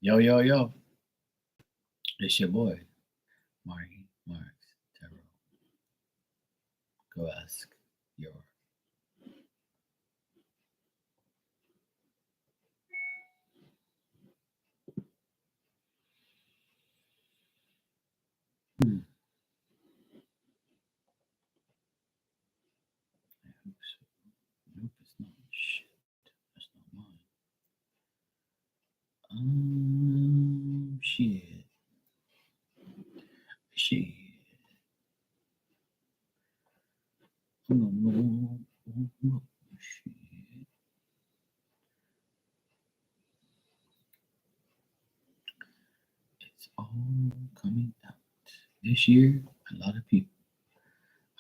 Yo, yo, yo. It's your boy, Marty Marks Terrell. Go ask your. Hmm. I hope so. Nope, it's not. Shit. That's not mine. Shit. Shit. Shit. It's all coming out. This year, a lot of people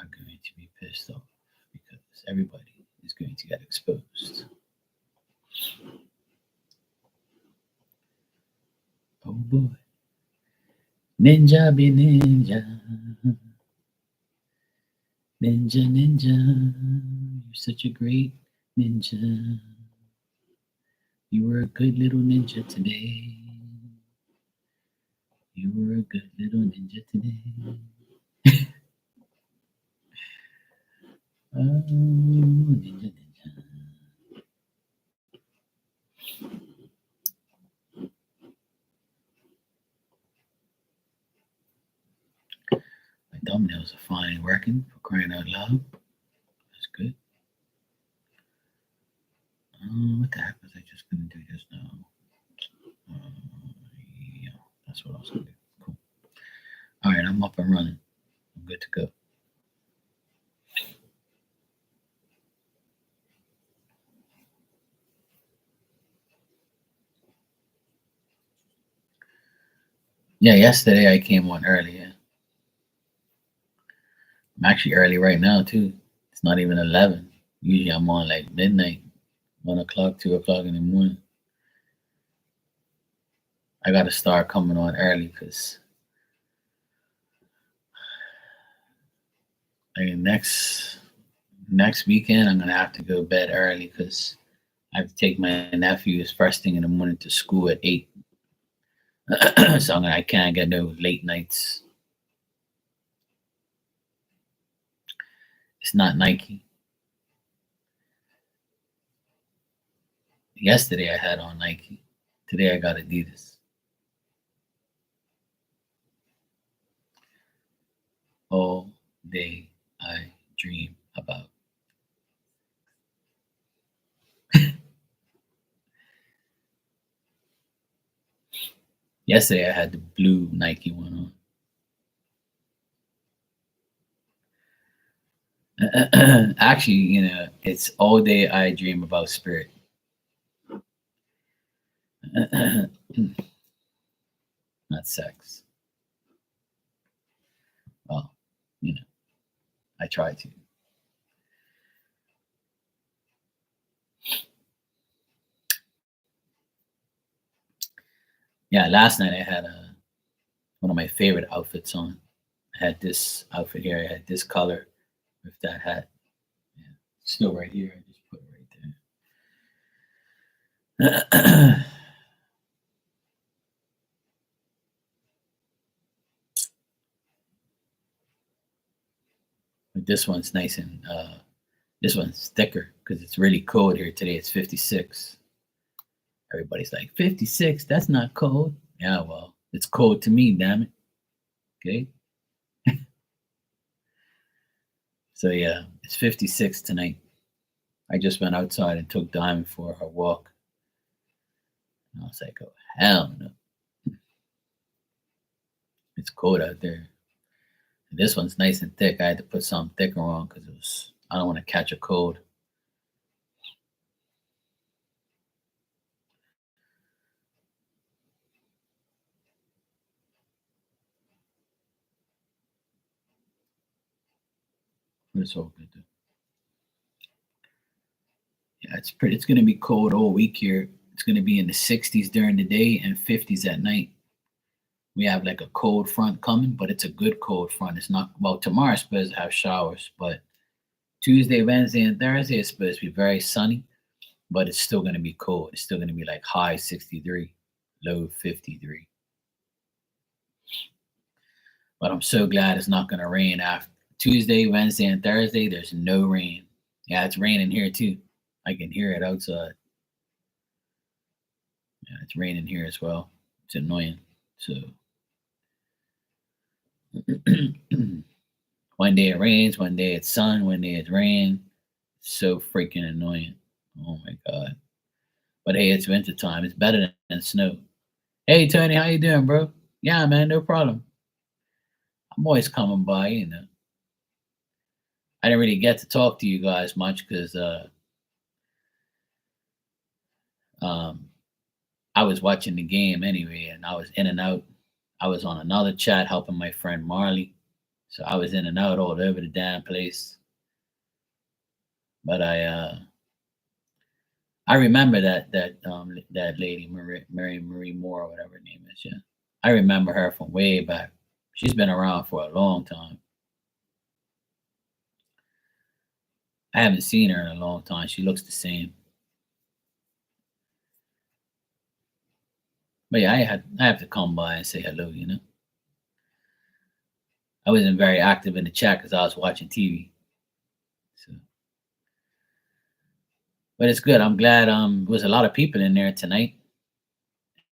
are going to be pissed off because everybody is going to get exposed. Oh boy. Ninja be ninja. Ninja, ninja. You're such a great ninja. You were a good little ninja today. You were a good little ninja today. Oh, ninja, ninja. My thumbnails are fine working for crying out loud. That's good. What the heck was I just gonna do just now? Yeah, that's what I was gonna do. Cool. All right, I'm up and running. I'm good to go. Yeah, yesterday I came on early. Yeah. I'm actually early right now too. It's not even 11. Usually I'm on like midnight, 1 o'clock, 2 o'clock in the morning. I got to start coming on early because I mean, next weekend I'm gonna have to go to bed early because I have to take my nephews first thing in the morning to school at 8. So I can't get no late nights. It's not Nike. Yesterday I had on Nike. Today I got Adidas. All day I dream about. Yesterday I had the blue Nike one on. Actually, it's all day I dream about spirit. Not sex. Well, you know, I try to. Yeah, last night I had one of my favorite outfits on. I had this outfit here. I had this color with that hat. Yeah, still right here. I just put it right there. But this one's nice and this one's thicker because it's really cold here today. It's 56. Everybody's like 56. That's not cold. Yeah, well, it's cold to me. Damn it. Okay. So yeah, it's 56 tonight. I just went outside and took Diamond for her walk. And I was like, oh hell no. It's cold out there. And this one's nice and thick. I had to put something thicker on because I don't want to catch a cold. But it's all good though. Yeah, it's gonna be cold all week here. It's gonna be in the 60s during the day and 50s at night. We have like a cold front coming, but it's a good cold front. It's not well tomorrow's supposed to have showers, but Tuesday, Wednesday, and Thursday is supposed to be very sunny, but it's still gonna be cold. It's still gonna be like high 63. low 53. But I'm so glad it's not going to rain after Tuesday, Wednesday, and Thursday. There's no rain. Yeah, it's raining here too. I can hear it outside. Yeah, it's raining here as well. It's annoying. So one day it rains, one day it's sun, one day it's rain. So freaking annoying. Oh my god. But hey, it's winter time. It's better than snow. Hey Tony, how you doing, bro? Yeah, man, no problem. I'm always coming by, you know. I didn't really get to talk to you guys much because um, I was watching the game anyway, and I was in and out. I was on another chat helping my friend Marley, so I was in and out all over the damn place. But I remember that lady Marie Moore, or whatever her name is. Yeah, I remember her from way back. She's been around for a long time. I haven't seen her in a long time. She looks the same. But yeah, I have to come by and say hello. You know, I wasn't very active in the chat because I was watching TV. So, but it's good. I'm glad. There was a lot of people in there tonight,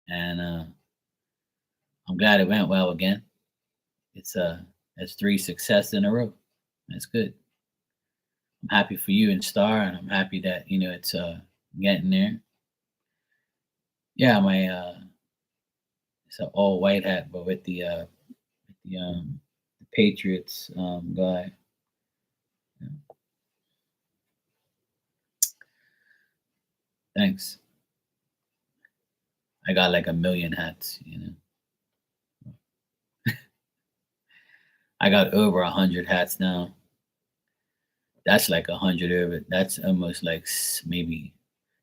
and I'm glad it went well again. It's three success in a row. That's good. I'm happy for you and Star, and I'm happy that it's getting there. Yeah, my it's an all white hat, but with the Patriots guy. Yeah. Thanks. I got like a million hats. I got over 100 hats now. That's like 100 over. That's almost like maybe,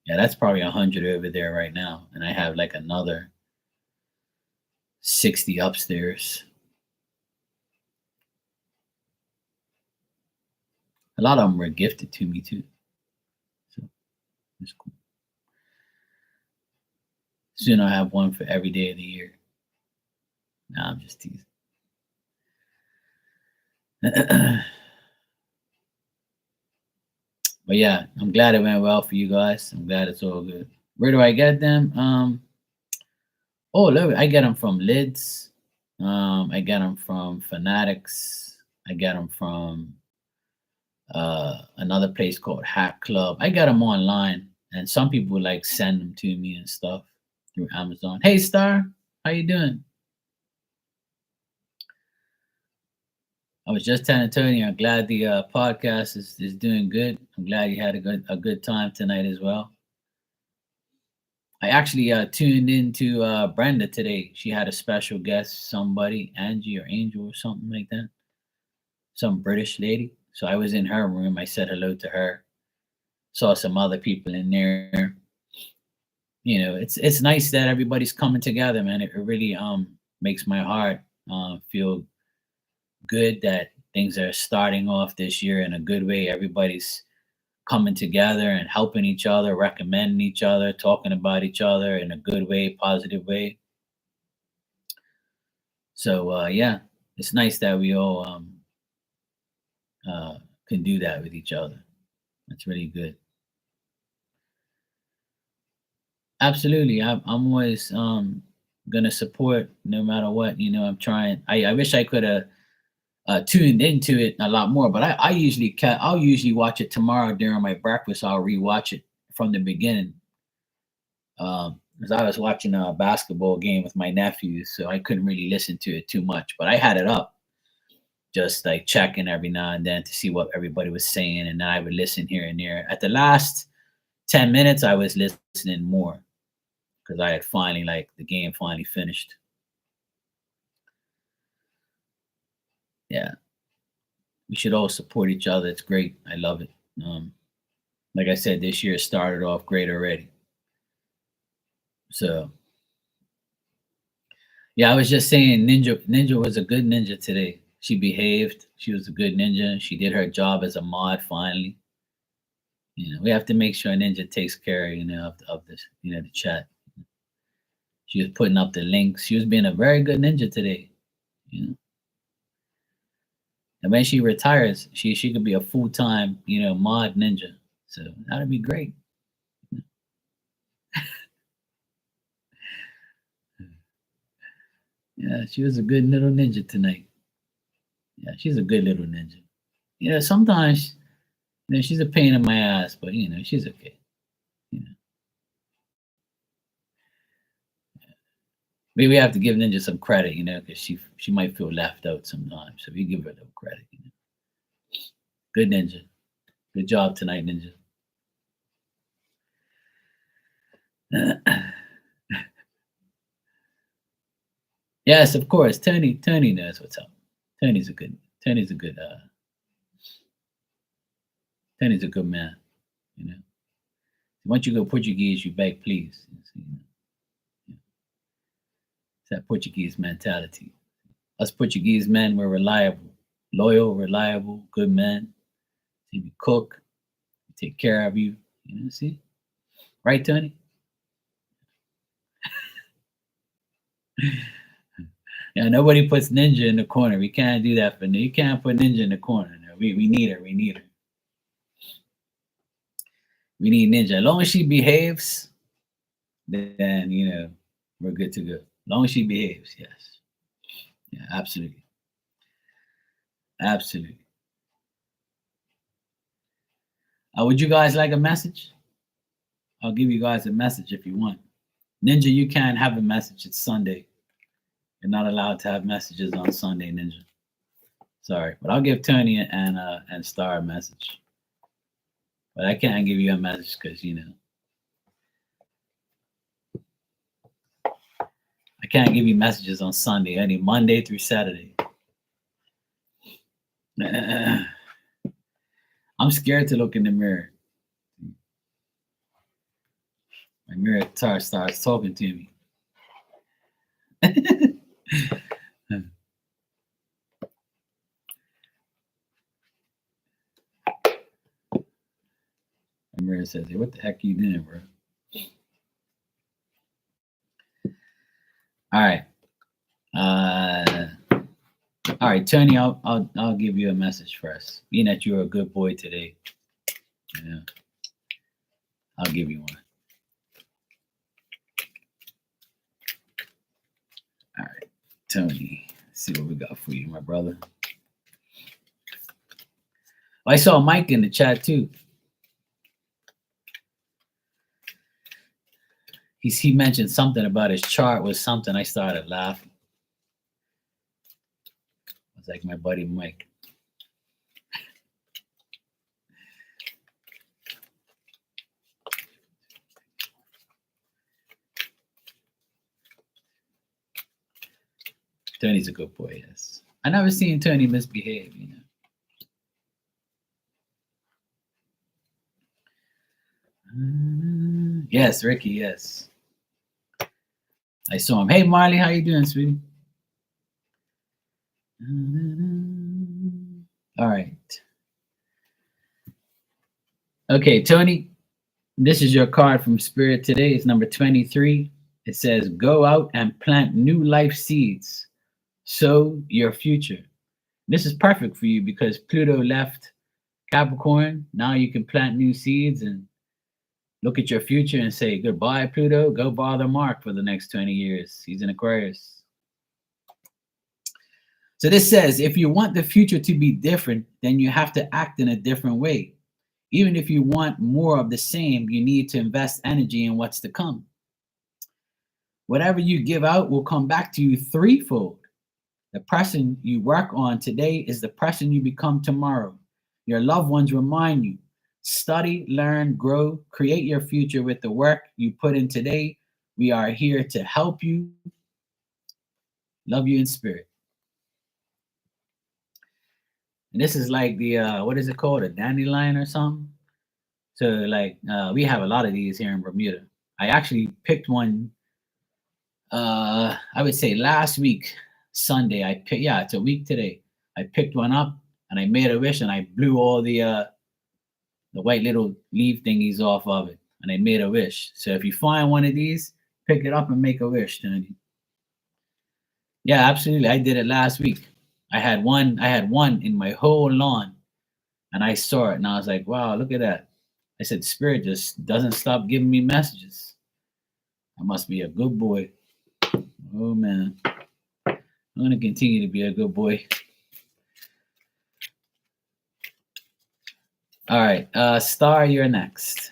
yeah, that's probably 100 over there right now, and I have like another 60 upstairs. A lot of them were gifted to me too, so it's cool. Soon I'll have one for every day of the year. Nah, I'm just teasing. But yeah, I'm glad it went well for you guys. I'm glad it's all good. Where do I get them? Oh, look, I get them from Lids. I get them from Fanatics. I get them from another place called Hat Club. I get them online, and some people like send them to me and stuff through Amazon. Hey, Star, how you doing? I was just telling Tony, I'm glad the podcast is doing good. I'm glad you had a good time tonight as well. I actually tuned into Brenda today. She had a special guest, somebody, Angie or Angel or something like that, some British lady. So I was in her room. I said hello to her. Saw some other people in there. It's nice that everybody's coming together, man. It really makes my heart feel good that things are starting off this year in a good way. Everybody's coming together and helping each other, recommending each other, talking about each other in a good way, positive way. So yeah, it's nice that we all can do that with each other. That's really good. Absolutely, I'm always gonna support no matter what. I'm trying. I wish I could have tuned into it a lot more, but I'll usually watch it tomorrow during my breakfast. I'll rewatch it from the beginning. Because I was watching a basketball game with my nephews, so I couldn't really listen to it too much. But I had it up, just like checking every now and then to see what everybody was saying, and then I would listen here and there. At the last 10 minutes, I was listening more because I had finally like the game finally finished. Yeah, we should all support each other. It's great. I love it. Like I said, this year started off great already. So yeah, I was just saying Ninja was a good ninja today. She behaved. She was a good ninja. She did her job as a mod finally. We have to make sure Ninja takes care, of this, the chat. She was putting up the links. She was being a very good ninja today. You know. And when she retires, she could be a full-time, mod ninja. So that'd be great. Yeah, she was a good little ninja tonight. Yeah, she's a good little ninja. Sometimes she's a pain in my ass, but she's okay. You know. We have to give Ninja some credit, because she might feel left out sometimes. So we give her a little credit. Good Ninja. Good job tonight, Ninja. Yes, of course. Tony knows what's up. Tony's a good Tony's a good man. Once you go Portuguese, you beg please. It's that Portuguese mentality. Us Portuguese men, we're reliable, loyal, reliable, good men. We cook, we take care of you. See? Right, Tony? Yeah, nobody puts Ninja in the corner. We can't do that for you. Can't put Ninja in the corner. No. We need her. We need her. We need Ninja. As long as she behaves, then we're good to go. As long as she behaves, yes. Yeah, absolutely. Absolutely. Would you guys like a message? I'll give you guys a message if you want. Ninja, you can't have a message. It's Sunday. You're not allowed to have messages on Sunday, Ninja. Sorry, but I'll give Tony and Star a message. But I can't give you a message because I can't give you messages on Sunday. Only Monday through Saturday. I'm scared to look in the mirror. My mirror starts talking to me. My mirror says, "Hey, what the heck are you doing, bro?" All right. All right, Tony, I'll give you a message first. Being that you're a good boy today, I'll give you one. All right, Tony, let's see what we got for you, my brother. I saw Mike in the chat too. He mentioned something about his chart was something. I started laughing. It's like my buddy Mike. Tony's a good boy, yes. I never seen Tony misbehave, Yes, Ricky, yes. I saw him. Hey, Marley, how you doing, sweetie? All right. Okay, Tony, this is your card from Spirit today. It's number 23. It says, go out and plant new life seeds. Sow your future. This is perfect for you because Pluto left Capricorn. Now you can plant new seeds and look at your future and say, goodbye, Pluto. Go bother Mark for the next 20 years. He's in Aquarius. So this says, if you want the future to be different, then you have to act in a different way. Even if you want more of the same, you need to invest energy in what's to come. Whatever you give out will come back to you threefold. The person you work on today is the person you become tomorrow. Your loved ones remind you. Study, learn, grow, create your future with the work you put in today. We are here to help you. Love you in spirit. And this is like the, what is it called? A dandelion or something? So like, we have a lot of these here in Bermuda. I actually picked one, I would say last week, Sunday. It's a week today. I picked one up and I made a wish and I blew all the white little leaf thingies off of it. And I made a wish. So if you find one of these, Pick it up and make a wish, Tony. Yeah, absolutely. I did it last week. I had one in my whole lawn, and I saw it and I was like, wow, look at that. I said, Spirit just doesn't stop giving me messages. I must be a good boy. Oh man. I'm gonna continue to be a good boy. All right, Star, you're next.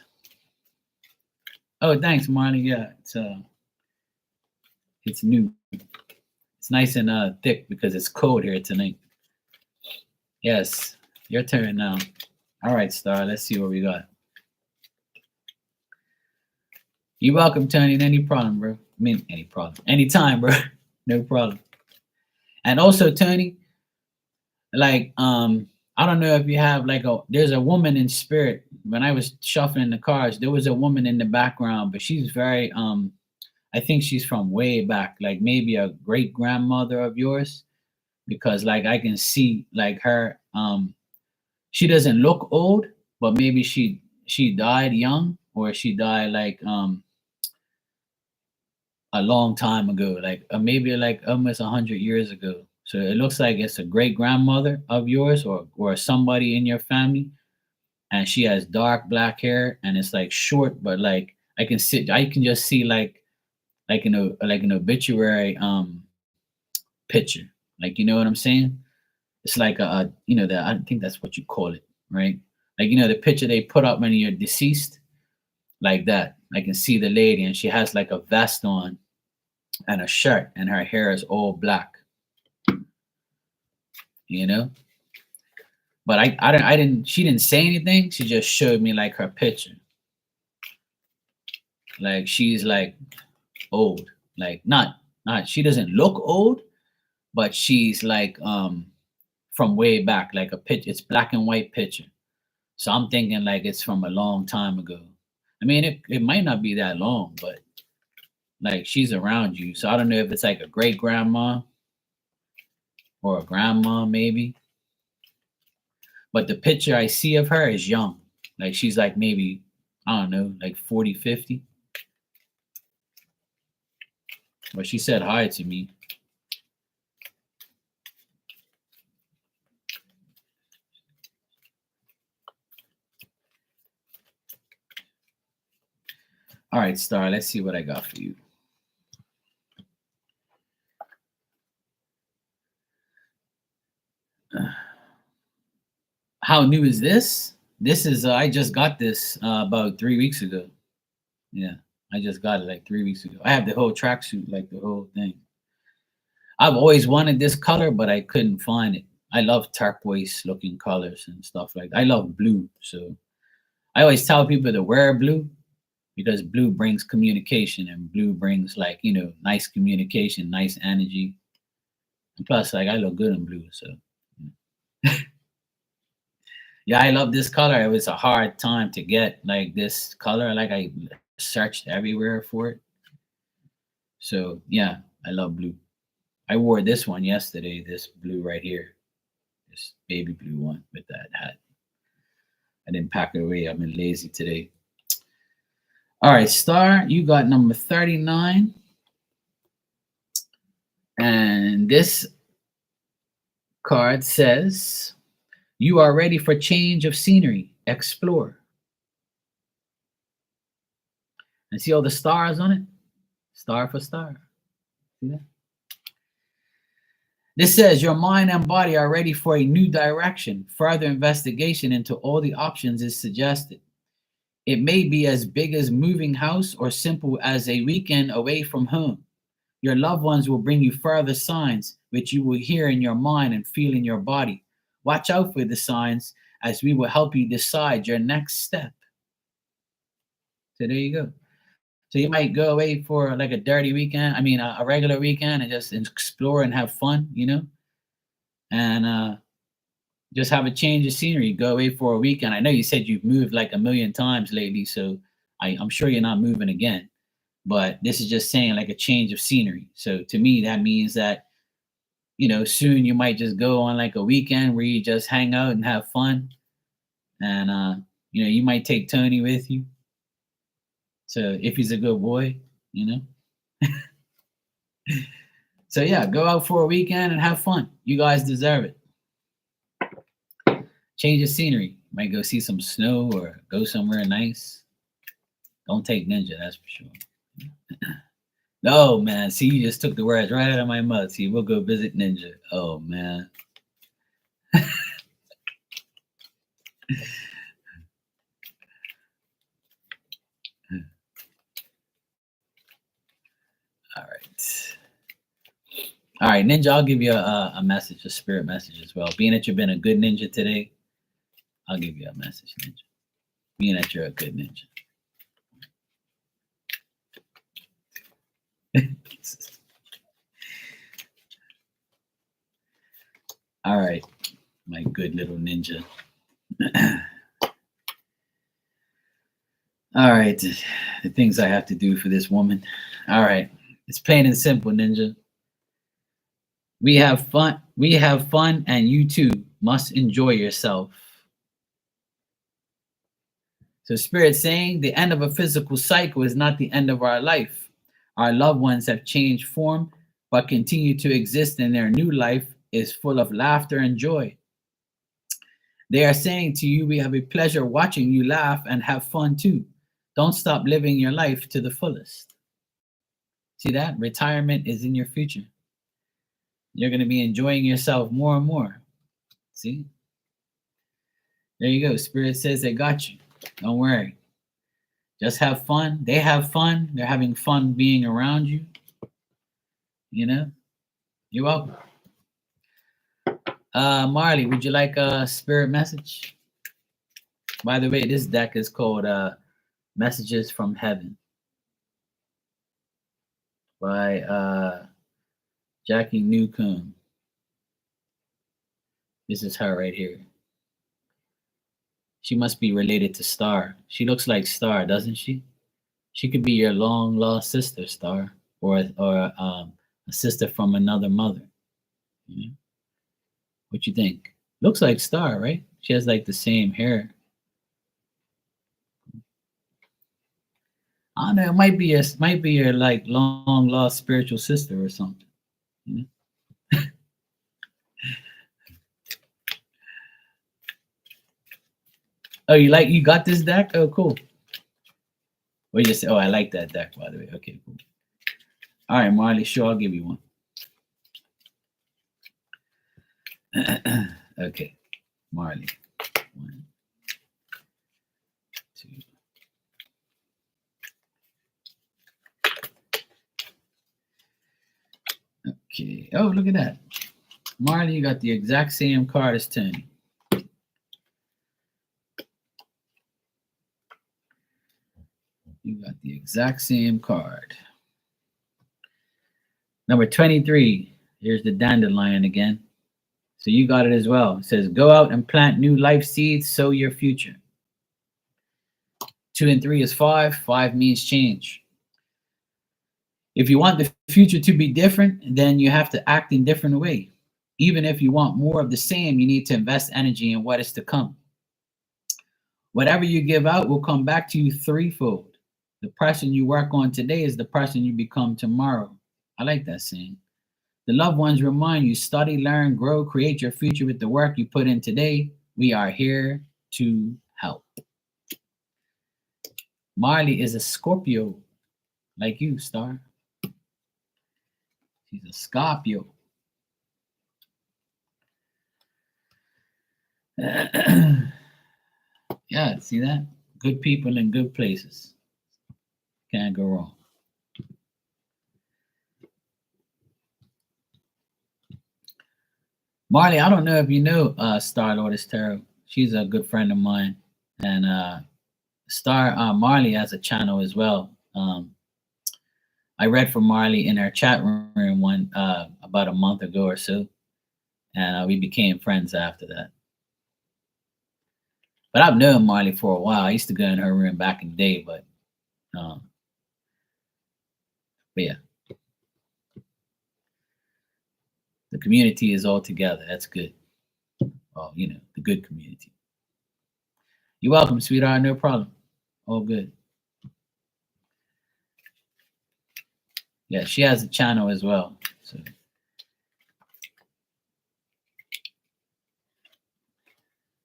Oh, thanks, Marley. Yeah, it's new. It's nice and thick because it's cold here tonight. Yes, your turn now. All right, Star. Let's see what we got. You're welcome, Tony. Any problem, bro? I mean, any problem. Anytime, bro. No problem. And also, Tony, like, I don't know if you have like there's a woman in spirit. When I was shuffling the cards, there was a woman in the background, but she's very, I think she's from way back, like maybe a great grandmother of yours, because like I can see like her, she doesn't look old, but maybe she died young or she died like a long time ago, like maybe like almost 100 years ago. So it looks like it's a great grandmother of yours or somebody in your family, and she has dark black hair and it's like short, but like I can just see like an obituary picture, like you know what I'm saying? It's like I think that's what you call it, right? Like the picture they put up when you're deceased, like that. I can see the lady and she has like a vest on and a shirt and her hair is all black, you know. But I didn't. She didn't say anything. She just showed me like her picture. Like she's like old. Like not. She doesn't look old, but she's like from way back. Like a picture. It's black and white picture. So I'm thinking like it's from a long time ago. I mean, it might not be that long, but like she's around you. So I don't know if it's like a great grandma or a grandma maybe. But the picture I see of her is young. Like she's like maybe, I don't know, like 40, 50. But she said hi to me. All right, Star, let's see what I got for you. How new is this? This is, I just got this about 3 weeks ago. Yeah, I just got it like 3 weeks ago. I have the whole tracksuit, like the whole thing. I've always wanted this color, but I couldn't find it. I love turquoise looking colors and stuff like that. I love blue. So I always tell people to wear blue because blue brings communication and blue brings like, nice communication, nice energy. And plus, like I look good in blue. So yeah, I love this color. It was a hard time to get like this color. Like I searched everywhere for it. So yeah, I love blue. I wore this one yesterday, this blue right here, this baby blue one with that hat. I didn't pack it away. I've been lazy today. All right, Star, you got number 39. And this card says, you are ready for change of scenery. Explore. And see all the stars on it? Star for star. See that? This says your mind and body are ready for a new direction. Further investigation into all the options is suggested. It may be as big as moving house or simple as a weekend away from home. Your loved ones will bring you further signs which you will hear in your mind and feel in your body. Watch out for the signs as we will help you decide your next step. So there you go. So you might go away for like a dirty weekend, I mean a regular weekend and just explore and have fun, and just have a change of scenery. Go away for a weekend. I know you said you've moved like a million times lately, so I'm sure you're not moving again. But this is just saying like a change of scenery. So to me, that means that soon you might just go on like a weekend where you just hang out and have fun, and you might take Tony with you. So if he's a good boy, you know. So yeah, go out for a weekend and have fun. You guys deserve it. Change the scenery. Might go see some snow or go somewhere nice. Don't take Ninja, that's for sure. No, man. See, you just took the words right out of my mouth. See, we'll go visit Ninja. Oh, man. All right. All right, Ninja, I'll give you a message, a spirit message as well. Being that you've been a good ninja today, I'll give you a message, Ninja. Being that you're a good ninja. All right, my good little ninja. All right, the things I have to do for this woman. All right, it's plain and simple, Ninja. We have fun. We have fun, and you too must enjoy yourself. So, Spirit saying the end of a physical cycle is not the end of our life. Our loved ones have changed form, but continue to exist, and their new life is full of laughter and joy. They are saying to you, we have a pleasure watching you laugh and have fun too. Don't stop living your life to the fullest. See that? Retirement is in your future. You're going to be enjoying yourself more and more. See? There you go. Spirit says they got you. Don't worry. Just have fun. They have fun. They're having fun being around you. You know? You're welcome. Marley, would you like a spirit message? By the way, this deck is called Messages from Heaven by Jackie Newcomb. This is her right here. She must be related to Star. She looks like Star, doesn't she? She could be your long lost sister, Star, or a sister from another mother. You know? What you think? Looks like Star, right? She has like the same hair. I don't know. It might be your like long lost spiritual sister or something. You know? Oh, you got this deck? Oh, cool. We just I like that deck, by the way. Okay, cool. All right, Marley, sure, I'll give you one. Okay, Marley. 1, 2. Okay. Oh, look at that. Marley, you got the exact same card as Tony. You got the exact same card. Number 23. Here's the dandelion again. So you got it as well. It says, go out and plant new life seeds, sow your future. 2 and 3 is 5. 5 means change. If you want the future to be different, then you have to act in different way. Even if you want more of the same, you need to invest energy in what is to come. Whatever you give out will come back to you threefold. The person you work on today is the person you become tomorrow. I like that saying. The loved ones remind you, study, learn, grow, create your future with the work you put in today. We are here to help. Marley is a Scorpio, like you, Star. She's a Scorpio. Yeah, see that? Good people in good places. Can't go wrong. Marley, I don't know if you know Star Lotus Tarot. She's a good friend of mine. And Marley has a channel as well. I read from Marley in our chat room about a month ago or so. And we became friends after that. But I've known Marley for a while. I used to go in her room back in the day, but yeah. The community is all together. That's good. Well, you know, the good community. You're welcome, sweetheart. No problem. All good. Yeah, she has a channel as well. So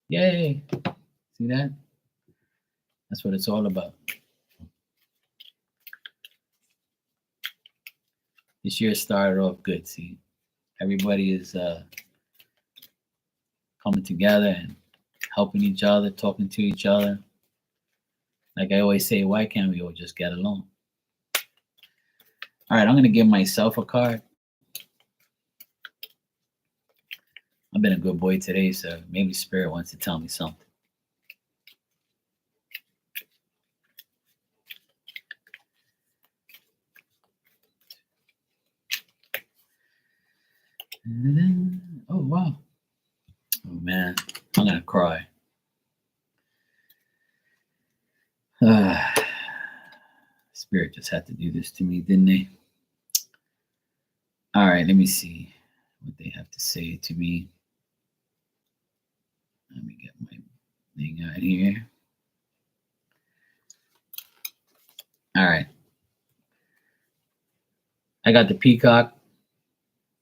yay. See that? That's what it's all about. This year started off good. See, everybody is coming together and helping each other, talking to each other. Like I always say, why can't we all just get along? All right, I'm going to give myself a card. I've been a good boy today, so maybe Spirit wants to tell me something. Oh, wow. Oh, man. I'm going to cry. Spirit just had to do this to me, didn't they? All right, let me see what they have to say to me. Let me get my thing out here. All right. I got the Peacock,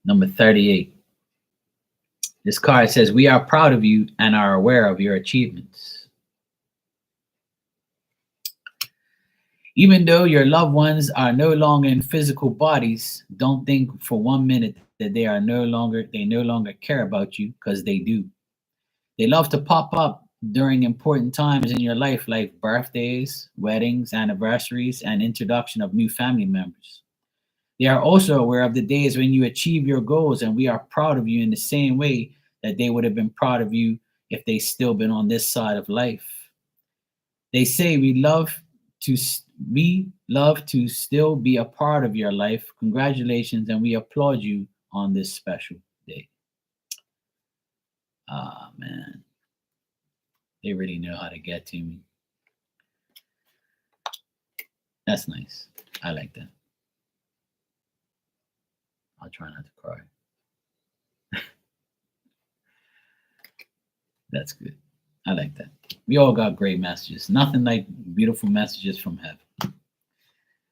number 38. This card says, we are proud of you and are aware of your achievements. Even though your loved ones are no longer in physical bodies, don't think for 1 minute that they no longer care about you, because they do. They love to pop up during important times in your life, like birthdays, weddings, anniversaries, and introduction of new family members. They are also aware of the days when you achieve your goals, and we are proud of you in the same way that they would have been proud of you if they still been on this side of life. They say we love to still be a part of your life. Congratulations, and we applaud you on this special day. Ah, man. They really know how to get to me. That's nice. I like that. I'll try not to cry. That's good. I like that. We all got great messages. Nothing like beautiful messages from heaven.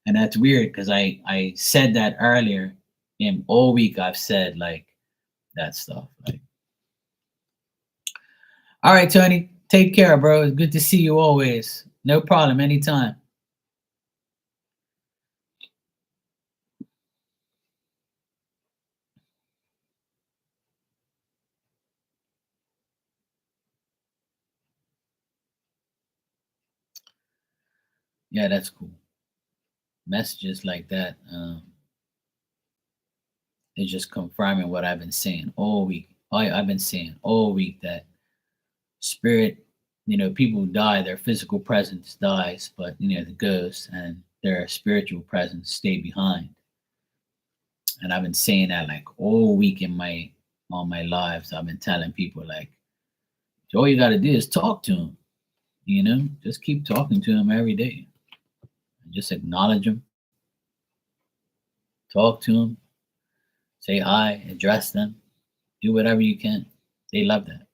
And that's weird because I said that earlier, and all week I've said like that stuff. Like, all right, Tony, take care, bro. It's good to see you always. No problem, anytime. Yeah, that's cool. Messages like that, it's just confirming what I've been saying all week. I've been saying all week that spirit, people die, their physical presence dies, but the ghosts and their spiritual presence stay behind. And I've been saying that like all week on my lives. I've been telling people like, all you got to do is talk to them. Just keep talking to them every day. Just acknowledge them, talk to them, say hi, address them, do whatever you can. They love that.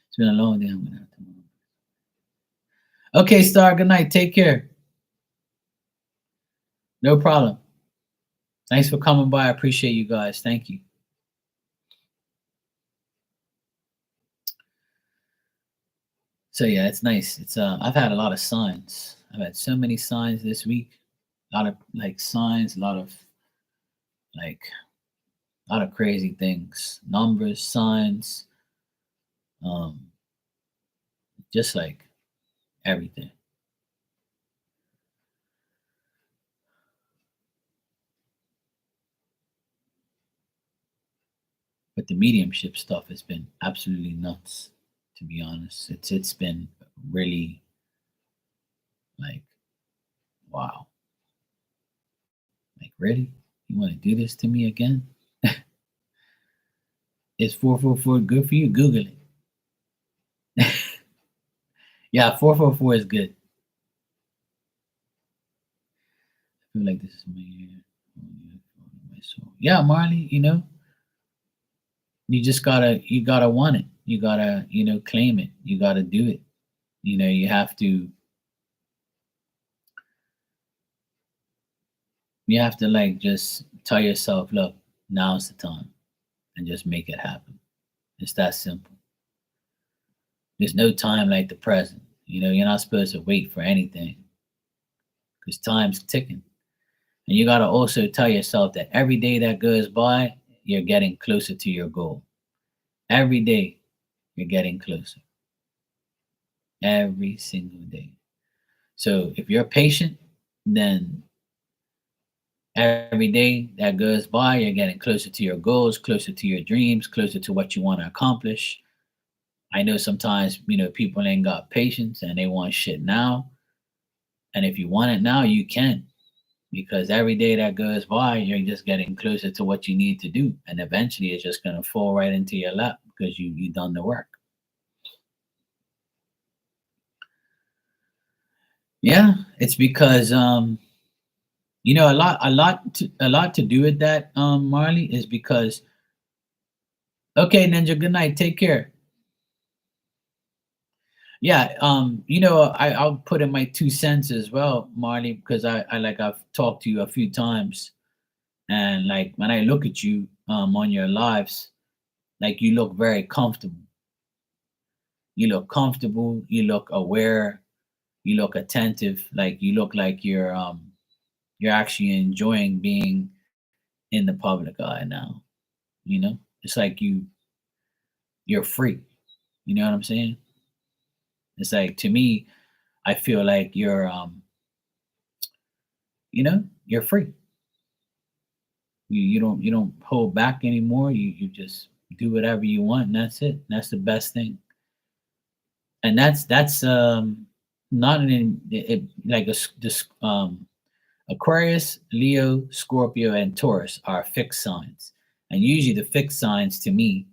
It's been a long day. I'm gonna have to move. Okay, Star. Good night. Take care. No problem. Thanks for coming by. I appreciate you guys. Thank you. So yeah, it's nice. It's I've had a lot of signs. I've had so many signs this week. A lot of like signs, like a lot of crazy things. Numbers, signs, um, just like everything. But the mediumship stuff has been absolutely nuts, to be honest. It's been really like wow. Like really? You want to do this to me again? Is 444 good for you? Google it. Yeah, 444 is good. I feel like this is my soul. Yeah, Marley, you gotta want it. You gotta, claim it. You gotta do it. You have to You have to like just tell yourself, look, now's the time, and just make it happen. It's that simple. There's no time like the present. You know, you're not supposed to wait for anything because time's ticking. And you got to also tell yourself that every day that goes by, you're getting closer to your goal. Every day, you're getting closer. Every single day. So if you're patient, then every day that goes by, you're getting closer to your goals, closer to your dreams, closer to what you want to accomplish. I know sometimes, people ain't got patience and they want shit now. And if you want it now, you can. Because every day that goes by, you're just getting closer to what you need to do. And eventually it's just gonna fall right into your lap because you done the work. Yeah, it's because a lot to do with that, Marley, is because okay, Ninja, good night, take care. Yeah, I'll put in my 2 cents as well, Marley, because I've talked to you a few times, and like when I look at you on your lives, like you look very comfortable. You look comfortable, you look aware, you look attentive, like you look like you're actually enjoying being in the public eye now. It's like you're free. You know what I'm saying? It's like to me, I feel like you're free. You don't hold back anymore. You just do whatever you want, and that's it. That's the best thing. And that's not like this Aquarius, Leo, Scorpio, and Taurus are fixed signs. And usually the fixed signs to me,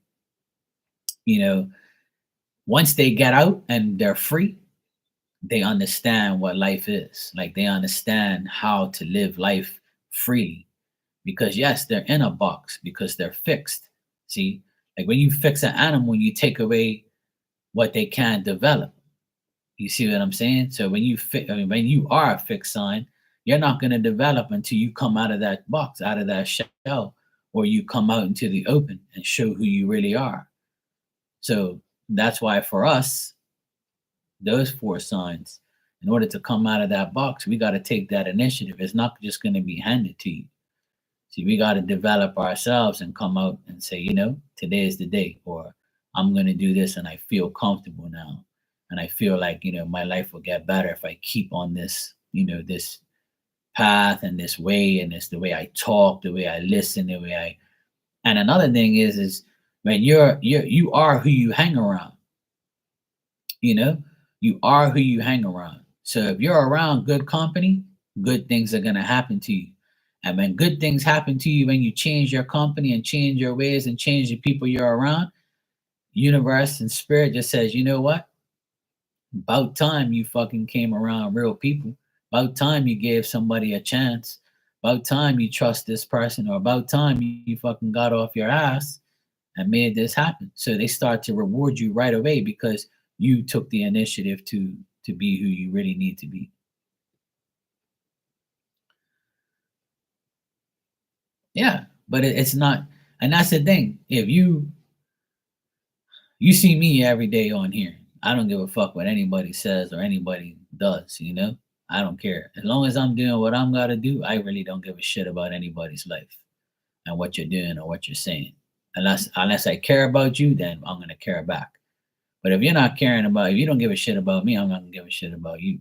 you know, once they get out and they're free, they understand what life is. Like they understand how to live life freely. Because yes, they're in a box because they're fixed. See, like when you fix an animal, you take away what they can't develop. You see what I'm saying? So when you are a fixed sign, you're not going to develop until you come out of that box, out of that shell, or you come out into the open and show who you really are. So that's why for us, those 4 signs, in order to come out of that box, we got to take that initiative. It's not just going to be handed to you. See, we got to develop ourselves and come out and say, today is the day, or I'm going to do this and I feel comfortable now. And I feel like, my life will get better if I keep on this, this path and this way, and it's the way I talk, the way I listen, the way and another thing is when you are who you hang around, you know, you are who you hang around. So if you're around good company, good things are going to happen to you. And when good things happen to you, when you change your company and change your ways and change the people you're around, universe and spirit just says, you know what? About time you fucking came around real people. About time you gave somebody a chance. About time you trust this person, or about time you fucking got off your ass and made this happen. So they start to reward you right away because you took the initiative to be who you really need to be. Yeah, but it's not, and that's the thing. If you see me every day on here, I don't give a fuck what anybody says or anybody does. I don't care as long as I'm doing what I'm gotta do. I really don't give a shit about anybody's life and what you're doing or what you're saying. Unless I care about you, then I'm gonna care back. But if you don't give a shit about me, I'm not gonna give a shit about you.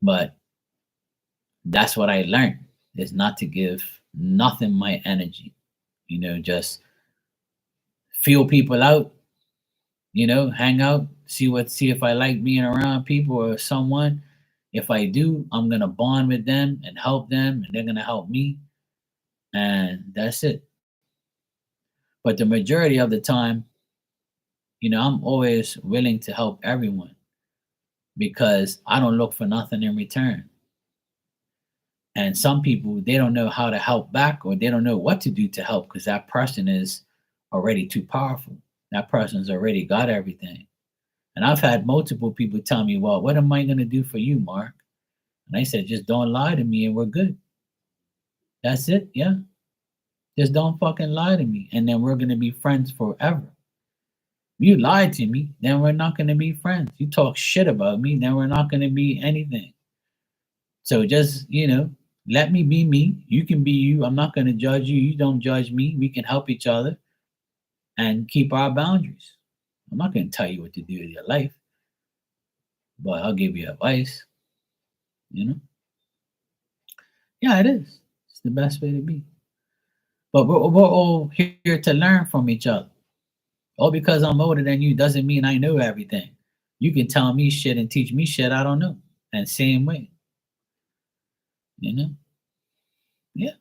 But that's what I learned, is not to give nothing my energy. Just feel people out, hang out, see if I like being around people or someone. If I do, I'm gonna bond with them and help them, and they're gonna help me. And that's it. But the majority of the time, I'm always willing to help everyone because I don't look for nothing in return. And some people, they don't know how to help back, or they don't know what to do to help because that person is already too powerful. That person's already got everything. And I've had multiple people tell me, well, what am I going to do for you, Mark? And I said, just don't lie to me and we're good. That's it. Yeah. Just don't fucking lie to me, and then we're gonna be friends forever. You lied to me, then we're not gonna be friends. You talk shit about me, then we're not gonna be anything. So just, let me be me. You can be you. I'm not gonna judge you. You don't judge me. We can help each other and keep our boundaries. I'm not gonna tell you what to do with your life, but I'll give you advice, you know? Yeah, it is. It's the best way to be. But we're all here to learn from each other. All because I'm older than you doesn't mean I know everything. You can tell me shit and teach me shit I don't know. And same way, you know? Yeah.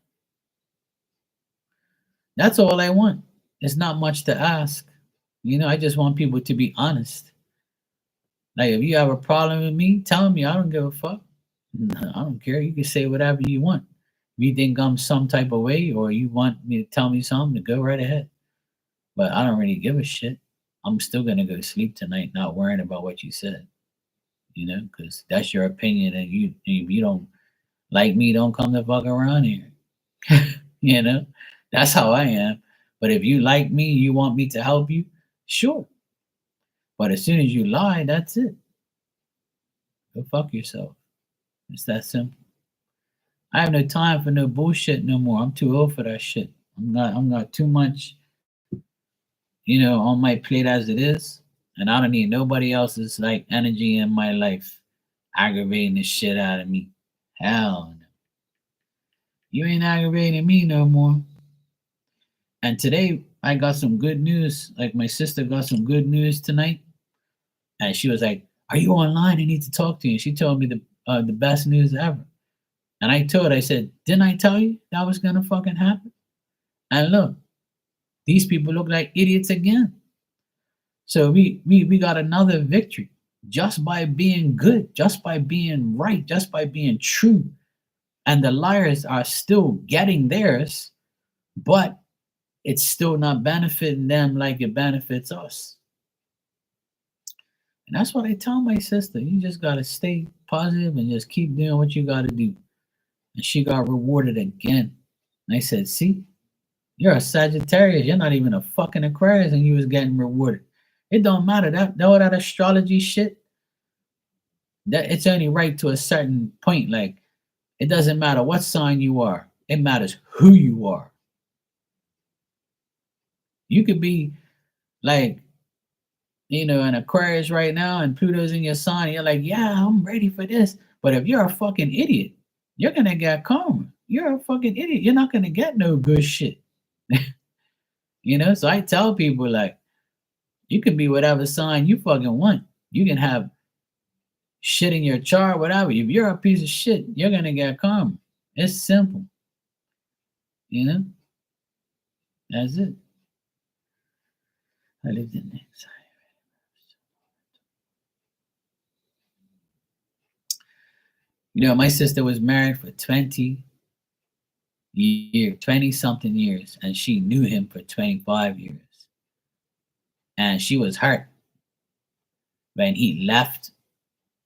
That's all I want. It's not much to ask. I just want people to be honest. Like, if you have a problem with me, tell me. I don't give a fuck. No, I don't care. You can say whatever you want. If you think I'm some type of way or you want me to tell me something, to go right ahead. But I don't really give a shit. I'm still going to go to sleep tonight, not worrying about what you said, because that's your opinion. And if you don't like me, don't come the fuck around here. you know, that's how I am. But if you like me, you want me to help you, sure. But as soon as you lie, that's it. Go fuck yourself. It's that simple. I have no time for no bullshit no more. I'm too old for that shit. I'm not too much, on my plate as it is. And I don't need nobody else's like energy in my life aggravating the shit out of me. Hell no. You ain't aggravating me no more. And today I got some good news. Like, my sister got some good news tonight. And she was like, "Are you online? I need to talk to you." And she told me the best news ever. And I said, "Didn't I tell you that was gonna fucking happen?" And look, these people look like idiots again. So we got another victory just by being good, just by being right, just by being true. And the liars are still getting theirs, but it's still not benefiting them like it benefits us. And that's what I tell my sister. You just gotta stay positive and just keep doing what you gotta do. And she got rewarded again. And I said, "See, you're a Sagittarius. You're not even a fucking Aquarius, and you was getting rewarded. It don't matter that all that astrology shit. That it's only right to a certain point. Like, it doesn't matter what sign you are. It matters who you are. You could be like, an Aquarius right now, and Pluto's in your sign. And you're like, yeah, I'm ready for this. But if you're a fucking idiot, you're gonna get karma. You're a fucking idiot. You're not gonna get no good shit. So I tell people, like, you can be whatever sign you fucking want. You can have shit in your chart, whatever. If you're a piece of shit, you're gonna get karma. It's simple. You know? That's it. I lived in next. My sister was married for 20 something years, and she knew him for 25 years. And she was hurt when he left,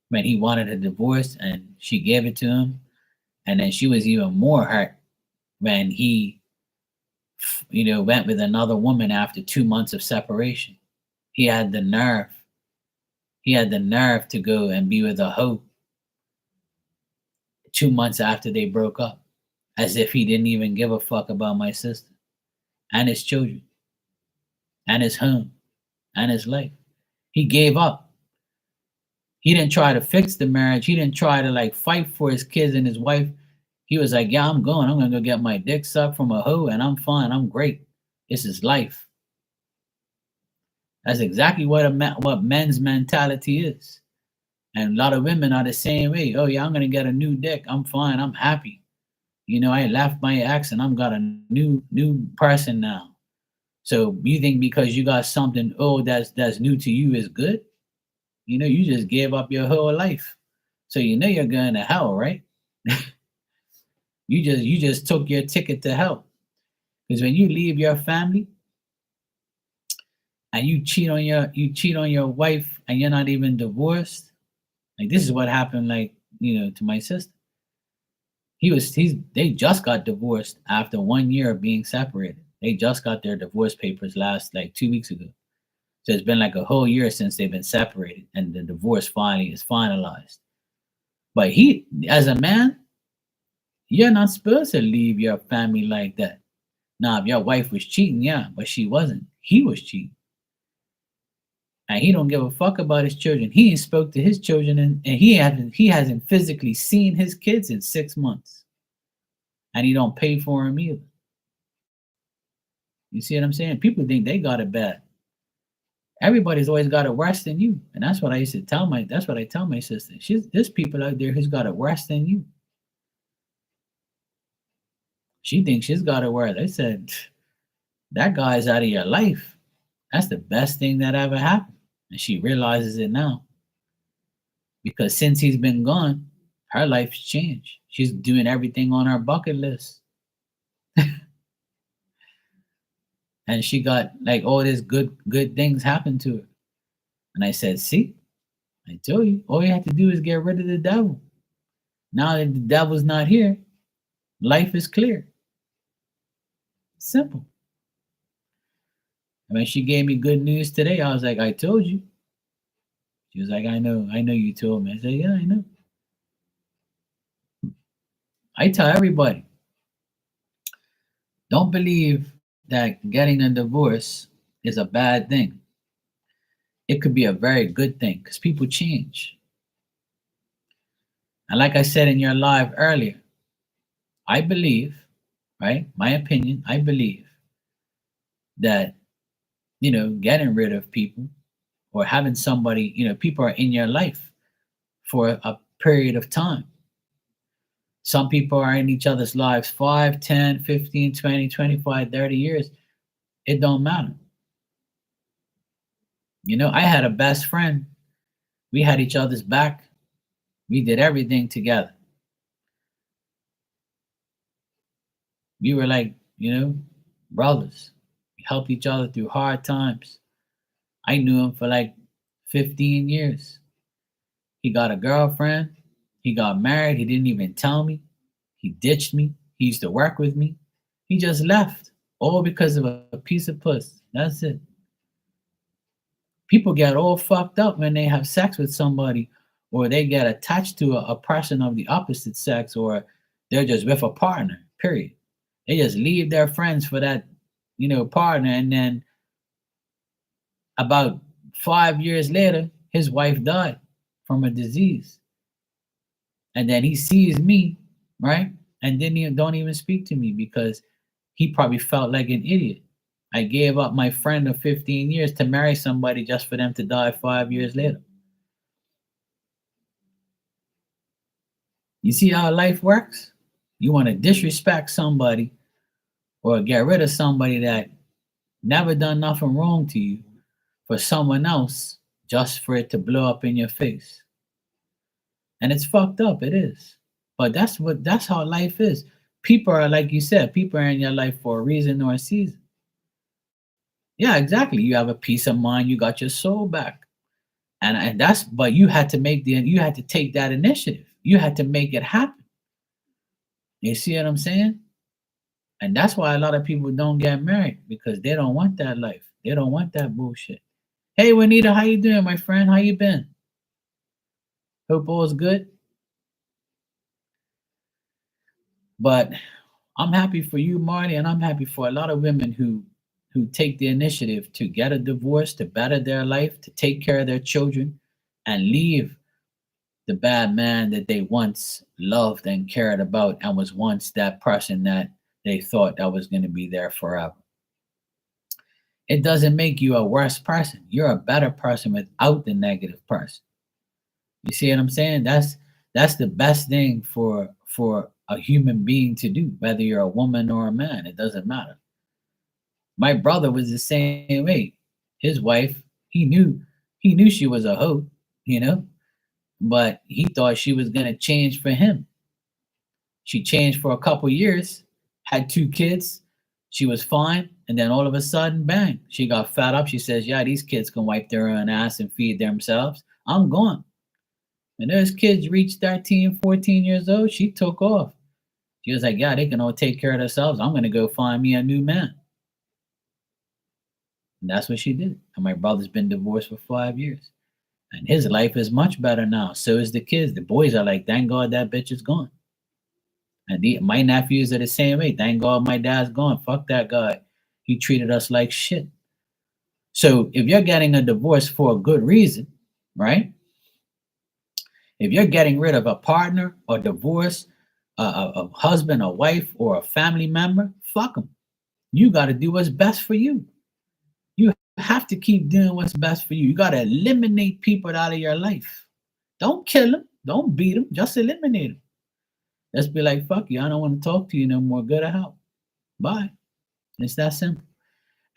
when he wanted a divorce and she gave it to him. And then she was even more hurt when he, went with another woman after 2 months of separation. He had the nerve. He had the nerve to go and be with a hoe 2 months after they broke up, as if he didn't even give a fuck about my sister and his children and his home and his life. He gave up. He didn't try to fix the marriage. He didn't try to like fight for his kids and his wife. He was like, "Yeah, I'm going. I'm gonna go get my dick sucked from a hoe, and I'm fine. I'm great. This is life." That's exactly what men's mentality is. And a lot of women are the same way. "Oh yeah, I'm gonna get a new dick. I'm fine. I'm happy. I left my ex and I'm got a new person now." So you think because you got something old that's new to you is good? You just gave up your whole life. So you're going to hell, right? You just took your ticket to hell. Because when you leave your family and you cheat on your wife and you're not even divorced, like, this is what happened, like, to my sister. They just got divorced after 1 year of being separated. They just got their divorce papers last like 2 weeks ago. So it's been like a whole year since they've been separated and the divorce finally is finalized. But he, as a man, you're not supposed to leave your family like that. Now, if your wife was cheating, yeah, but she wasn't. He was cheating. And he don't give a fuck about his children. He ain't spoke to his children and he hasn't physically seen his kids in 6 months. And he don't pay for them either. You see what I'm saying? People think they got it bad. Everybody's always got it worse than you. And that's what I used to tell that's what I tell my sister. There's people out there who's got it worse than you. She thinks she's got it worse. I said, that guy's out of your life. That's the best thing that ever happened. And she realizes it now. Because since he's been gone, her life's changed. She's doing everything on her bucket list. And she got like all these good things happen to her. And I said, see, I told you, all you have to do is get rid of the devil. Now that the devil's not here, life is clear. Simple. And when she gave me good news today, I was like, I told you. She was like, I know you told me. I said, yeah, I know. I tell everybody, don't believe that getting a divorce is a bad thing. It could be a very good thing because people change. And like I said in your live earlier, I believe, right? My opinion, I believe that, getting rid of people or having somebody, people are in your life for a period of time. Some people are in each other's lives 5, 10, 15, 20, 25, 30 years. It don't matter. I had a best friend. We had each other's back. We did everything together. We were like, brothers. We helped each other through hard times. I knew him for like 15 years. He got a girlfriend. He got married. He didn't even tell me. He ditched me. He used to work with me. He just left. All because of a piece of puss. That's it. People get all fucked up when they have sex with somebody or they get attached to a person of the opposite sex or they're just with a partner, period. They just leave their friends for that, partner. And then about 5 years later, his wife died from a disease. And then he sees me, right? And then don't even speak to me because he probably felt like an idiot. I gave up my friend of 15 years to marry somebody just for them to die 5 years later. You see how life works? You want to disrespect somebody or get rid of somebody that never done nothing wrong to you for someone else just for it to blow up in your face. And it's fucked up, it is. But that's how life is. People are, like you said, people are in your life for a reason or a season. Yeah, exactly. You have a peace of mind, you got your soul back. And but you had to take that initiative. You had to make it happen. You see what I'm saying? And that's why a lot of people don't get married because they don't want that life. They don't want that bullshit. Hey, Juanita, how you doing, my friend? How you been? Hope all's good. But I'm happy for you, Marty, and I'm happy for a lot of women who take the initiative to get a divorce, to better their life, to take care of their children, and leave the bad man that they once loved and cared about and was once that person that they thought that was going to be there forever. It doesn't make you a worse person. You're a better person without the negative person. You see what I'm saying? That's the best thing for a human being to do, whether you're a woman or a man. It doesn't matter. My brother was the same way. His wife, he knew she was a hoe, but he thought she was gonna change for him. She changed for a couple years, had 2 kids, she was fine, and then all of a sudden, bang, she got fed up. She says, yeah, these kids can wipe their own ass and feed themselves. I'm gone. And those kids reached 13, 14 years old, she took off. She was like, yeah, they can all take care of themselves. I'm going to go find me a new man. And that's what she did. And my brother's been divorced for 5 years. And his life is much better now. So is the kids. The boys are like, thank God that bitch is gone. And my nephews are the same way. Thank God my dad's gone. Fuck that guy. He treated us like shit. So if you're getting a divorce for a good reason, right? If you're getting rid of a partner or divorce, a husband, a wife, or a family member, fuck them. You got to do what's best for you. You have to keep doing what's best for you. You got to eliminate people out of your life. Don't kill them. Don't beat them. Just eliminate them. Let's be like, fuck you. I don't want to talk to you no more. Good to help. Bye. It's that simple.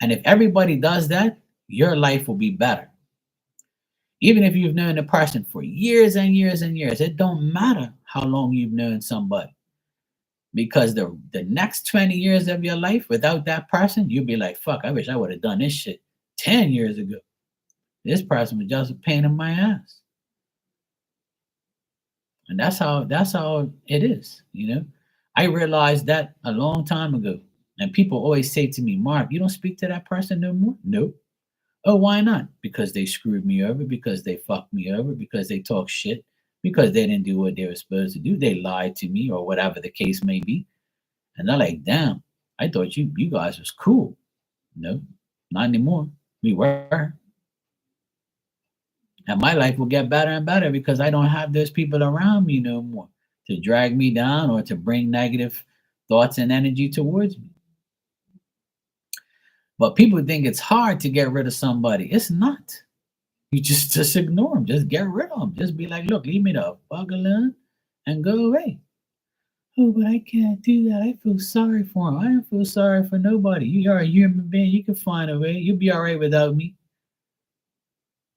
And if everybody does that, your life will be better. Even if you've known a person for years and years and years, it don't matter how long you've known somebody. Because the next 20 years of your life without that person, you'll be like, fuck, I wish I would have done this shit 10 years ago. This person was just a pain in my ass. And that's how it is, you know. I realized that a long time ago. And people always say to me, Mark, you don't speak to that person no more? Nope. Oh, why not? Because they screwed me over, because they fucked me over, because they talk shit, because they didn't do what they were supposed to do. They lied to me or whatever the case may be. And they're like, damn, I thought you guys was cool. No, not anymore. We were. And my life will get better and better because I don't have those people around me no more to drag me down or to bring negative thoughts and energy towards me. But people think it's hard to get rid of somebody. It's not. You just ignore them. Just get rid of them. Just be like, look, leave me the fuck alone and go away. Oh, but I can't do that. I feel sorry for him. I don't feel sorry for nobody. You are a human being. You can find a way. You'll be all right without me.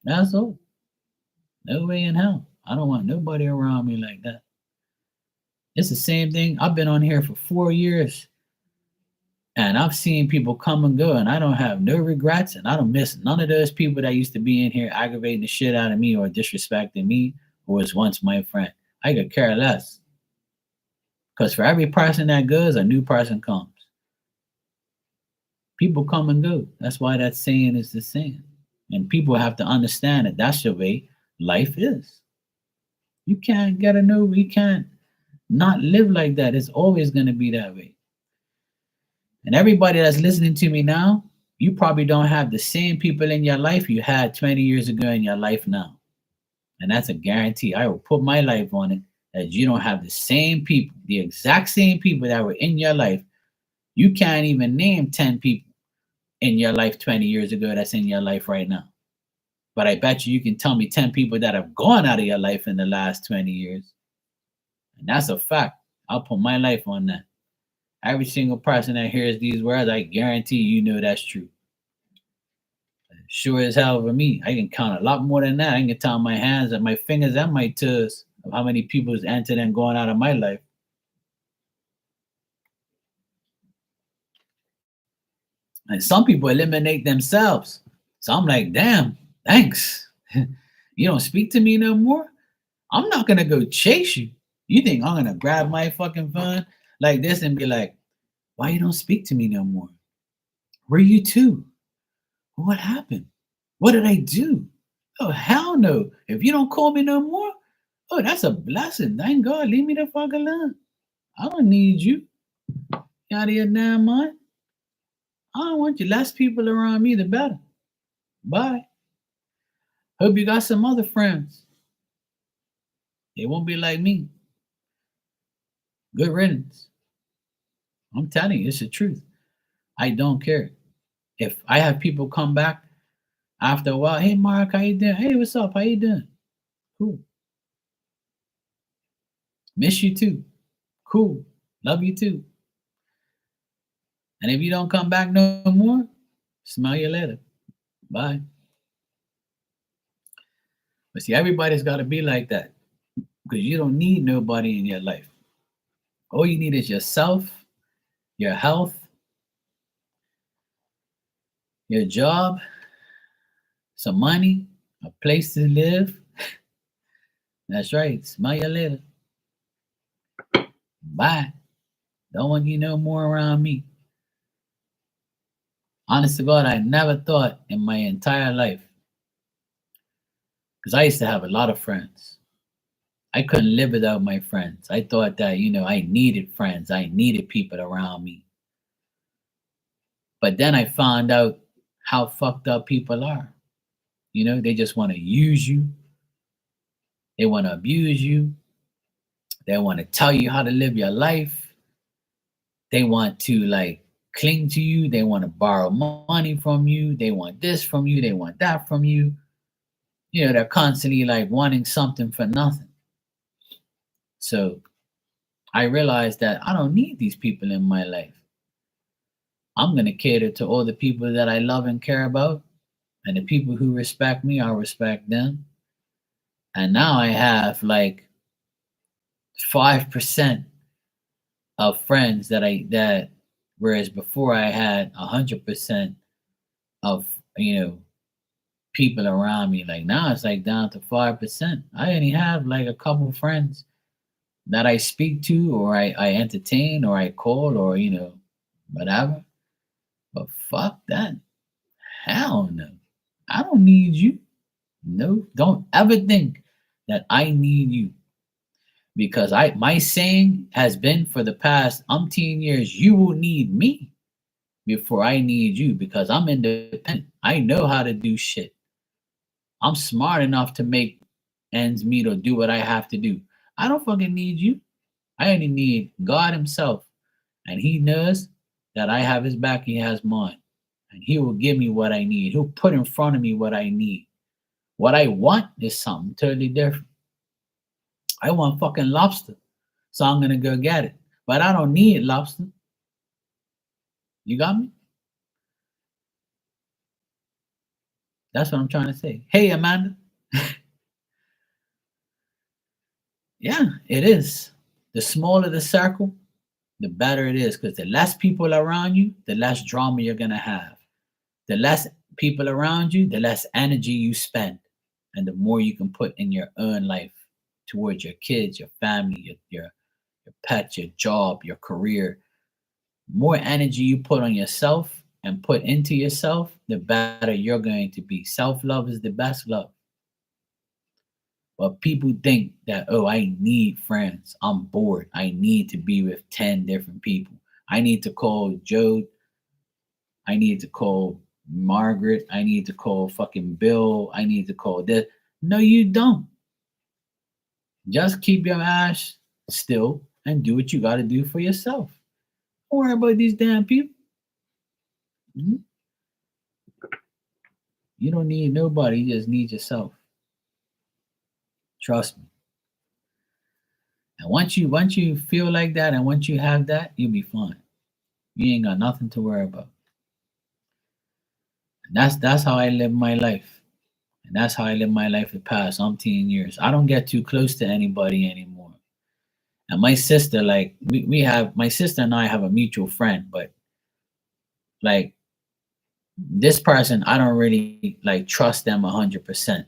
That's all. No way in hell. I don't want nobody around me like that. It's the same thing. I've been on here for 4 years and I've seen people come and go, and I don't have no regrets, and I don't miss none of those people that used to be in here aggravating the shit out of me or disrespecting me who was once my friend. I could care less. Because for every person that goes, a new person comes. People come and go. That's why that saying is the saying. And people have to understand that that's the way life is. You can't get a no, you can't not live like that. It's always going to be that way. And everybody that's listening to me now, you probably don't have the same people in your life you had 20 years ago in your life now. And that's a guarantee. I will put my life on it that you don't have the same people, the exact same people that were in your life. You can't even name 10 people in your life 20 years ago that's in your life right now. But I bet you can tell me 10 people that have gone out of your life in the last 20 years. And that's a fact. I'll put my life on that. Every single person that hears these words, I guarantee you know that's true. Sure as hell for me, I can count a lot more than that. I can count my hands and my fingers and my toes of how many people has entered and gone out of my life. And some people eliminate themselves. So I'm like, damn, thanks. You don't speak to me no more? I'm not gonna go chase you. You think I'm gonna grab my fucking phone like this and be like, why you don't speak to me no more? Where you to? What happened? What did I do? Oh, hell no. If you don't call me no more, oh, that's a blessing. Thank God. Leave me the fuck alone. I don't need you. You out of your damn mind. I don't want you. Less people around me, the better. Bye. Hope you got some other friends. They won't be like me. Good riddance. I'm telling you, it's the truth. I don't care. If I have people come back after a while, hey Mark, how you doing? Hey, what's up? How you doing? Cool. Miss you too. Cool. Love you too. And if you don't come back no more, smell you later. Bye. But see, everybody's got to be like that because you don't need nobody in your life. All you need is yourself, your health, your job, some money, a place to live. That's right. Smell you later. Bye. Don't want you no more around me. Honest to God, I never thought in my entire life, because I used to have a lot of friends. I couldn't live without my friends. I thought that, I needed friends. I needed people around me. But then I found out how fucked up people are. They just want to use you. They want to abuse you. They want to tell you how to live your life. They want to like cling to you. They want to borrow money from you. They want this from you. They want that from you. They're constantly like wanting something for nothing. So I realized that I don't need these people in my life. I'm going to cater to all the people that I love and care about. And the people who respect me, I'll respect them. And now I have like 5% of friends that whereas before I had 100% of people around me. Like now it's like down to 5%. I only have like a couple friends that I speak to, or I entertain, or I call, or whatever. But fuck that. Hell no. I don't need you. No, don't ever think that I need you. Because my saying has been for the past umpteen years, you will need me before I need you, because I'm independent. I know how to do shit. I'm smart enough to make ends meet or do what I have to do. I don't fucking need you. I only need God Himself. And He knows that I have His back, He has mine. And He will give me what I need. He'll put in front of me what I need. What I want is something totally different. I want fucking lobster. So I'm gonna go get it. But I don't need lobster. You got me? That's what I'm trying to say. Hey, Amanda. Yeah, it is. The smaller the circle, the better it is, because the less people around you, the less drama you're going to have. The less people around you, the less energy you spend, and the more you can put in your own life towards your kids, your family, your pet, your job, your career. More energy you put on yourself and put into yourself, the better you're going to be. Self love is the best love. But people think that, oh, I need friends. I'm bored. I need to be with 10 different people. I need to call Joe. I need to call Margaret. I need to call fucking Bill. I need to call this. No, you don't. Just keep your ass still and do what you got to do for yourself. Don't worry about these damn people. Mhm. You don't need nobody. You just need yourself. Trust me. And once you feel like that, and once you have that, you'll be fine. You ain't got nothing to worry about. And that's how I live my life. And that's how I live my life the past umpteen years. I don't get too close to anybody anymore. And my sister, like we have my sister and I have a mutual friend, but like this person, I don't really like trust them 100%.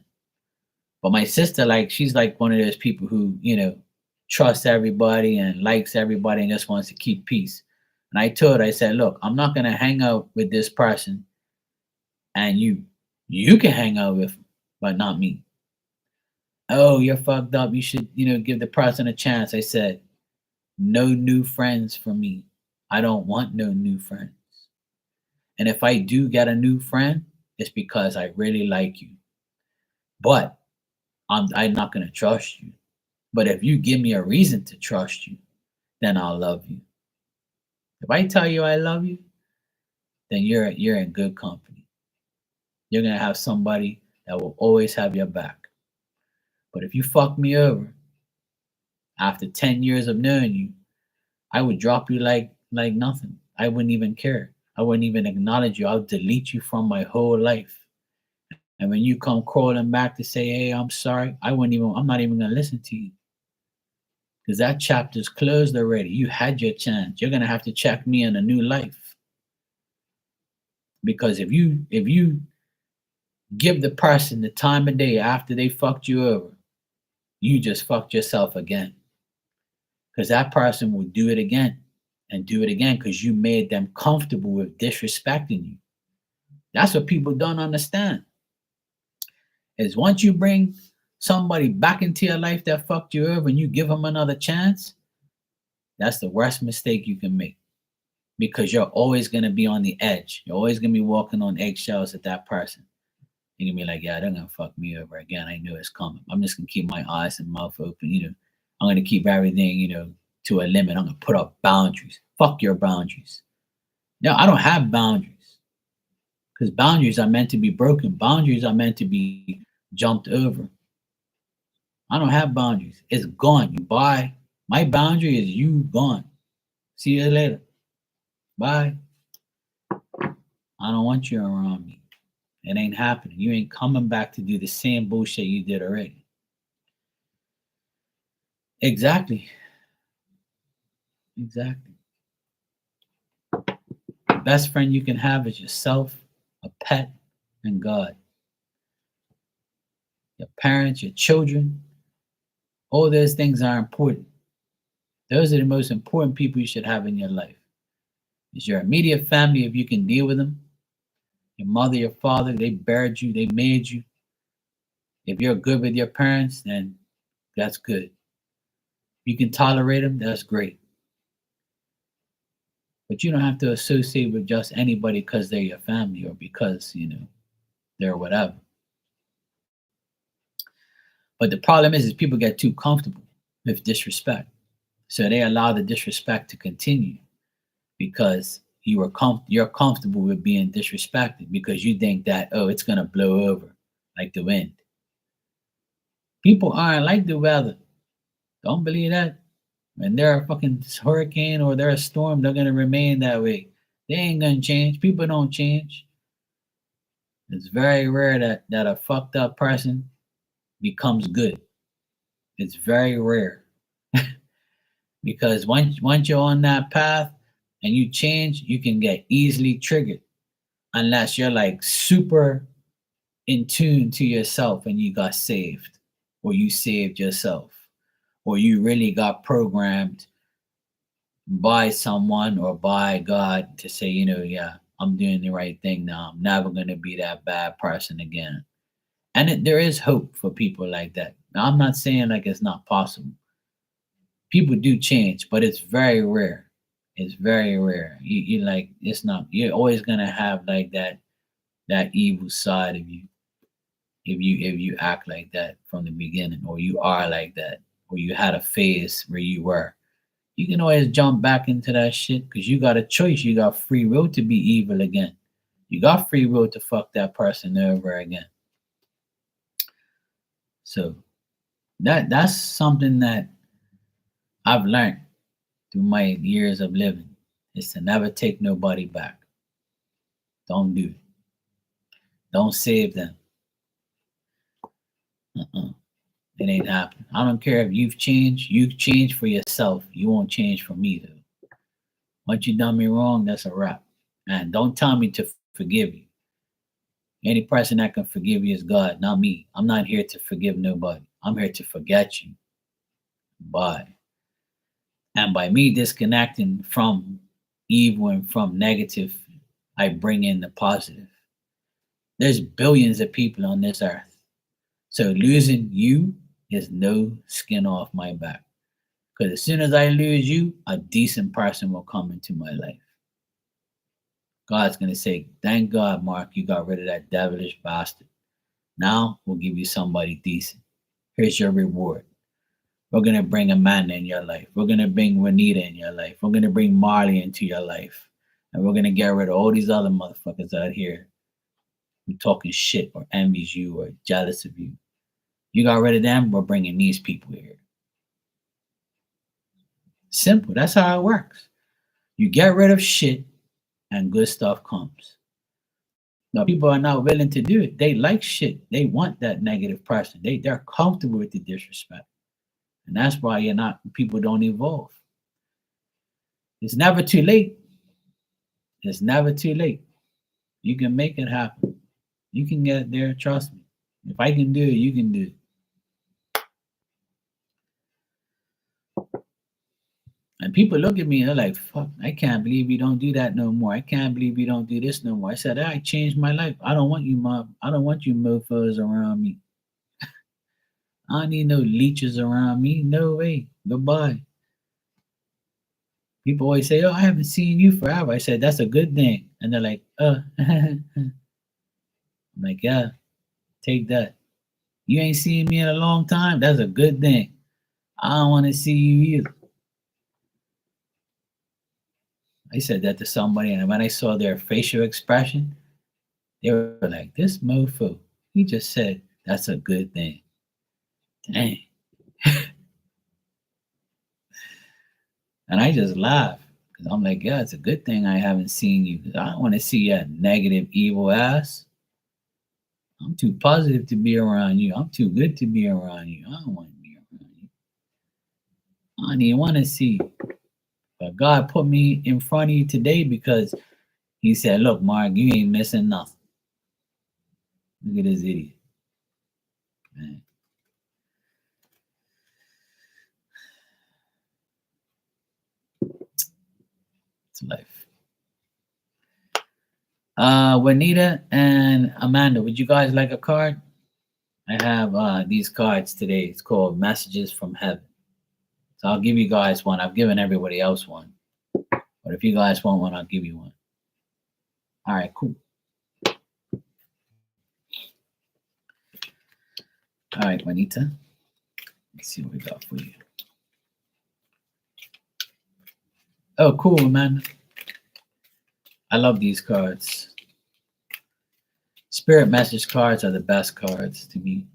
But my sister, like she's like one of those people who, trusts everybody and likes everybody and just wants to keep peace. And I told her, I said, look, I'm not gonna hang out with this person, and you can hang out with him, but not me. Oh, you're fucked up. You should, give the person a chance. I said, no new friends for me. I don't want no new friends. And if I do get a new friend, it's because I really like you. But I'm not gonna trust you. But if you give me a reason to trust you, then I'll love you. If I tell you I love you, then you're in good company. You're gonna have somebody that will always have your back. But if you fuck me over after 10 years of knowing you, I would drop you like nothing. I wouldn't even care. I wouldn't even acknowledge you. I'll delete you from my whole life. And when you come crawling back to say, hey, I'm sorry, I'm not even gonna listen to you. Because that chapter's closed already. You had your chance. You're gonna have to check me in a new life. Because if you give the person the time of day after they fucked you over, you just fucked yourself again. Because that person will do it again and do it again because you made them comfortable with disrespecting you. That's what people don't understand. Is once you bring somebody back into your life that fucked you over and you give them another chance, that's the worst mistake you can make because you're always going to be on the edge. You're always going to be walking on eggshells at that person. You're going to be like, yeah, they're going to fuck me over again. I knew it's coming. I'm just going to keep my eyes and mouth open. I'm going to keep everything, to a limit. I'm going to put up boundaries. Fuck your boundaries. No, I don't have boundaries because boundaries are meant to be broken. Boundaries are meant to be jumped over. I don't have boundaries. It's gone. You buy. My boundary is you gone. See you later. Bye. I don't want you around me. It ain't happening. You ain't coming back to do the same bullshit you did already. Exactly. Exactly. The best friend you can have is yourself, a pet, and God. Your parents, your children, all those things are important. Those are the most important people you should have in your life. It's your immediate family if you can deal with them. Your mother, your father, they buried you, they made you. If you're good with your parents, then that's good. You can tolerate them, that's great. But you don't have to associate with just anybody because they're your family or because, they're whatever. But the problem is people get too comfortable with disrespect. So they allow the disrespect to continue because you're comfortable with being disrespected because you think that, oh, it's going to blow over like the wind. People aren't like the weather. Don't believe that. When they're a fucking hurricane or they're a storm, they're going to remain that way. They ain't going to change. People don't change. It's very rare that a fucked up person becomes good. It's very rare. Because once you're on that path and you change, you can get easily triggered unless you're like super in tune to yourself and you got saved or you saved yourself or you really got programmed by someone or by God to say, yeah, I'm doing the right thing now. I'm never going to be that bad person again. And there is hope for people like that. Now, I'm not saying like it's not possible. People do change, but it's very rare. It's very rare. You like it's not. You're always gonna have like that evil side of you if you act like that from the beginning, or you are like that, or you had a phase where you were. You can always jump back into that shit because you got a choice. You got free will to be evil again. You got free will to fuck that person over again. So that's something that I've learned through my years of living is to never take nobody back. Don't do it. Don't save them. It ain't happening. I don't care if you've changed. You've changed for yourself. You won't change for me, though. Once you done me wrong, that's a wrap. And don't tell me to forgive you. Any person that can forgive you is God, not me. I'm not here to forgive nobody. I'm here to forget you. Bye. And by me disconnecting from evil and from negative, I bring in the positive. There's billions of people on this earth. So losing you is no skin off my back. Because as soon as I lose you, a decent person will come into my life. God's going to say, thank God, Mark, you got rid of that devilish bastard. Now we'll give you somebody decent. Here's your reward. We're going to bring Amanda in your life. We're going to bring Juanita in your life. We're going to bring Marley into your life. And we're going to get rid of all these other motherfuckers out here who talking shit or envies you or jealous of you. You got rid of them, we're bringing these people here. Simple. That's how it works. You get rid of shit and good stuff comes. Now, people are not willing to do it. They like shit. They want that negative person. They're comfortable with the disrespect. And that's why people don't evolve. It's never too late. It's never too late. You can make it happen. You can get there, trust me. If I can do it, you can do it. And people look at me and they're like, fuck, I can't believe you don't do that no more. I can't believe you don't do this no more. I said, I changed my life. I don't want you, mom. I don't want you mofos around me. I don't need no leeches around me. No way. Goodbye. People always say, oh, I haven't seen you forever. I said, that's a good thing. And they're like, I'm like, yeah, take that. You ain't seen me in a long time. That's a good thing. I don't want to see you either. I said that to somebody, and when I saw their facial expression, they were like, this mofo, he just said that's a good thing. Dang. And I just laughed because I'm like, yeah, it's a good thing I haven't seen you. I don't want to see that negative, evil ass. I'm too positive to be around you. I'm too good to be around you. I don't want to be around you. I don't even want to see you. But God put me in front of you today because He said, look, Mark, you ain't missing nothing. Look at this idiot. Man. It's life. Juanita and Amanda, would you guys like a card? I have these cards today. It's called Messages from Heaven. So I'll give you guys one. I've given everybody else one. But if you guys want one, I'll give you one. All right, cool. All right, Juanita. Let's see what we got for you. Oh, cool, Amanda. I love these cards. Spirit message cards are the best cards to me.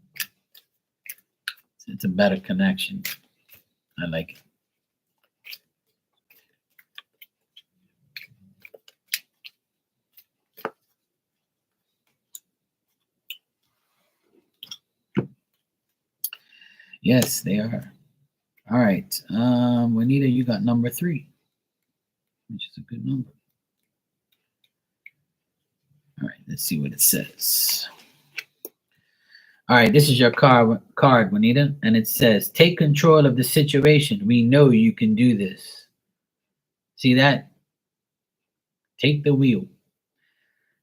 It's a better connection. I like it. Yes, they are. All right. Juanita, you got number 3, which is a good number. All right, let's see what it says. All right, this is your card, Juanita, and it says, take control of the situation. We know you can do this. See that? Take the wheel.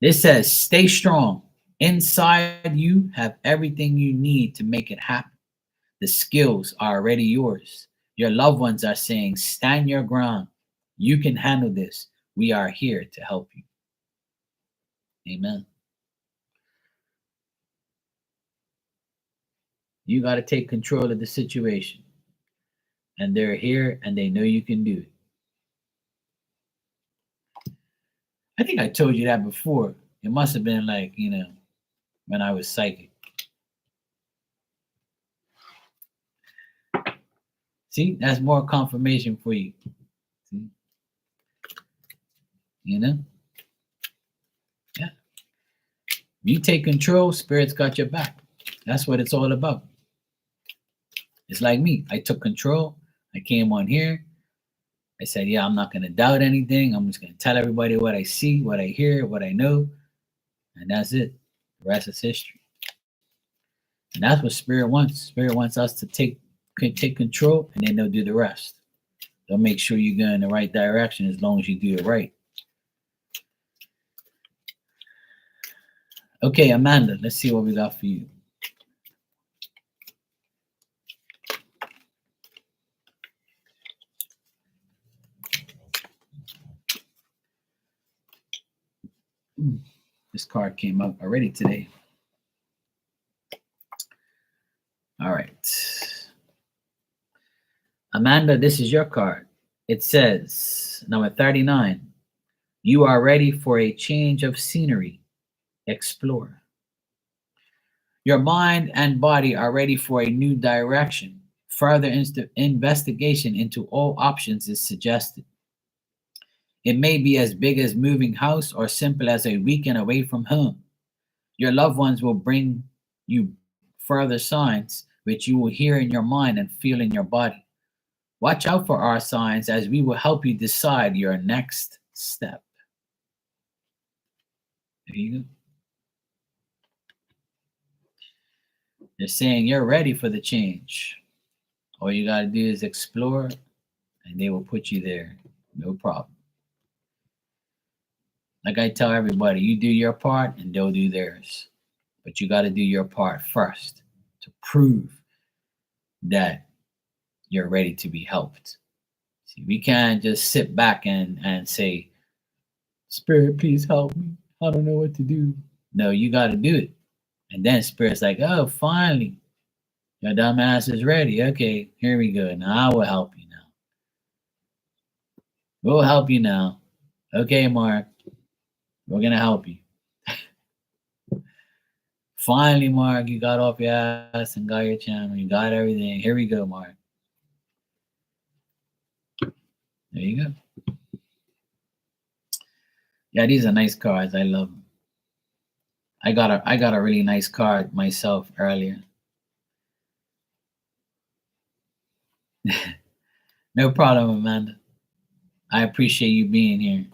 This says, stay strong. Inside you have everything you need to make it happen. The skills are already yours. Your loved ones are saying, stand your ground. You can handle this. We are here to help you. Amen. You got to take control of the situation. And they're here and they know you can do it. I think I told you that before. It must have been like, when I was psychic. See, that's more confirmation for you. See? Yeah. You take control, Spirit's got your back. That's what it's all about. It's like me. I took control. I came on here. I said, yeah, I'm not going to doubt anything. I'm just going to tell everybody what I see, what I hear, what I know. And that's it. The rest is history. And that's what Spirit wants. Spirit wants us to take control, and then they'll do the rest. They'll make sure you go in the right direction as long as you do it right. Okay, Amanda, let's see what we got for you. This card came up already today. All right. Amanda, this is your card. It says, number 39, you are ready for a change of scenery. Explore. Your mind and body are ready for a new direction. Further investigation into all options is suggested. It may be as big as moving house or simple as a weekend away from home. Your loved ones will bring you further signs which you will hear in your mind and feel in your body. Watch out for our signs as we will help you decide your next step. There you go. They're saying you're ready for the change. All you got to do is explore and they will put you there. No problem. Like I tell everybody, you do your part and they'll do theirs. But you got to do your part first to prove that you're ready to be helped. See, we can't just sit back and say, Spirit, please help me. I don't know what to do. No, you got to do it. And then Spirit's like, oh, finally, your dumb ass is ready. Okay, here we go. Now I will help you now. We'll help you now. Okay, Mark, we're going to help you. Finally, Mark, you got off your ass and got your channel. You got everything. Here we go, Mark. There you go. Yeah, these are nice cards. I love them. I got a really nice card myself earlier. No problem, Amanda. I appreciate you being here.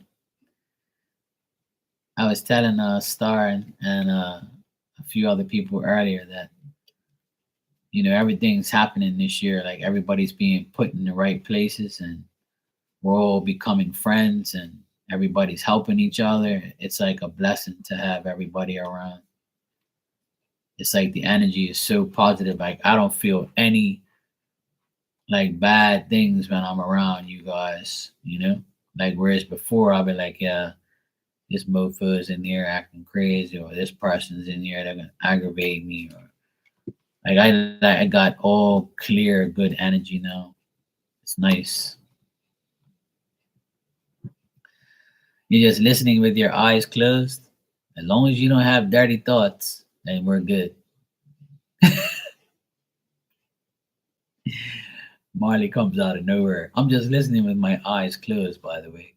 I was telling Star and a few other people earlier that everything's happening this year. Like everybody's being put in the right places, and we're all becoming friends, and everybody's helping each other. It's like a blessing to have everybody around. It's like the energy is so positive. Like I don't feel any like bad things when I'm around you guys. Like whereas before I'll be like, yeah, this mofo is in here acting crazy, or this person's in here they're gonna aggravate me, or like I got all clear, good energy now. It's nice. You're just listening with your eyes closed. As long as you don't have dirty thoughts, then we're good. Marley comes out of nowhere. I'm just listening with my eyes closed, by the way.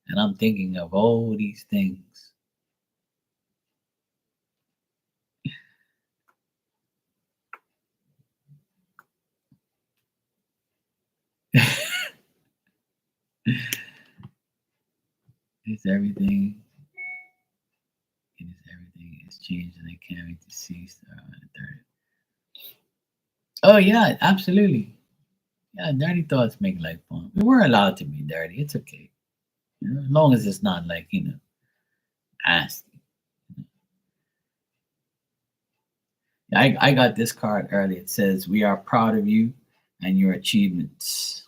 And I'm thinking of all these things. It's everything. It is everything. It's changed and I can't wait to see Star on the third. Oh yeah, absolutely. Yeah, dirty thoughts make life fun. We were allowed to be dirty. It's okay. As long as it's not like, nasty. I got this card earlier. It says, we are proud of you and your achievements.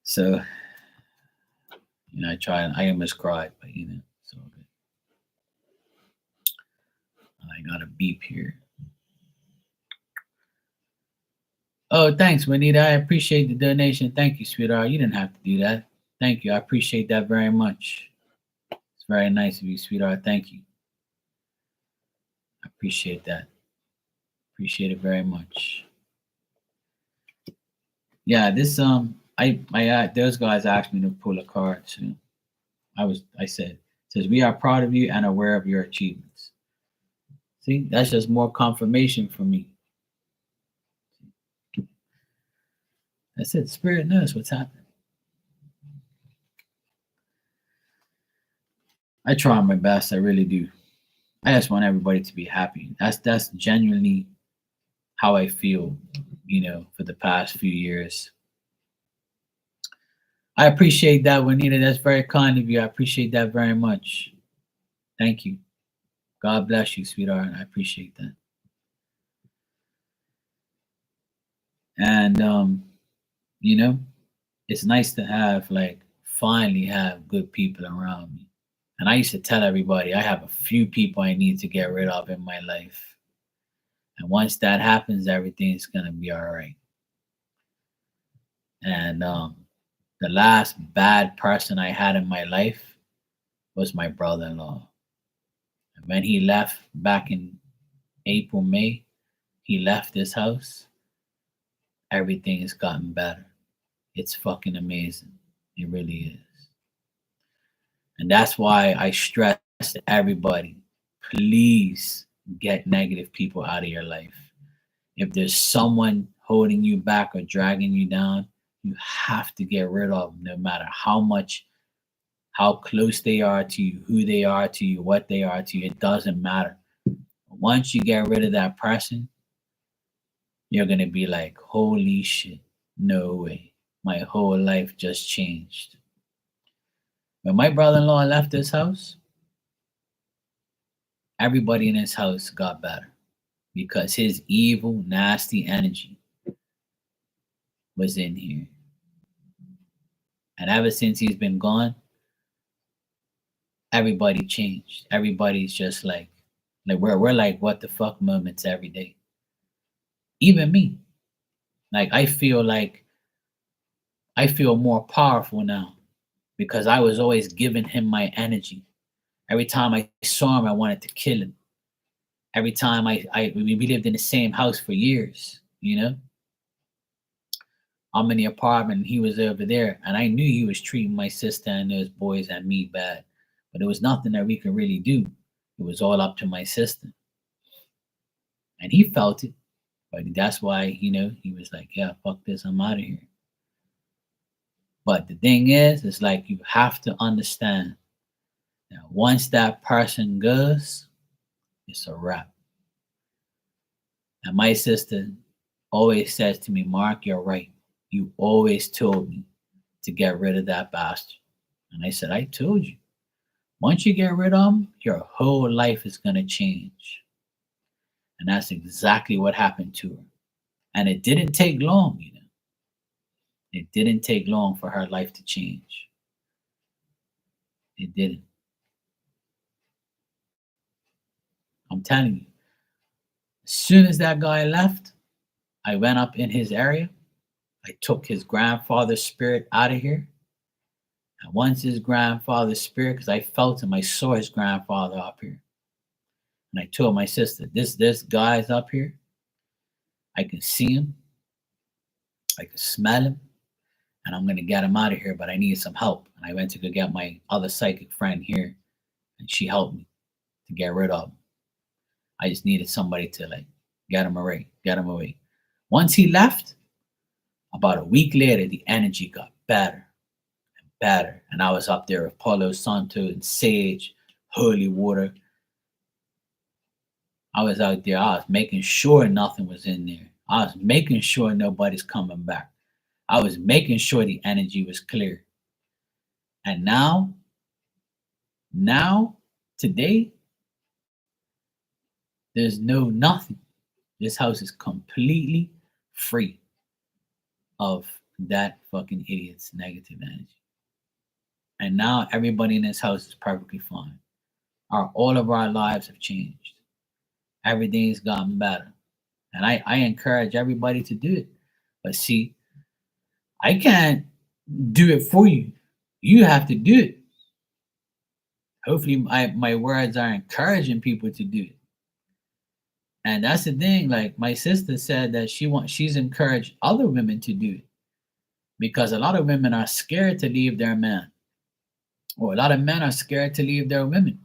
So, I almost cried, but it's all good. I got a beep here. Oh, thanks, Juanita. I appreciate the donation. Thank you, sweetheart. You didn't have to do that. Thank you. I appreciate that very much. It's very nice of you, sweetheart. Thank you. I appreciate that. Appreciate it very much. Yeah, this I those guys asked me to pull a card, so I said, it says, we are proud of you and aware of your achievements. See, that's just more confirmation for me. That's it. Spirit knows what's happening. I try my best. I really do. I just want everybody to be happy. That's genuinely how I feel, for the past few years. I appreciate that, Juanita. That's very kind of you. I appreciate that very much. Thank you. God bless you, sweetheart. I appreciate that. And it's nice to have finally have good people around me. And I used to tell everybody I have a few people I need to get rid of in my life. And once that happens, everything's gonna be all right. And the last bad person I had in my life was my brother-in-law. And when he left back in April, May, he left this house, everything has gotten better. It's fucking amazing. It really is. And that's why I stress to everybody, please get negative people out of your life. If there's someone holding you back or dragging you down, you have to get rid of them, no matter how close they are to you, who they are to you, what they are to you. It doesn't matter. Once you get rid of that person, you're going to be like, holy shit, no way. My whole life just changed. When my brother in law left this house, everybody in his house got better because his evil, nasty energy was in here. And ever since he's been gone, everybody changed. Everybody's just like we're like what the fuck moments every day. Even me. Like I feel more powerful now because I was always giving him my energy. Every time I saw him, I wanted to kill him. Every time we lived in the same house for years, you know. I'm in the apartment and he was over there, and I knew he was treating my sister and those boys and me bad, but there was nothing that we could really do. It was all up to my sister, and he felt it. But that's why, he was like, "Yeah, fuck this, I'm out of here." But the thing is, it's like you have to understand that once that person goes, it's a wrap. And my sister always says to me, "Mark, you're right. You always told me to get rid of that bastard." And I said, "I told you. Once you get rid of him, your whole life is going to change." And that's exactly what happened to her. And it didn't take long, It didn't take long for her life to change. It didn't. I'm telling you. As soon as that guy left, I went up in his area. I took his grandfather's spirit out of here. And once his grandfather's spirit, because I felt him, I saw his grandfather up here. And I told my sister, this guy's up here. I can see him. I can smell him. And I'm going to get him out of here, but I need some help. And I went to go get my other psychic friend here, and she helped me to get rid of him. I just needed somebody to like get him away, Once he left, about a week later, the energy got better and better. And I was up there with Palo Santo and Sage, Holy Water. I was out there. I was making sure nothing was in there. I was making sure nobody's coming back. I was making sure the energy was clear. And now, today, there's no nothing. This house is completely free of that fucking idiot's negative energy. And now everybody in this house is perfectly fine. All of our lives have changed. Everything's gotten better. And I encourage everybody to do it. But see, I can't do it for you. You have to do it. Hopefully my words are encouraging people to do it. And that's the thing. Like my sister said that she's encouraged other women to do it. Because a lot of women are scared to leave their man. Or a lot of men are scared to leave their women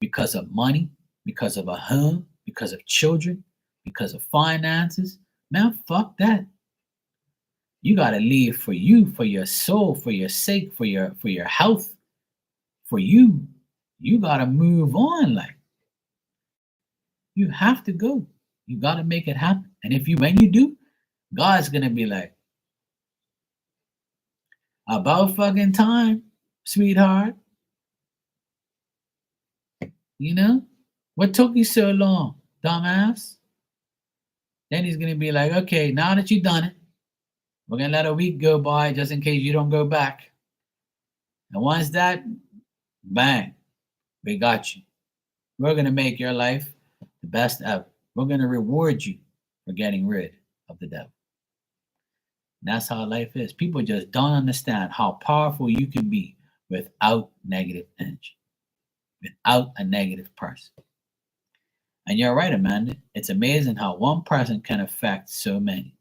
because of money, because of a home, because of children, because of finances. Man, fuck that. You gotta leave for you, for your soul, for your sake, for your health, for you. You gotta move on. Like you have to go. You gotta make it happen. And when you do, God's gonna be like, about fucking time, sweetheart. What took you so long, dumbass? Then he's gonna be like, okay, now that you've done it, we're gonna let a week go by just in case you don't go back. And once that, bang, we got you. We're gonna make your life the best ever. We're gonna reward you for getting rid of the devil. And that's how life is. People just don't understand how powerful you can be without negative energy, without a negative person. And you're right, Amanda. It's amazing how one person can affect so many.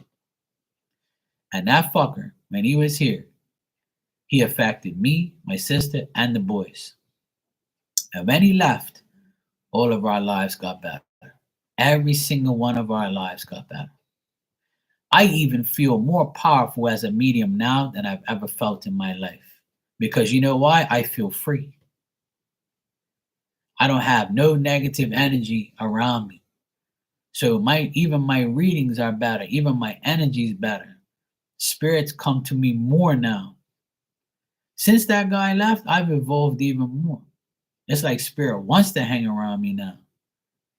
And that fucker, when he was here, he affected me, my sister, and the boys. And when he left, all of our lives got better. Every single one of our lives got better. I even feel more powerful as a medium now than I've ever felt in my life. Because you know why? I feel free. I don't have no negative energy around me. So even my readings are better, even my energy is better. Spirits come to me more now. Since that guy left, I've evolved even more. It's like spirit wants to hang around me now.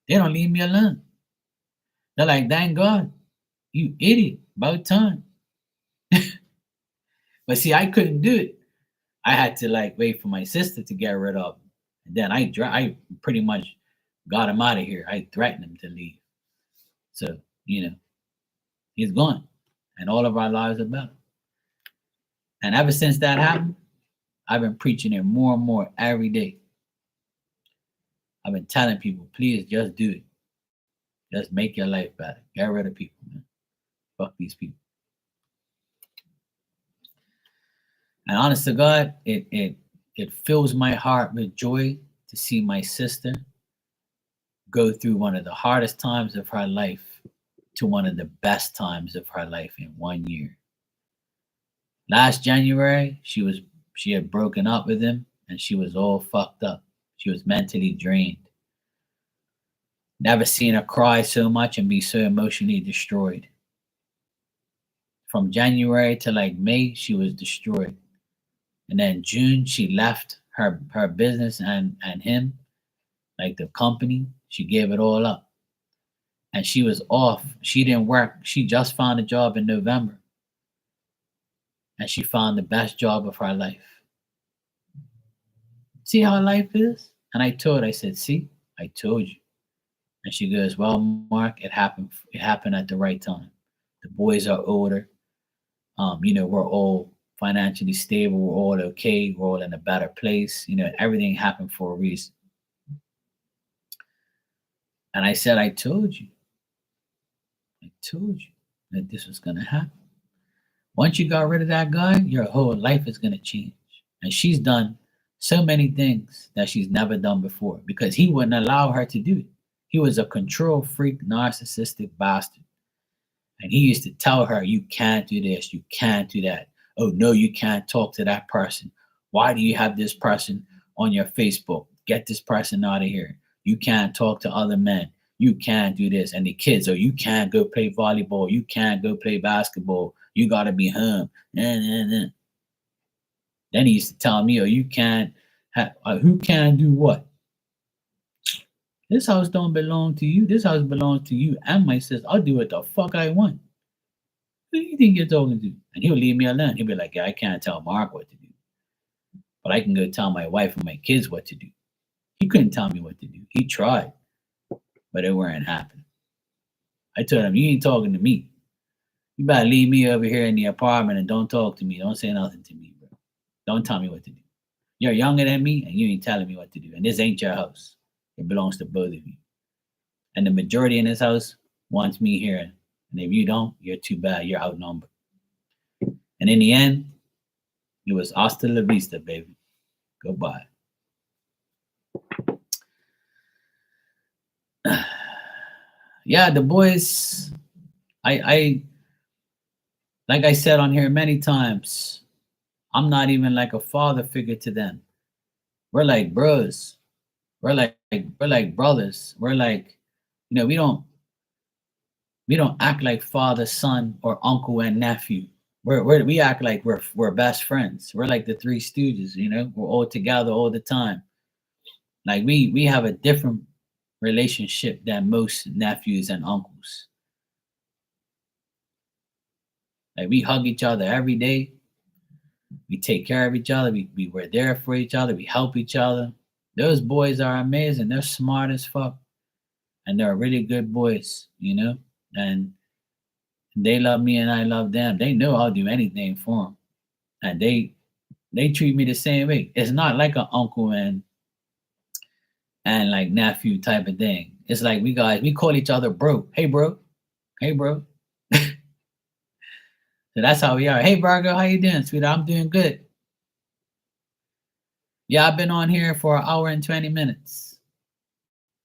They don't leave me alone. They're like, thank God, you idiot, about time. But see, I couldn't do it. I had to like wait for my sister to get rid of him. And then I pretty much got him out of here. I threatened him to leave. So, he's gone. And all of our lives are better. And ever since that happened, I've been preaching it more and more every day. I've been telling people, please just do it. Just make your life better. Get rid of people, man. Fuck these people. And honest to God, it fills my heart with joy to see my sister go through one of the hardest times of her life to one of the best times of her life in 1 year. Last January, she had broken up with him and she was all fucked up. She was mentally drained. Never seen her cry so much and be so emotionally destroyed. From January to like May, she was destroyed. And then June, she left her business and him, like the company. She gave it all up. And she was off. She didn't work. She just found a job in November. And she found the best job of her life. See how life is? And I said, see, I told you. And she goes, well, Mark, it happened at the right time. The boys are older. We're all financially stable. We're all okay. We're all in a better place. Everything happened for a reason. And I said, I told you that this was going to happen. Once you got rid of that guy, your whole life is going to change. And she's done so many things that she's never done before because he wouldn't allow her to do it. He was a control freak, narcissistic bastard. And he used to tell her, you can't do this, you can't do that. Oh, no, you can't talk to that person. Why do you have this person on your Facebook? Get this person out of here. You can't talk to other men. You can't do this. And the kids, you can't go play volleyball. You can't go play basketball. You got to be home. Then he used to tell me, you can't, who can do what? This house don't belong to you. This house belongs to you and my sister. I'll do what the fuck I want. Who do you think you're talking to? And he'll leave me alone. He'll be like, yeah, I can't tell Mark what to do. But I can go tell my wife and my kids what to do. He couldn't tell me what to do. He tried, but it weren't happening. I told him, you ain't talking to me. You better leave me over here in the apartment and don't talk to me. Don't say nothing to me, bro. Don't tell me what to do. You're younger than me and you ain't telling me what to do. And this ain't your house. It belongs to both of you. And the majority in this house wants me here. And if you don't, you're too bad. You're outnumbered. And in the end, it was hasta la vista, baby. Goodbye. Yeah, the boys, I like I said on here many times, I'm not even like a father figure to them. We're like bros. We're like brothers. We're like, we don't act like father, son, or uncle and nephew. We act like we're best friends. We're like the Three Stooges, We're all together all the time. Like we have a different relationship than most nephews and uncles. Like we hug each other every day. We take care of each other. We're there for each other. We help each other. Those boys are amazing. They're smart as fuck. And they're really good boys, And they love me and I love them. They know I'll do anything for them. And they treat me the same way. It's not like an uncle and like nephew type of thing. It's like we call each other bro. Hey, bro. Hey, bro. So that's how we are. Hey, Virgo, how you doing, sweetheart? I'm doing good. Yeah, I've been on here for 1 hour and 20 minutes.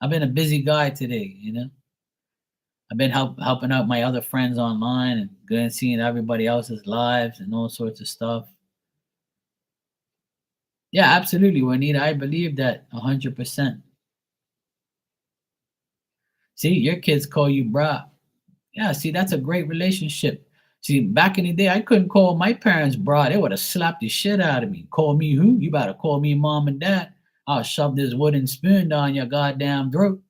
I've been a busy guy today, I've been helping out my other friends online and going and seeing everybody else's lives and all sorts of stuff. Yeah, absolutely, Juanita. I believe that 100%. See, your kids call you bra. Yeah, see, that's a great relationship. See, back in the day, I couldn't call my parents bra. They would have slapped the shit out of me. Call me who? You better call me mom and dad. I'll shove this wooden spoon down your goddamn throat.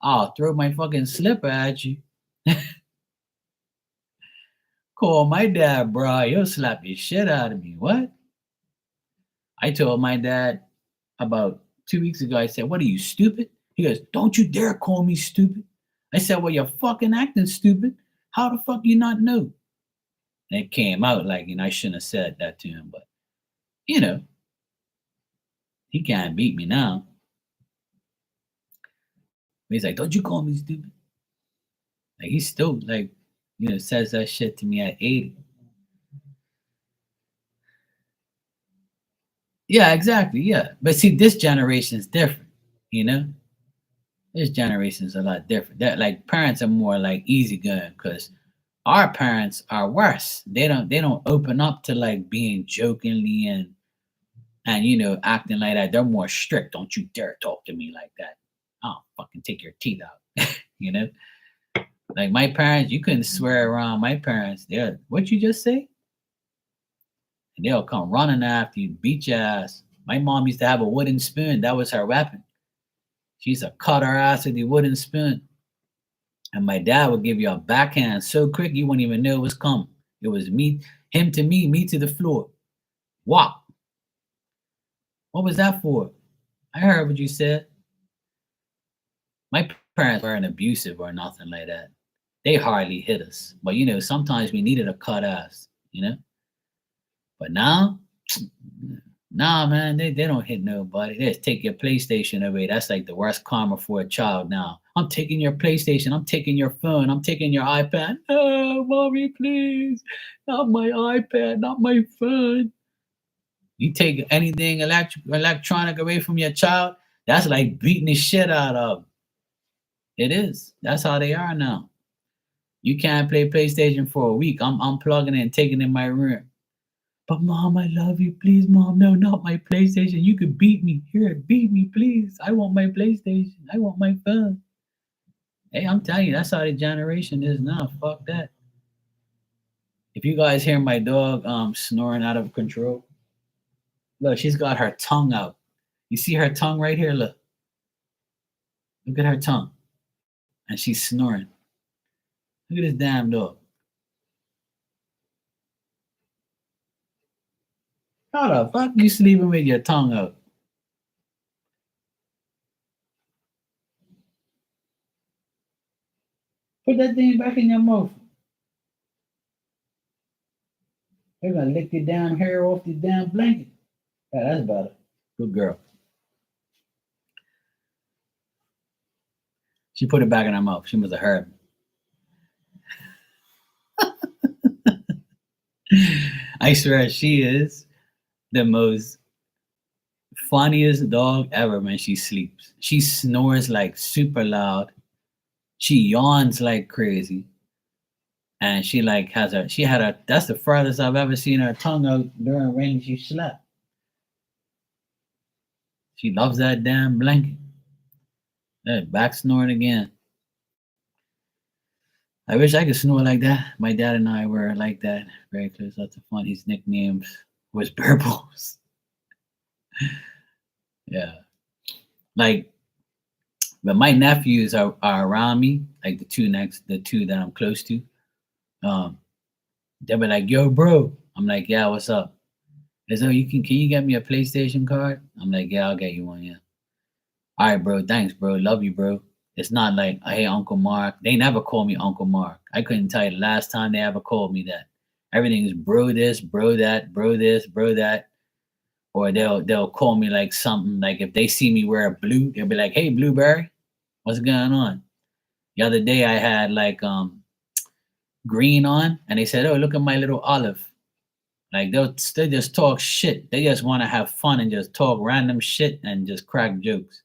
I'll throw my fucking slipper at you. Call my dad, bro. He'll slap the shit out of me. What? I told my dad about 2 weeks ago, I said, what are you, stupid? He goes, don't you dare call me stupid. I said, well, you're fucking acting stupid. How the fuck you not know? And it came out like, I shouldn't have said that to him, but you know, he can't beat me now. He's like, don't you call me stupid? Like he still like, says that shit to me at 80. Yeah, exactly. Yeah. But see, this generation is different, you know? This generation is a lot different. That like parents are more like easygoing because our parents are worse. They don't open up to like being jokingly and acting like that. They're more strict. Don't you dare talk to me like that. I'll fucking take your teeth out. you know? Like my parents, you couldn't swear around my parents. They're what you just say? And they'll come running after you, beat your ass. My mom used to have a wooden spoon. That was her weapon. She used to cut her ass with the wooden spoon. And my dad would give you a backhand so quick you wouldn't even know it was coming. It was him to me to the floor. Whop. What was that for? I heard what you said. My parents weren't abusive or nothing like that. They hardly hit us. But sometimes we needed a cut ass. But now, nah, man, they don't hit nobody. They just take your PlayStation away. That's like the worst karma for a child now. I'm taking your PlayStation. I'm taking your phone. I'm taking your iPad. Oh, mommy, please. Not my iPad, not my phone. You take anything electronic away from your child, that's like beating the shit out of. It is. That's how they are now. You can't play PlayStation for a week. I'm unplugging it and taking it in my room. But mom, I love you. Please, mom, no, not my PlayStation. You could beat me. Here, beat me, please. I want my PlayStation. I want my phone. Hey, I'm telling you, that's how the generation is now. Fuck that. If you guys hear my dog snoring out of control, look, she's got her tongue out. You see her tongue right here? Look at her tongue. And she's snoring. Look at this damn dog. How the fuck you sleeping with your tongue out? Put that thing back in your mouth. They're gonna lick the damn hair off the damn blanket. Yeah, that's better. Good girl. She put it back in her mouth. She must have heard me. I swear she is the most funniest dog ever when she sleeps. She snores like super loud. She yawns like crazy. And she like she had a that's the furthest I've ever seen her tongue out during when she slept. She loves that damn blanket. Back snoring again. I wish I could snore like that. My dad and I were like that, very close. Lots of fun. His nickname was Burbles. Yeah. Like, but my nephews are around me, like the two that I'm close to. Um, they'll be like, yo, bro. I'm like, yeah, what's up? They say, oh, can you get me a PlayStation card? I'm like, yeah, I'll get you one, yeah. All right, bro. Thanks, bro. Love you, bro. It's not like, hey, Uncle Mark. They never call me Uncle Mark. I couldn't tell you the last time they ever called me that. Everything is bro this, bro that, bro this, bro that. Or they'll call me like something like if they see me wear blue, they'll be like, hey, Blueberry, what's going on? The other day I had like green on and they said, oh, look at my little olive. Like they just talk shit. They just want to have fun and just talk random shit and just crack jokes.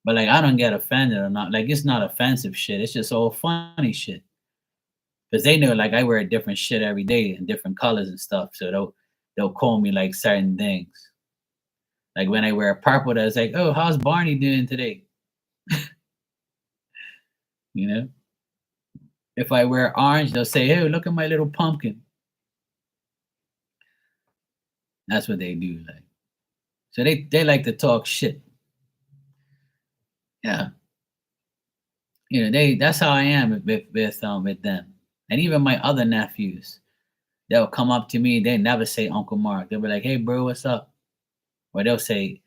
But like I don't get offended or not. Like it's not offensive shit. It's just all funny shit. Because they know like I wear different shit every day in different colors and stuff. So they'll call me like certain things. Like when I wear purple, that's like, oh, how's Barney doing today? You know, if I wear orange, they'll say, "Hey, look at my little pumpkin." That's what they do. Like, so they like to talk shit. Yeah, they. That's how I am with them, and even my other nephews. They'll come up to me. They never say Uncle Mark. They'll be like, "Hey, bro, what's up?" Or they'll say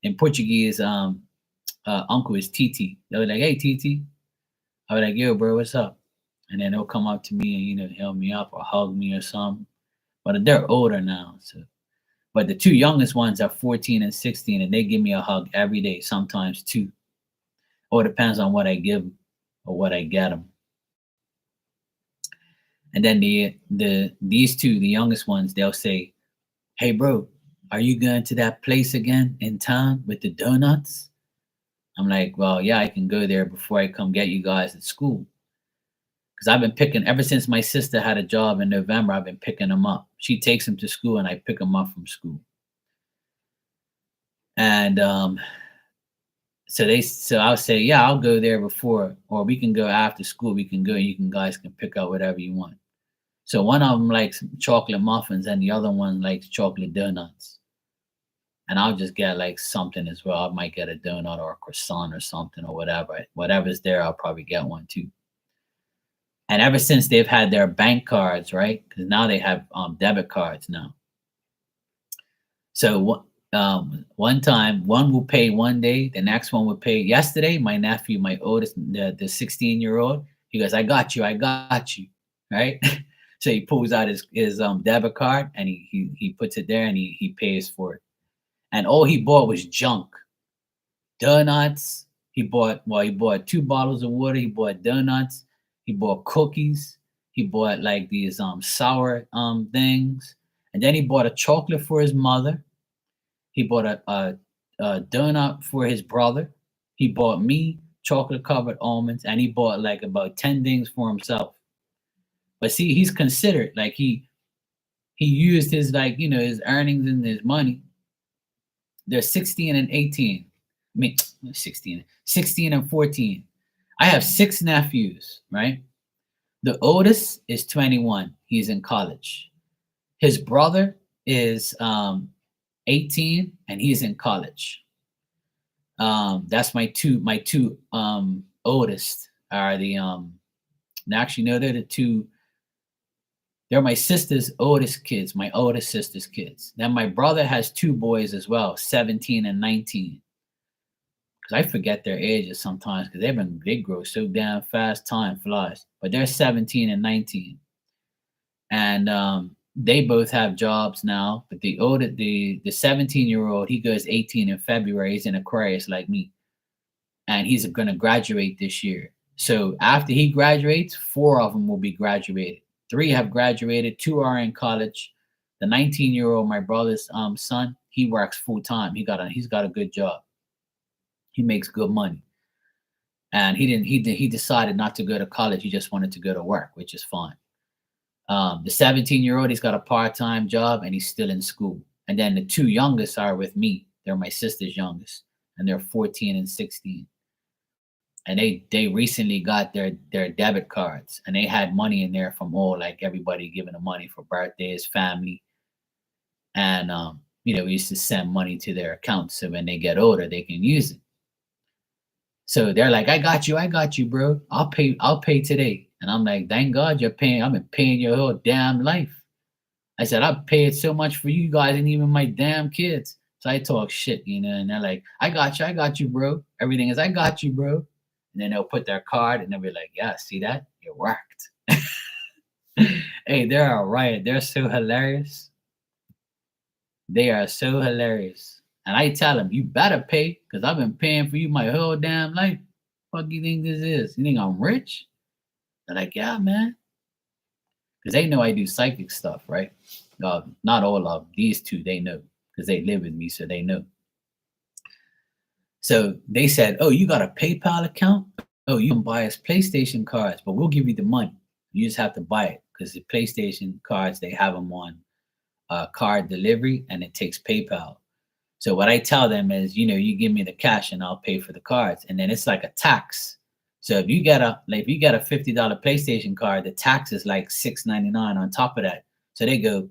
in Portuguese, uncle is Titi. They'll be like, "Hey, Titi." I'll be like, "Yo, bro, what's up?" And then they'll come up to me and help me up or hug me or something. But they're older now, so. But the two youngest ones are 14 and 16, and they give me a hug every day, sometimes two. Or it depends on what I give them or what I get them. And then these two, the youngest ones, they'll say, "Hey, bro, are you going to that place again in town with the donuts?" I'm like, "Well, yeah, I can go there before I come get you guys at school." Because I've been picking ever since my sister had a job in November. I've been picking them up. She takes them to school, and I pick them up from school. And so I'll say, "Yeah, I'll go there before, or we can go after school. We can go, and guys can pick up whatever you want." So one of them likes chocolate muffins, and the other one likes chocolate donuts. And I'll just get like something as well. I might get a donut or a croissant or something or whatever. Whatever's there, I'll probably get one too. And ever since they've had their bank cards, right? Because now they have debit cards now. So one time, one will pay one day, the next one will pay. Yesterday, my nephew, my oldest, the 16-year-old, he goes, I got you, right? So he pulls out his debit card and he puts it there and he pays for it. And all he bought was junk, donuts. He bought 2 bottles of water. He bought donuts. He bought cookies. He bought like these sour things, and then he bought a chocolate for his mother. He bought a donut for his brother. He bought me chocolate covered almonds, and he bought like about 10 things for himself. But see, he's considered like he used his his earnings and his money. They're 16 and 18. I mean 16 and 14. I have 6 nephews, right? The oldest is 21. He's in college. His brother is 18 and he's in college. That's my two oldest are the actually no, they're the two. They're my sister's oldest kids, my oldest sister's kids. Then my brother has 2 boys as well, 17 and 19. Because I forget their ages sometimes because they grow so damn fast, time flies. But they're 17 and 19. And they both have jobs now. But the 17-year-old, he goes 18 in February. He's in Aquarius like me. And he's gonna graduate this year. So after he graduates, 4 of them will be graduated. 3 have graduated, 2 are in college. The 19-year-old, my brother's son, he works full time. He's got a good job. He makes good money. And he decided not to go to college. He just wanted to go to work, which is fine. The 17-year-old, he's got a part-time job and he's still in school. And then the 2 youngest are with me. They're my sister's youngest, and they're 14 and 16. And they recently got their debit cards, and they had money in there from all like everybody giving them money for birthdays, family, and we used to send money to their accounts so when they get older they can use it. So they're like, I got you, bro. I'll pay today. And I'm like, thank God you're paying. I've been paying your whole damn life. I said, I paid so much for you guys and even my damn kids. So I talk shit, and they're like, I got you, bro. Everything is, I got you, bro. And then they'll put their card and they'll be like, yeah, see that? It worked. Hey, they're all right. They're so hilarious. They are so hilarious. And I tell them, you better pay because I've been paying for you my whole damn life. What do you think this is? You think I'm rich? They're like, yeah, man. Because they know I do psychic stuff, right? Not all of them. These 2, they know because they live with me, so they know. So they said, oh, you got a PayPal account? Oh, you can buy us PlayStation cards, but we'll give you the money. You just have to buy it because the PlayStation cards, they have them on card delivery and it takes PayPal. So what I tell them is, you give me the cash and I'll pay for the cards. And then it's like a tax. So if you get a $50 PlayStation card, the tax is like $6.99 on top of that. So they go,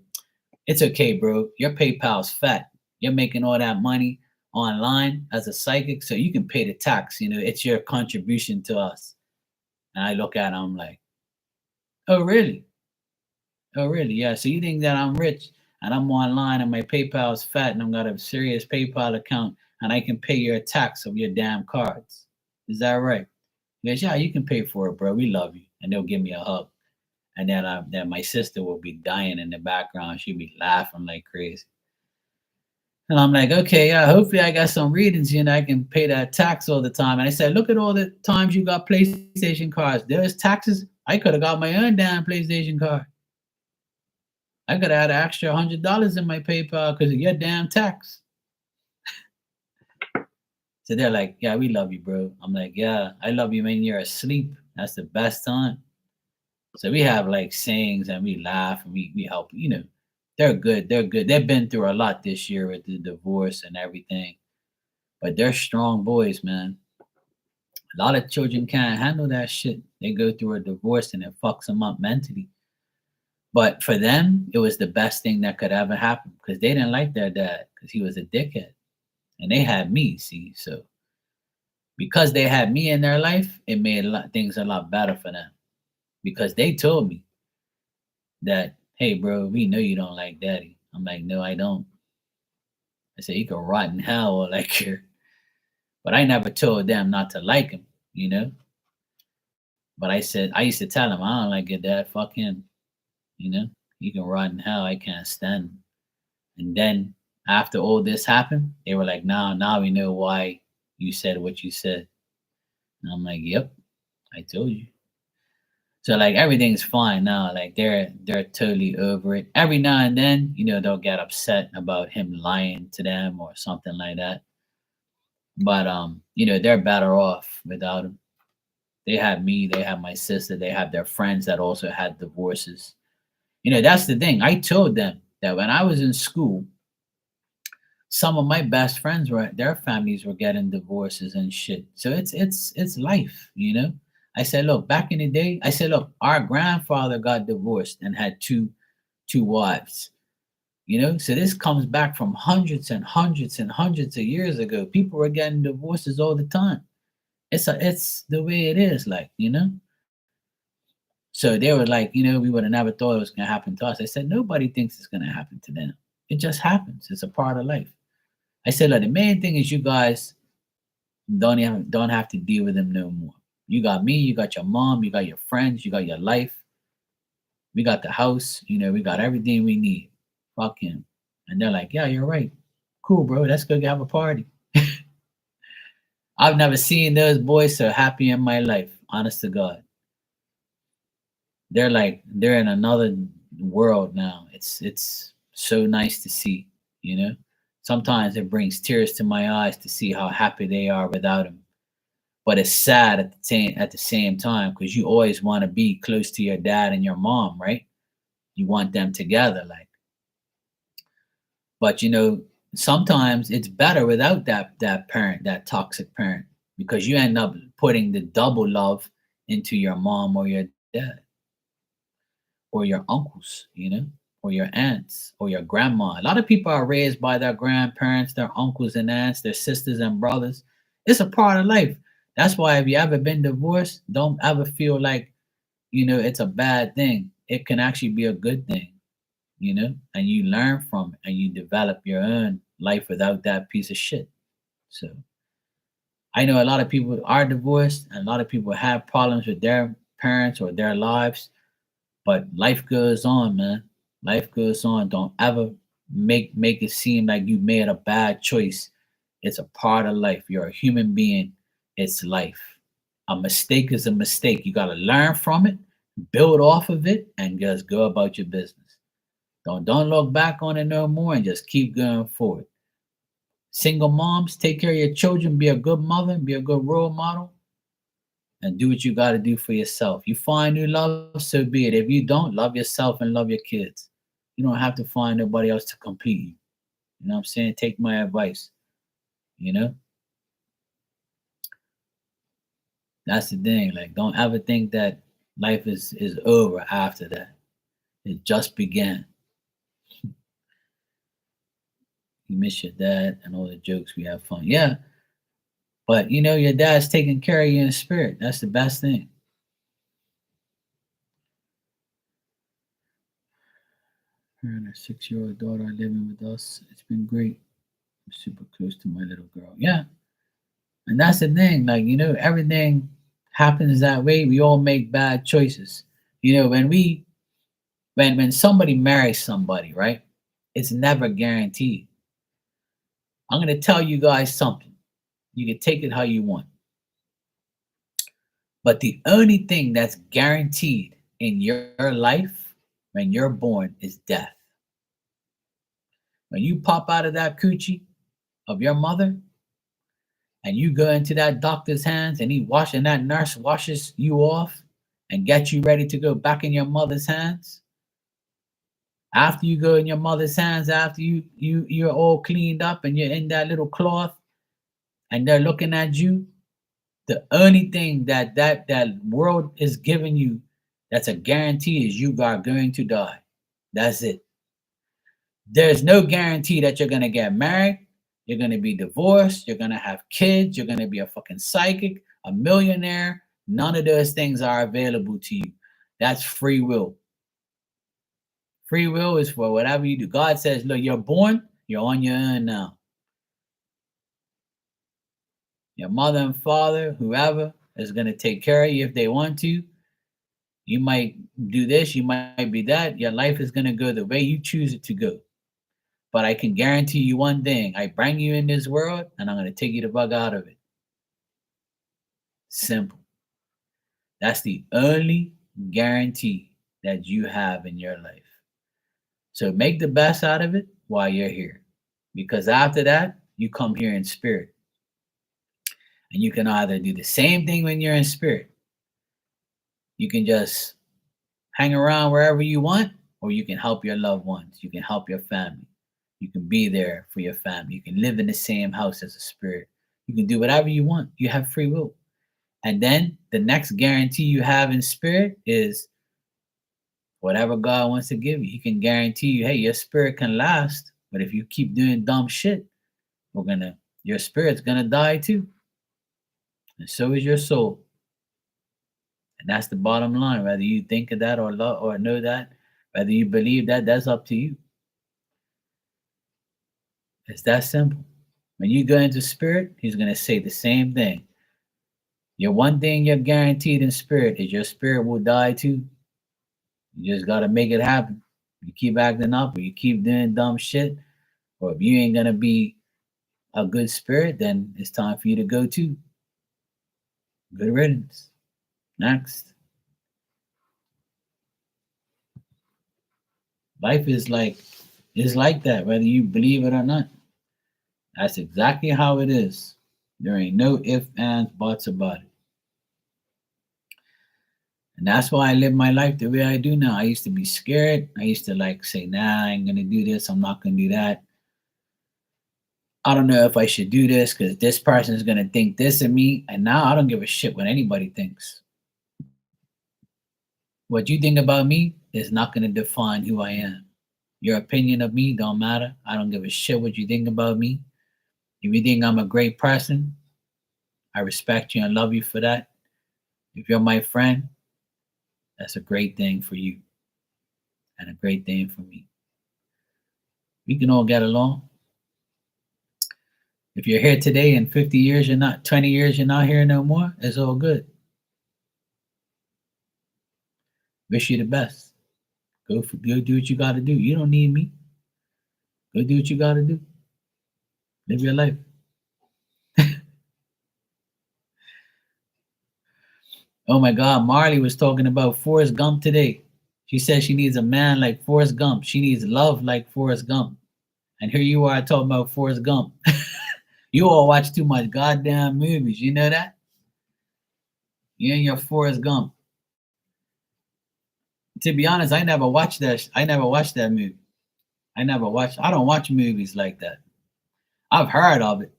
it's okay, bro. Your PayPal's fat. You're making all that money online as a psychic, so you can pay the tax. It's your contribution to us. And I look at it, I'm like, oh really? Oh really? Yeah. So you think that I'm rich and I'm online and my PayPal is fat and I've got a serious PayPal account and I can pay your tax of your damn cards? Is that right? He goes, yeah, you can pay for it, bro. We love you. And they'll give me a hug. And then my sister will be dying in the background. She'll be laughing like crazy. And I'm like, okay, yeah, hopefully I got some readings, I can pay that tax all the time. And I said, look at all the times you got PlayStation cards. There's taxes. I could have got my own damn PlayStation card. I could have had an extra $100 in my PayPal because of your damn tax. So they're like, yeah, we love you, bro. I'm like, yeah, I love you when you're asleep. That's the best time. So we have like sayings and we laugh and we help, they're good. They're good. They've been through a lot this year with the divorce and everything, but they're strong boys, man. A lot of children can't handle that shit. They go through a divorce and it fucks them up mentally. But for them, it was the best thing that could ever happen because they didn't like their dad because he was a dickhead. And they had me, see. So because they had me in their life, it made things a lot better for them. Because they told me that, hey, bro, we know you don't like daddy. I'm like, no, I don't. I said, he could rot in hell or like here. But I never told them not to like him. But I used to tell him, I don't like your dad. Fuck him. He can rot in hell. I can't stand him. And then after all this happened, they were like, now we know why you said what you said. And I'm like, yep, I told you. So like everything's fine now. Like they're totally over it. Every now and then, they'll get upset about him lying to them or something like that. But they're better off without him. They have me, they have my sister, they have their friends that also had divorces. That's the thing. I told them that when I was in school, some of my best friends were their families were getting divorces and shit. So it's life. I said, look, back in the day, I said, look, our grandfather got divorced and had two wives. So this comes back from hundreds and hundreds and hundreds of years ago. People were getting divorces all the time. It's the way it is, like. So they were like, we would have never thought it was gonna happen to us. I said, nobody thinks it's gonna happen to them. It just happens. It's a part of life. I said, look, the main thing is you guys don't have to deal with them no more. You got me, you got your mom, you got your friends, you got your life. We got the house, we got everything we need. Fuck him. And they're like, yeah, you're right. Cool, bro. Let's go have a party. I've never seen those boys so happy in my life, honest to God. They're in another world now. It's so nice to see. Sometimes it brings tears to my eyes to see how happy they are without him. But it's sad at the same time because you always want to be close to your dad and your mom, right? You want them together, like. But sometimes it's better without that parent, that toxic parent, because you end up putting the double love into your mom or your dad or your uncles, or your aunts or your grandma. A lot of people are raised by their grandparents, their uncles and aunts, their sisters and brothers. It's a part of life. That's why if you ever been divorced, don't ever feel like, it's a bad thing. It can actually be a good thing, and you learn from it and you develop your own life without that piece of shit. So I know a lot of people are divorced and a lot of people have problems with their parents or their lives, but life goes on, man. Life goes on. Don't ever make it seem like you made a bad choice. It's a part of life. You're a human being. It's life. A mistake is a mistake. You got to learn from it, build off of it, and just go about your business. Don't look back on it no more and just keep going forward. Single moms, take care of your children, be a good mother, be a good role model, and do what you got to do for yourself. You find new love, so be it. If you don't, love yourself and love your kids. You don't have to find nobody else to complete you. You know what I'm saying? Take my advice. You know? That's the thing. Like, don't ever think that life is over after that. It just began. You miss your dad and all the jokes. We have fun. Yeah. But you know, your dad's taking care of you in spirit. That's the best thing. Her and her 6-year-old daughter are living with us. It's been great. I'm super close to my little girl. Yeah. And that's the thing. Like, you know, everything happens that way. We all make bad choices. You know, when somebody marries somebody, right? It's never guaranteed. I'm gonna tell you guys something. You can take it how you want. But the only thing that's guaranteed in your life when you're born is death. When you pop out of that coochie of your mother and you go into that doctor's hands and that nurse washes you off and gets you ready to go back in your mother's hands, after you go in your mother's hands, after you're all cleaned up and you're in that little cloth and they're looking at you, the only thing that world is giving you that's a guarantee is you are going to die. That's it. There's no guarantee that you're gonna get married, you're gonna be divorced, you're gonna have kids, you're gonna be a fucking psychic, a millionaire. None of those things are available to you. That's free will. Free will is for whatever you do. God says, look, you're born, you're on your own now. Your mother and father, whoever, is going to take care of you if they want to. You might do this, you might be that. Your life is going to go the way you choose it to go. But I can guarantee you one thing. I bring you in this world and I'm going to take you the bug out of it. Simple. That's the only guarantee that you have in your life. So make the best out of it while you're here. Because after that, you come here in spirit. And you can either do the same thing when you're in spirit. You can just hang around wherever you want, or you can help your loved ones. You can help your family. You can be there for your family. You can live in the same house as a spirit. You can do whatever you want. You have free will. And then the next guarantee you have in spirit is whatever God wants to give you. He can guarantee you, hey, your spirit can last, but if you keep doing dumb shit, your spirit's gonna die too. And so is your soul. And that's the bottom line. Whether you think of that or love or know that, whether you believe that, that's up to you. It's that simple. When you go into spirit, he's going to say the same thing. Your one thing you're guaranteed in spirit is your spirit will die too. You just got to make it happen. You keep acting up or you keep doing dumb shit, or if you ain't going to be a good spirit, then it's time for you to go too. Good riddance. Next. Life is like that, whether you believe it or not. That's exactly how it is. There ain't no ifs, ands, buts about it. And that's why I live my life the way I do now. I used to be scared. I used to like say, nah, I ain't gonna do this. I'm not gonna do that. I don't know if I should do this because this person is gonna think this of me. And now I don't give a shit what anybody thinks. What you think about me is not gonna define who I am. Your opinion of me don't matter. I don't give a shit what you think about me. If you think I'm a great person, I respect you and love you for that. If you're my friend, that's a great thing for you and a great thing for me. We can all get along. If you're here today in 50 years, you're not 20 years, you're not here no more, it's all good. Wish you the best. Go do what you gotta do. You don't need me. Go do what you gotta do. Live your life. Oh my God, Marley was talking about Forrest Gump today. She said she needs a man like Forrest Gump. She needs love like Forrest Gump. And here you are talking about Forrest Gump. You all watch too much goddamn movies. You know that? You and your Forrest Gump. To be honest, I never watched that. I never watched that movie. I don't watch movies like that. I've heard of it,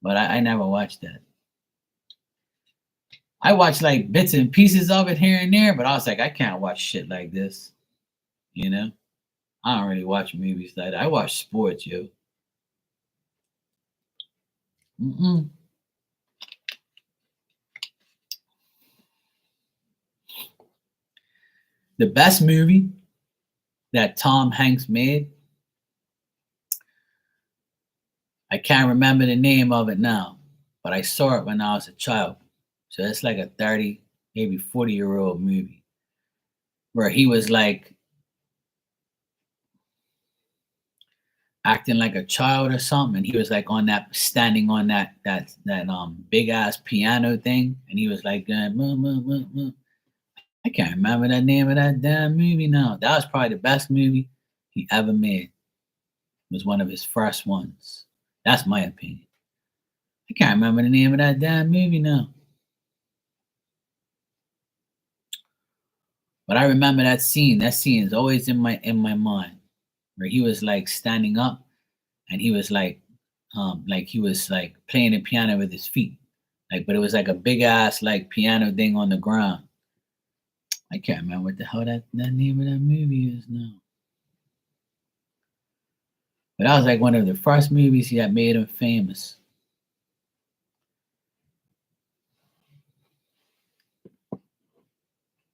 but I never watched that. I watched like bits and pieces of it here and there, but I was like, I can't watch shit like this. You know, I don't really watch movies like that. I watch sports, yo. Mm-mm. The best movie that Tom Hanks made, I can't remember the name of it now, but I saw it when I was a child. So it's like a 30, maybe 40-year-old movie where he was like acting like a child or something, and he was like on that standing on that big ass piano thing, and he was like going, "Muh, muh, muh, muh." I can't remember the name of that damn movie now. That was probably the best movie he ever made. It was one of his first ones. That's my opinion. I can't remember the name of that damn movie now. But I remember that scene. That scene is always in my mind, where he was like standing up and he was like he was like playing the piano with his feet. Like, but it was like a big ass like piano thing on the ground. I can't remember what the hell that name of that movie is now. But that was like one of the first movies that made him famous.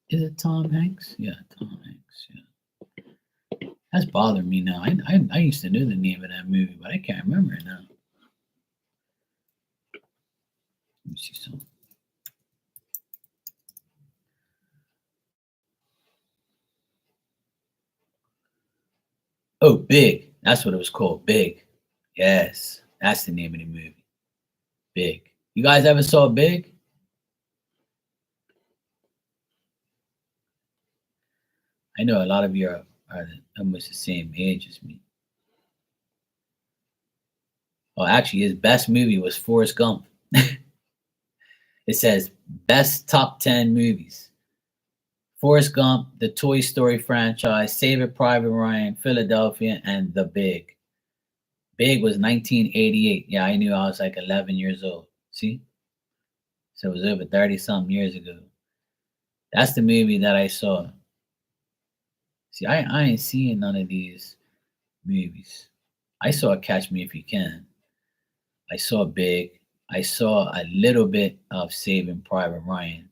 Is it Tom Hanks? Yeah, Tom Hanks. Yeah, that's bothering me now. I used to know the name of that movie, but I can't remember it now. Let me see something. Oh, Big. That's what it was called. Big. Yes, that's the name of the movie. Big. You guys ever saw Big? I know a lot of you are almost the same age as me. Well, actually, his best movie was Forrest Gump. It says best top 10 movies: Forrest Gump, the Toy Story franchise, Saving Private Ryan, Philadelphia, and The Big. Big was 1988. Yeah, I knew I was like 11 years old. See? So it was over 30 something years ago. That's the movie that I saw. See, I ain't seeing none of these movies. I saw Catch Me If You Can. I saw Big. I saw a little bit of Saving Private Ryan.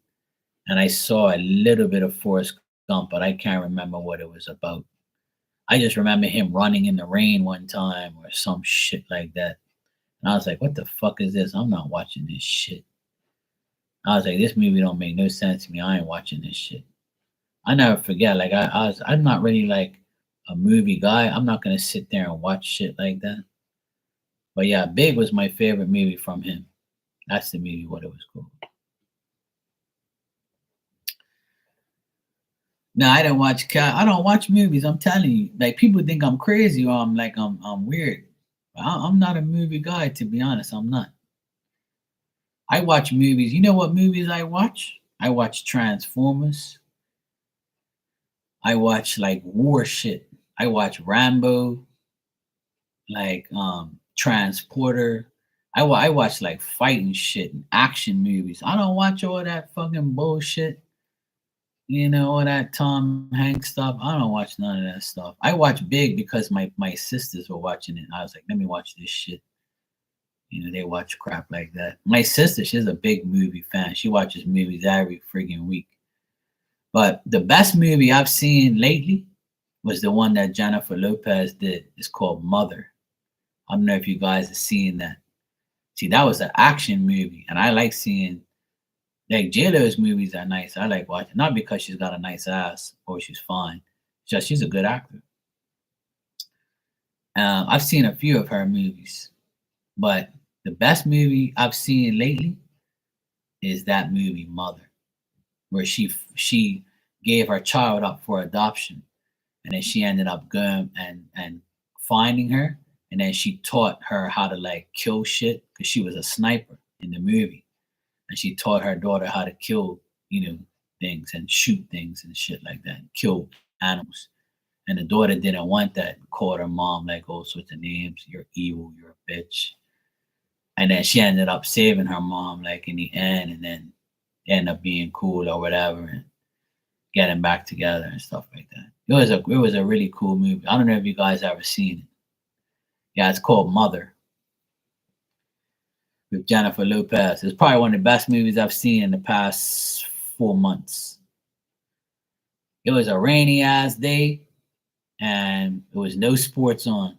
And I saw a little bit of Forrest Gump, but I can't remember what it was about. I just remember him running in the rain one time or some shit like that. And I was like, what the fuck is this? I'm not watching this shit. I was like, this movie don't make no sense to me. I ain't watching this shit. I never forget. Like I'm not really like a movie guy. I'm not gonna sit there and watch shit like that. But yeah, Big was my favorite movie from him. That's the movie what it was called. No, I don't watch I don't watch movies. I'm telling you. Like people think I'm crazy or I'm weird. I'm not a movie guy, to be honest. I'm not. I watch movies. You know what movies I watch? I watch Transformers. I watch like war shit. I watch Rambo, like Transporter. I watch like fighting shit and action movies. I don't watch all that fucking bullshit. You know, all that Tom Hanks stuff. I don't watch none of that stuff. I watch Big because my sisters were watching it. I was like, let me watch this shit. You know, they watch crap like that. My sister, she's a big movie fan. She watches movies every freaking week. But the best movie I've seen lately was the one that Jennifer Lopez did. It's called Mother. I don't know if you guys have seen that. See, that was an action movie, and I like seeing like J-Lo's movies are nice. I like watching, not because she's got a nice ass or she's fine, just she's a good actor. I've seen a few of her movies, but the best movie I've seen lately is that movie Mother, where she gave her child up for adoption, and then she ended up going and finding her, and then she taught her how to like kill shit because she was a sniper in the movie, and she taught her daughter how to kill, things and shoot things and shit like that, and kill animals. And the daughter didn't want that, called her mom like all sorts of names. You're evil, you're a bitch. And then she ended up saving her mom like in the end, and then end up being cool or whatever and getting back together and stuff like that. It was a really cool movie. I don't know if you guys ever seen it. Yeah, it's called Mother with Jennifer Lopez. It's probably one of the best movies I've seen in the past 4 months. It was a rainy ass day and there was no sports on.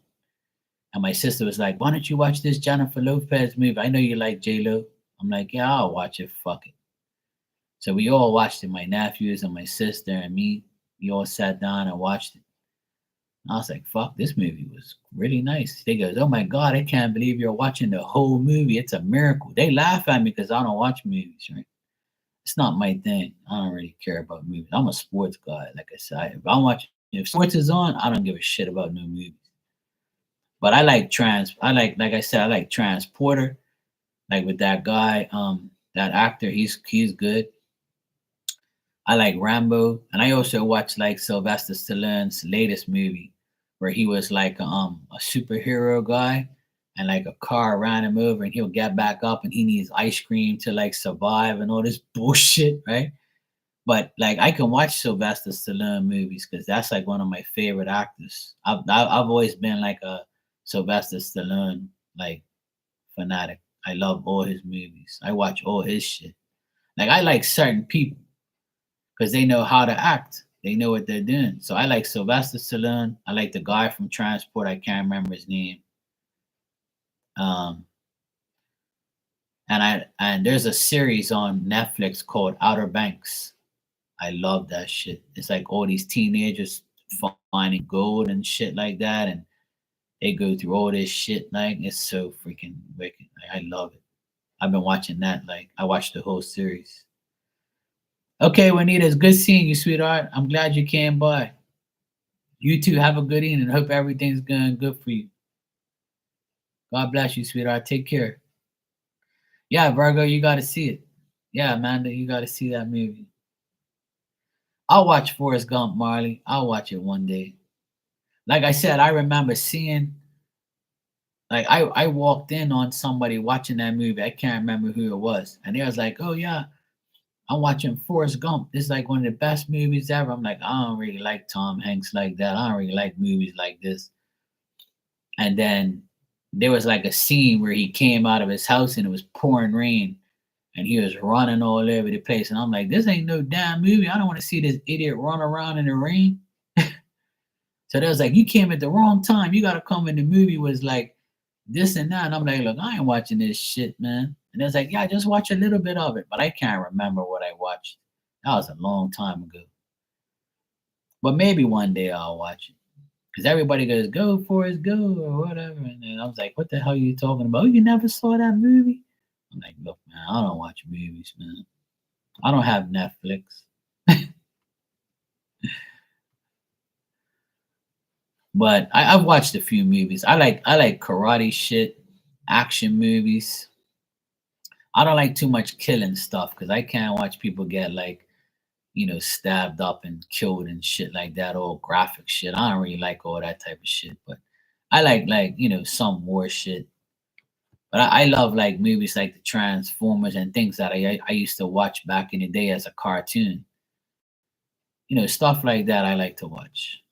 And my sister was like, "Why don't you watch this Jennifer Lopez movie? I know you like J Lo." I'm like, "Yeah, I'll watch it. Fuck it." So we all watched it. My nephews and my sister and me. We all sat down and watched it. I was like, "Fuck, this movie was really nice." They goes, "Oh my god, I can't believe you're watching the whole movie. It's a miracle." They laugh at me because I don't watch movies, right? It's not my thing. I don't really care about movies. I'm a sports guy, like I said. If sports is on, I don't give a shit about no movies. But like I said, I like Transporter, like with that guy, that actor, he's good. I like Rambo, and I also watched like Sylvester Stallone's latest movie, where he was like a superhero guy, and like a car ran him over, and he'll get back up, and he needs ice cream to like survive, and all this bullshit, right? But like I can watch Sylvester Stallone movies because that's like one of my favorite actors. I've always been like a Sylvester Stallone like fanatic. I love all his movies. I watch all his shit. Like I like certain people because they know how to act. They know what they're doing. So I like Sylvester Stallone. I like the guy from Transport. I can't remember his name. Um, and there's a series on Netflix called Outer Banks. I love that shit. It's like all these teenagers finding gold and shit like that, and they go through all this shit. Like it's so freaking wicked. Like, I love it. I've been watching that. Like I watched the whole series. Okay, Juanita, it's good seeing you, sweetheart. I'm glad you came by. You too. Have a good evening. Hope everything's going good for you. God bless you, sweetheart. Take care. Yeah, Virgo, you got to see it. Yeah, Amanda, you got to see that movie. I'll watch Forrest Gump, Marley. I'll watch it one day. Like I said, I remember seeing, like, I walked in on somebody watching that movie. I can't remember who it was. And they was like, "Oh, yeah, I'm watching Forrest Gump. This is like one of the best movies ever." I'm like, I don't really like Tom Hanks like that. I don't really like movies like this. And then there was like a scene where he came out of his house and it was pouring rain and he was running all over the place. And I'm like, this ain't no damn movie. I don't want to see this idiot run around in the rain. So they was like, you came at the wrong time. You got to come when the movie was like this and that. And I'm like, look, I ain't watching this shit, man. And it's like, yeah, just watch a little bit of it. But I can't remember what I watched. That was a long time ago. But maybe one day I'll watch it. Because everybody goes, go Forrest, go, or whatever. And then I was like, what the hell are you talking about? Oh, you never saw that movie? I'm like, look, man, I don't watch movies, man. I don't have Netflix. But I've watched a few movies. I like karate shit, action movies. I don't like too much killing stuff because I can't watch people get like, stabbed up and killed and shit like that, all graphic shit. I don't really like all that type of shit. But I like, some war shit. But I love like movies like the Transformers and things that I used to watch back in the day as a cartoon. Stuff like that I like to watch.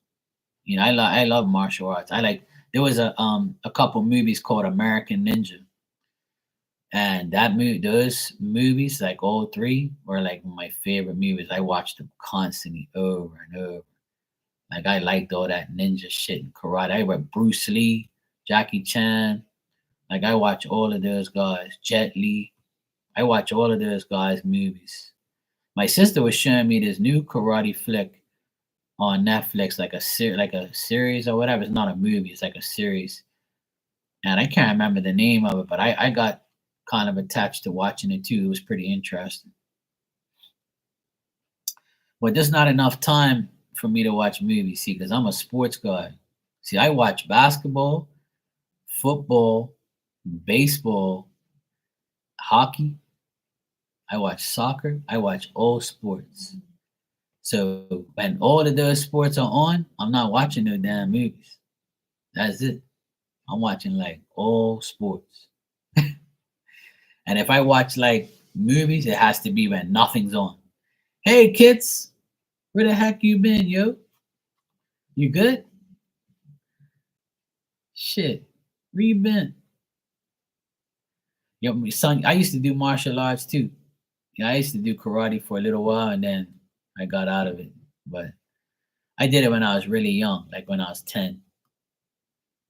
I love martial arts. There was a couple movies called American Ninja, and those movies, like all three, were like my favorite movies. I watched them constantly over and over. Like I liked all that ninja shit and karate. I read Bruce Lee, Jackie Chan. Like I watch all of those guys, Jet Li. I watch all of those guys' movies. My sister was showing me this new karate flick on Netflix, like a series or whatever. It's not a movie; it's like a series, and I can't remember the name of it. But I got kind of attached to watching it too. It was pretty interesting. But there's not enough time for me to watch movies, see, because I'm a sports guy. See, I watch basketball, football, baseball, hockey. I watch soccer. I watch all sports. So when all of those sports are on, I'm not watching no damn movies. That's it. I'm watching like all sports. And if I watch like Movies, it has to be when nothing's on. Hey kids, where the heck you been, yo? You good? Shit, where you been? Yo, my son, I used to do martial arts too. Yeah, I used to do karate for a little while and then I got out of it. But I did it when I was really young, like when I was 10.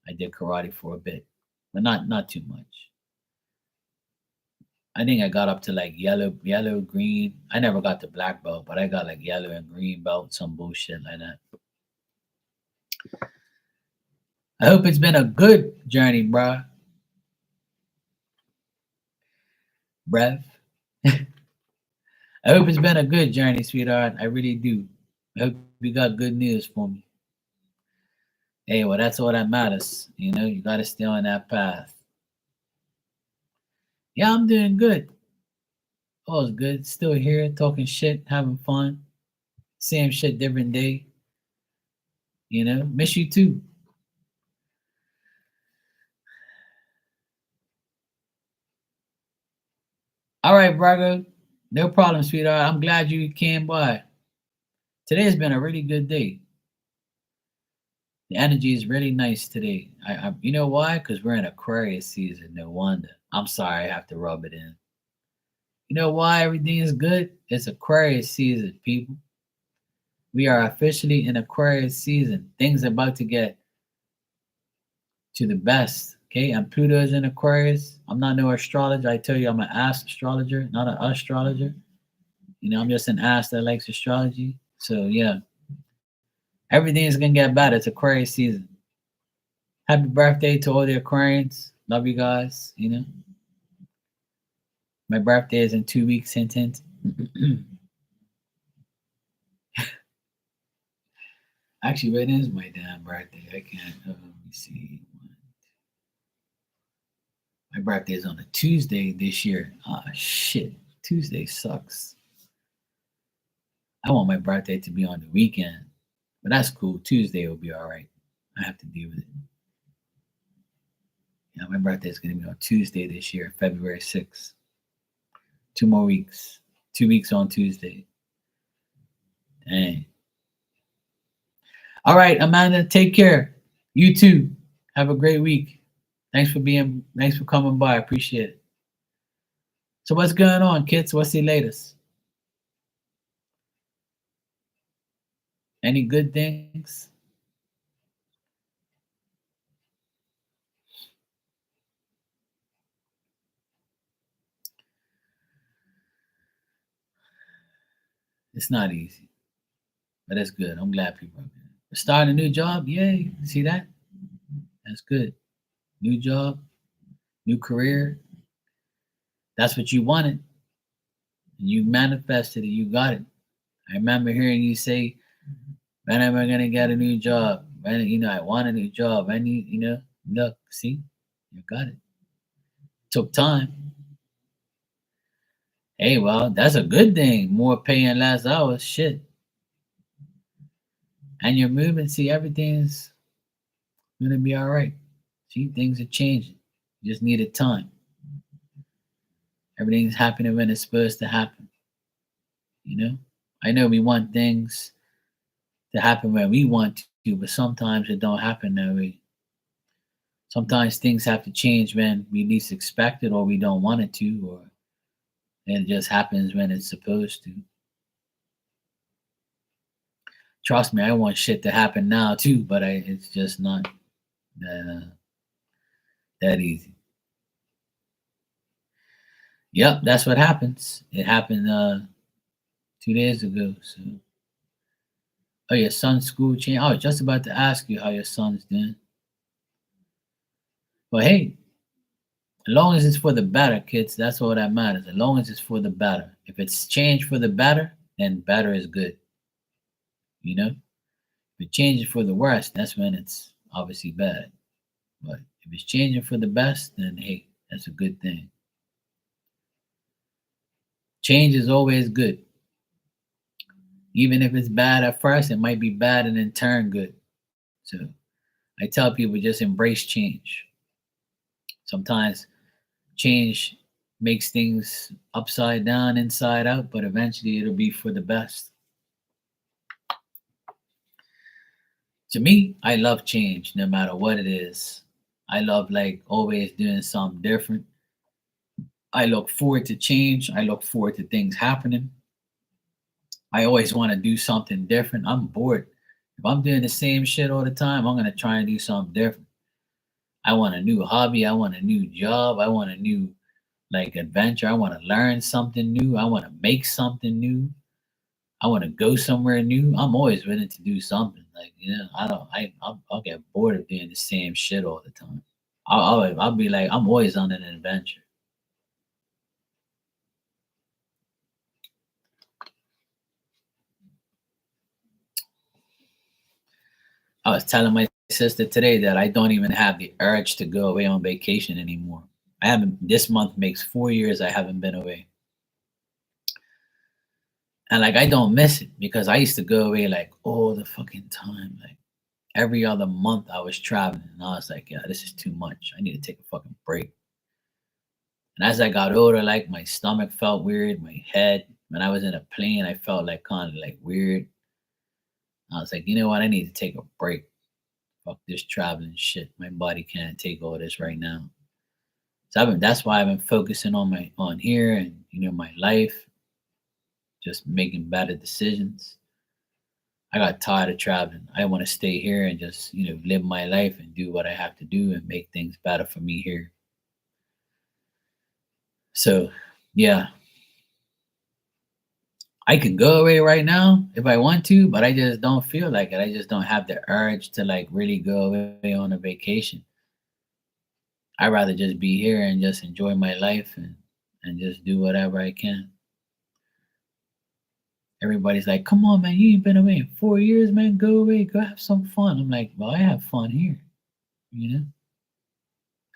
I did karate for a bit, but not too much. I think I got up to like yellow, green. I never got to black belt, but I got like yellow and green belt, some bullshit like that. I hope it's been a good journey, Brev. I hope it's been a good journey, sweetheart. I really do. I hope you got good news for me. Hey, well, that's all that matters. You know, you got to stay on that path. Yeah, I'm doing good. All's good. Still here, talking shit, having fun. Same shit, different day. You know, miss you too. All right, Braga. No problem, sweetheart. I'm glad you came by. Today's been a really good day. The energy is really nice today. You know why? Because we're in Aquarius season. No wonder. I'm sorry, I have to rub it in. You know why everything is good? It's Aquarius season, people. We are officially in Aquarius season. Things are about to get to the best. Okay, and Pluto is in Aquarius. I'm not no astrologer. I tell you, I'm an ass astrologer, not an astrologer. You know, I'm just an ass that likes astrology. So yeah, everything is gonna get better. It's Aquarius season. Happy birthday to all the Aquarians. Love you guys. You know, my birthday is in 2 weeks. Hint, hint. Actually, when is my damn birthday? I can't. Let me see. My birthday is on a Tuesday this year. Ah, shit. Tuesday sucks. I want my birthday to be on the weekend, but that's cool. Tuesday will be all right. I have to deal with it. Yeah, my birthday is going to be on Tuesday this year, February 6th. 2 more weeks. 2 weeks on Tuesday. Dang. All right, Amanda, take care. You too. Have a great week. Thanks for coming by. I appreciate it. So what's going on, kids? What's the latest? Any good things? It's not easy, but it's good. I'm glad people are good. Starting a new job, yay. See that? That's good. New job, new career. That's what you wanted. And you manifested it. You got it. I remember hearing you say, when am I gonna get a new job? When I want a new job. I need, look, see, you got it. Took time. Hey, well, that's a good thing. More pay in less hours. Shit. And you're moving. See, everything's gonna be all right. See, things are changing. You just needed time. Everything's happening when it's supposed to happen. You know? I know we want things to happen when we want to, but sometimes it don't happen that way. Sometimes things have to change when we least expect it or we don't want it to, or it just happens when it's supposed to. Trust me, I want shit to happen now too, but it's just not that easy. Yep, that's what happens. It happened 2 days ago. So, oh, your son's school change. I was just about to ask you how your son's doing. But hey, as long as it's for the better, kids, that's all that matters. As long as it's for the better. If it's changed for the better, then better is good. You know? If it changes for the worst, that's when it's obviously bad. But if it's changing for the best, then hey, that's a good thing. Change is always good. Even if it's bad at first, it might be bad and then turn good. So I tell people just embrace change. Sometimes change makes things upside down, inside out, but eventually it'll be for the best. To me, I love change no matter what it is. I love like always doing something different. I look forward to change. I look forward to things happening. I always want to do something different. I'm bored. If I'm doing the same shit all the time, I'm going to try and do something different. I want a new hobby. I want a new job. I want a new like adventure. I want to learn something new. I want to make something new. I want to go somewhere new. I'm always willing to do something. Like, I don't. I'll get bored of doing the same shit all the time. I'll be like, I'm always on an adventure. I was telling my sister today that I don't even have the urge to go away on vacation anymore. I haven't. This month makes 4 years I haven't been away, and like I don't miss it because I used to go away like all the fucking time. Like every other month I was traveling, and I was like, yeah, this is too much. I need to take a fucking break. And as I got older, like my stomach felt weird, my head. When I was in a plane, I felt like kind of like weird. I was like, you know what? I need to take a break. Fuck this traveling shit. My body can't take all this right now. So that's why I've been focusing on here and my life, just making better decisions. I got tired of traveling. I want to stay here and just live my life and do what I have to do and make things better for me here. So yeah, I can go away right now if I want to, but I just don't feel like it. I just don't have the urge to like really go away on a vacation. I'd rather just be here and just enjoy my life and just do whatever I can. Everybody's like, come on, man, you ain't been away in 4 years, man. Go away, go have some fun. I'm like, well, I have fun here. You know,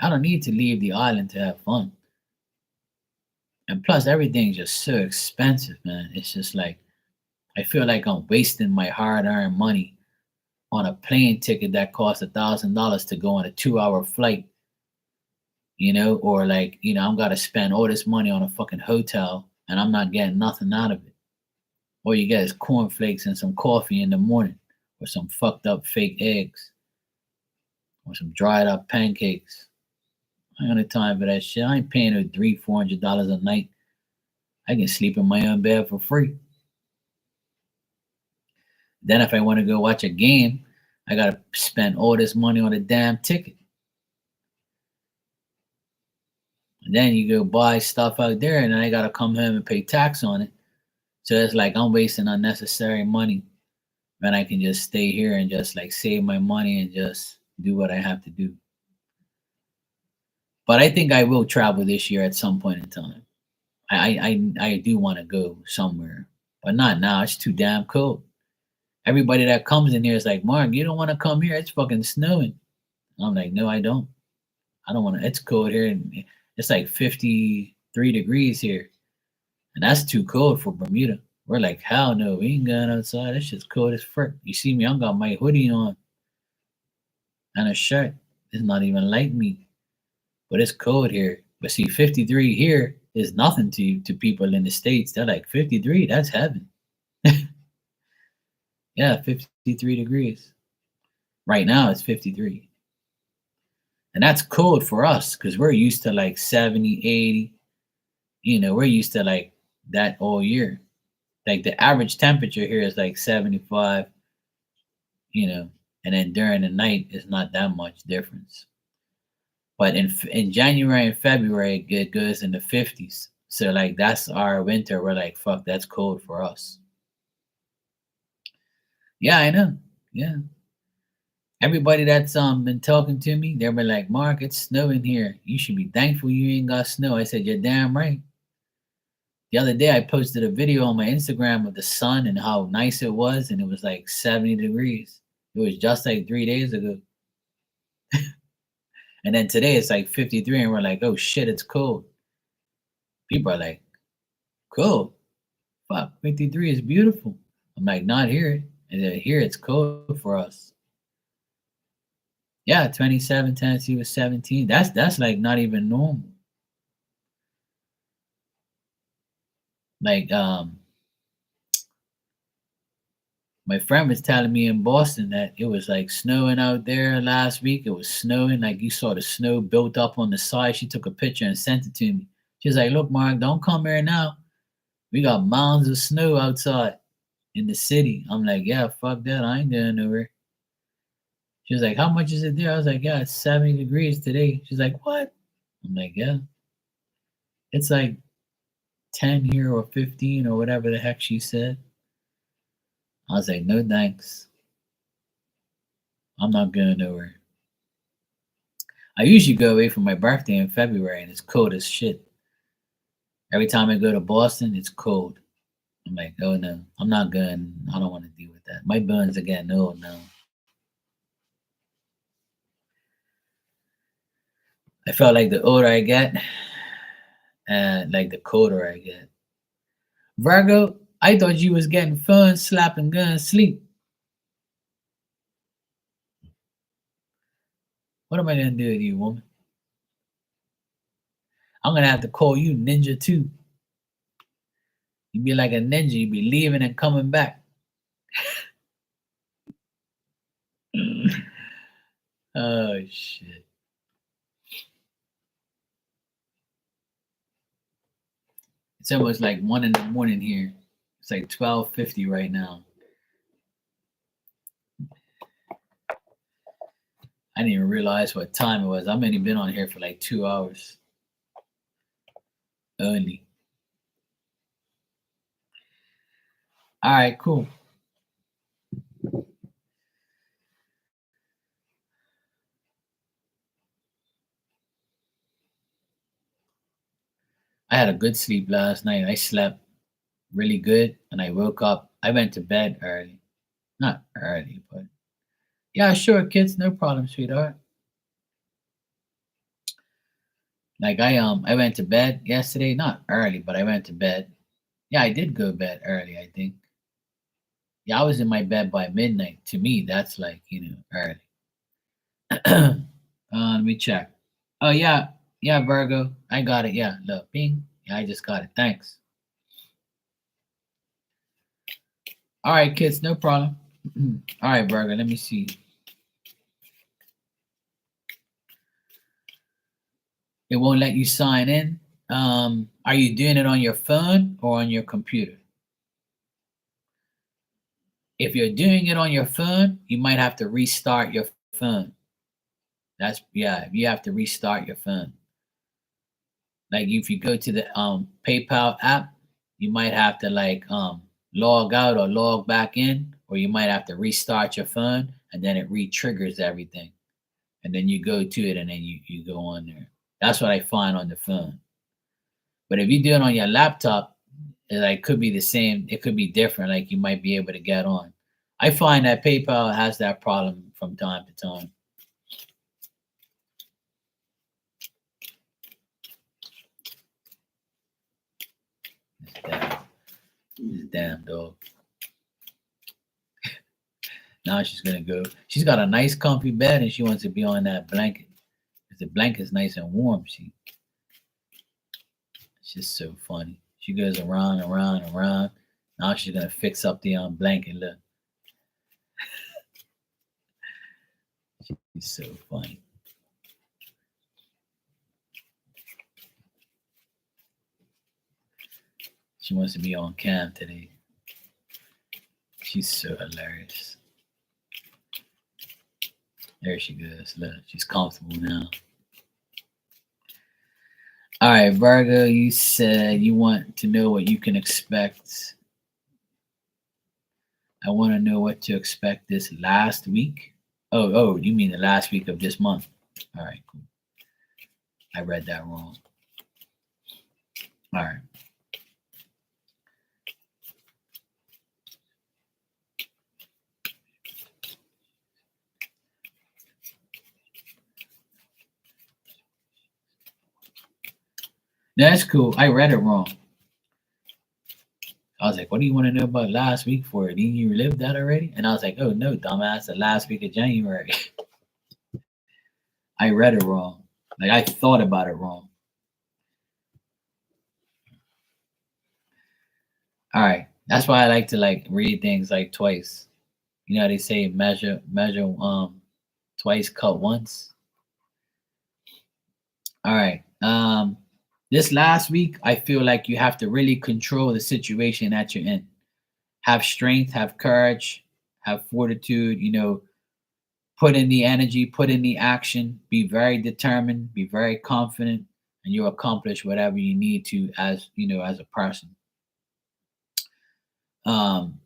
I don't need to leave the island to have fun. And plus, everything's just so expensive, man. It's just like, I feel like I'm wasting my hard earned money on a plane ticket that costs $1,000 to go on a 2 hour flight, or like, I'm gotta spend all this money on a fucking hotel and I'm not getting nothing out of it. All you get is cornflakes and some coffee in the morning, or some fucked up fake eggs, or some dried up pancakes. I ain't got no time for that shit. I ain't paying no $300-400 a night. I can sleep in my own bed for free. Then if I want to go watch a game, I gotta spend all this money on a damn ticket. And then you go buy stuff out there, and then I gotta come home and pay tax on it. So it's like I'm wasting unnecessary money when I can just stay here and just like save my money and just do what I have to do. But I think I will travel this year at some point in time. I do want to go somewhere, but not now. It's too damn cold. Everybody that comes in here is like, Mark, you don't want to come here. It's fucking snowing. I'm like, no, I don't. I don't want to. It's cold here. And it's like 53 degrees here. And that's too cold for Bermuda. We're like, hell no, we ain't going outside. It's just cold as frick. You see me, I got my hoodie on and a shirt. It's not even like me, but it's cold here. But see, 53 here is nothing to people in the States. They're like, 53, that's heaven. Yeah, 53 degrees. Right now it's 53. And that's cold for us because we're used to like 70, 80. We're used to like that all year. Like the average temperature here is like 75, and then during the night it's not that much difference. But in January and February it goes in the 50s. So like that's our winter. We're like, fuck, that's cold for us. Yeah, I know. Yeah. Everybody that's been talking to me, they were like, Mark, it's snowing here. You should be thankful you ain't got snow. I said, you're damn right. The other day I posted a video on my Instagram of the sun and how nice it was, and it was like 70 degrees. It was just like 3 days ago. And then today it's like 53, and we're like, oh shit, it's cold. People are like, cold. Fuck, 53 is beautiful. I'm like, not here. And then here it's cold for us. Yeah, 27, Tennessee was 17. That's like not even normal. Like my friend was telling me in Boston that it was like snowing out there last week. It was snowing, like you saw the snow built up on the side. She took a picture and sent it to me. She was like, "Look, Mark, don't come here now. We got mounds of snow outside in the city." I'm like, "Yeah, fuck that. I ain't going nowhere." She was like, "How much is it there?" I was like, "Yeah, it's 70 degrees today." She's like, "What?" I'm like, "Yeah, it's like 10 here or 15 or whatever the heck she said." I was like, "No thanks. I'm not going nowhere." I usually go away for my birthday in February and it's cold as shit. Every time I go to Boston, it's cold. I'm like, oh no, I'm not going. I don't want to deal with that. My burns are getting old now. I felt like the older I get, and like the colder I get. Virgo, I thought you was getting fun, slapping guns, sleep. What am I gonna do with you, woman? I'm gonna have to call you Ninja too. You be like a ninja. You be leaving and coming back. Oh shit! It's almost like 1 in the morning here. It's like 12:50 right now. I didn't even realize what time it was. I've only been on here for like 2 hours only. All right, cool. I had a good sleep last night. I slept really good and I woke up. I went to bed early. Not early, but yeah, sure, kids, no problem, sweetheart. Like I went to bed yesterday, not early, but I went to bed. Yeah, I did go to bed early, I think. Yeah, I was in my bed by midnight. To me, that's like, early. Let me check. Oh yeah, yeah, Virgo. I got it. Yeah, look, bing. Yeah, I just got it. Thanks. All right, kids, no problem. All right, Virgo. Let me see. It won't let you sign in. Are you doing it on your phone or on your computer? If you're doing it on your phone, you might have to restart your phone. That's yeah, you have to restart your phone. Like if you go to the PayPal app, you might have to like log out or log back in, or you might have to restart your phone and then it re-triggers everything. And then you go to it and then you go on there. That's what I find on the phone. But if you do it on your laptop, it like could be the same, it could be different, like you might be able to get on. I find that PayPal has that problem from time to time. Damn, damn dog. Now she's gonna go. She's got a nice comfy bed and she wants to be on that blanket. Because the blanket's nice and warm. It's just so funny. She goes around, around, around. Now she's gonna fix up the blanket. Look, she's so funny. She wants to be on cam today. She's so hilarious. There she goes. Look, she's comfortable now. All right, Virgo, you said you want to know what you can expect. I want to know what to expect this last week. Oh, you mean the last week of this month? All right, cool. I read that wrong. All right. That's cool. I read it wrong. I was like, what do you want to know about last week for? Didn't you live that already? And I was like, oh no, dumbass, the last week of January. I read it wrong. Like I thought about it wrong. All right. That's why I like to like read things like twice. You know how they say measure twice, cut once. All right. This last week, I feel like you have to really control the situation that you're in. Have strength, have courage, have fortitude, put in the energy, put in the action, be very determined, be very confident, and you'll accomplish whatever you need to as a person. Um,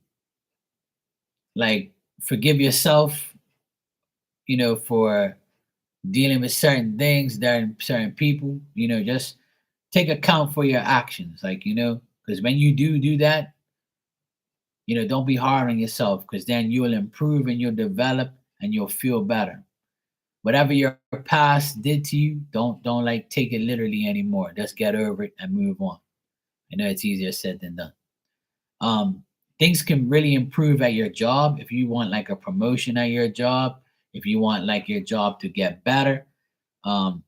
like forgive yourself, for dealing with certain things, certain people, just take account for your actions, like, because when you do that, don't be hard on yourself, because then you'll improve and you'll develop and you'll feel better. Whatever your past did to you, don't like take it literally anymore. Just get over it and move on. I know it's easier said than done. Um, Things can really improve at your job if you want like a promotion at your job. If you want like your job to get better,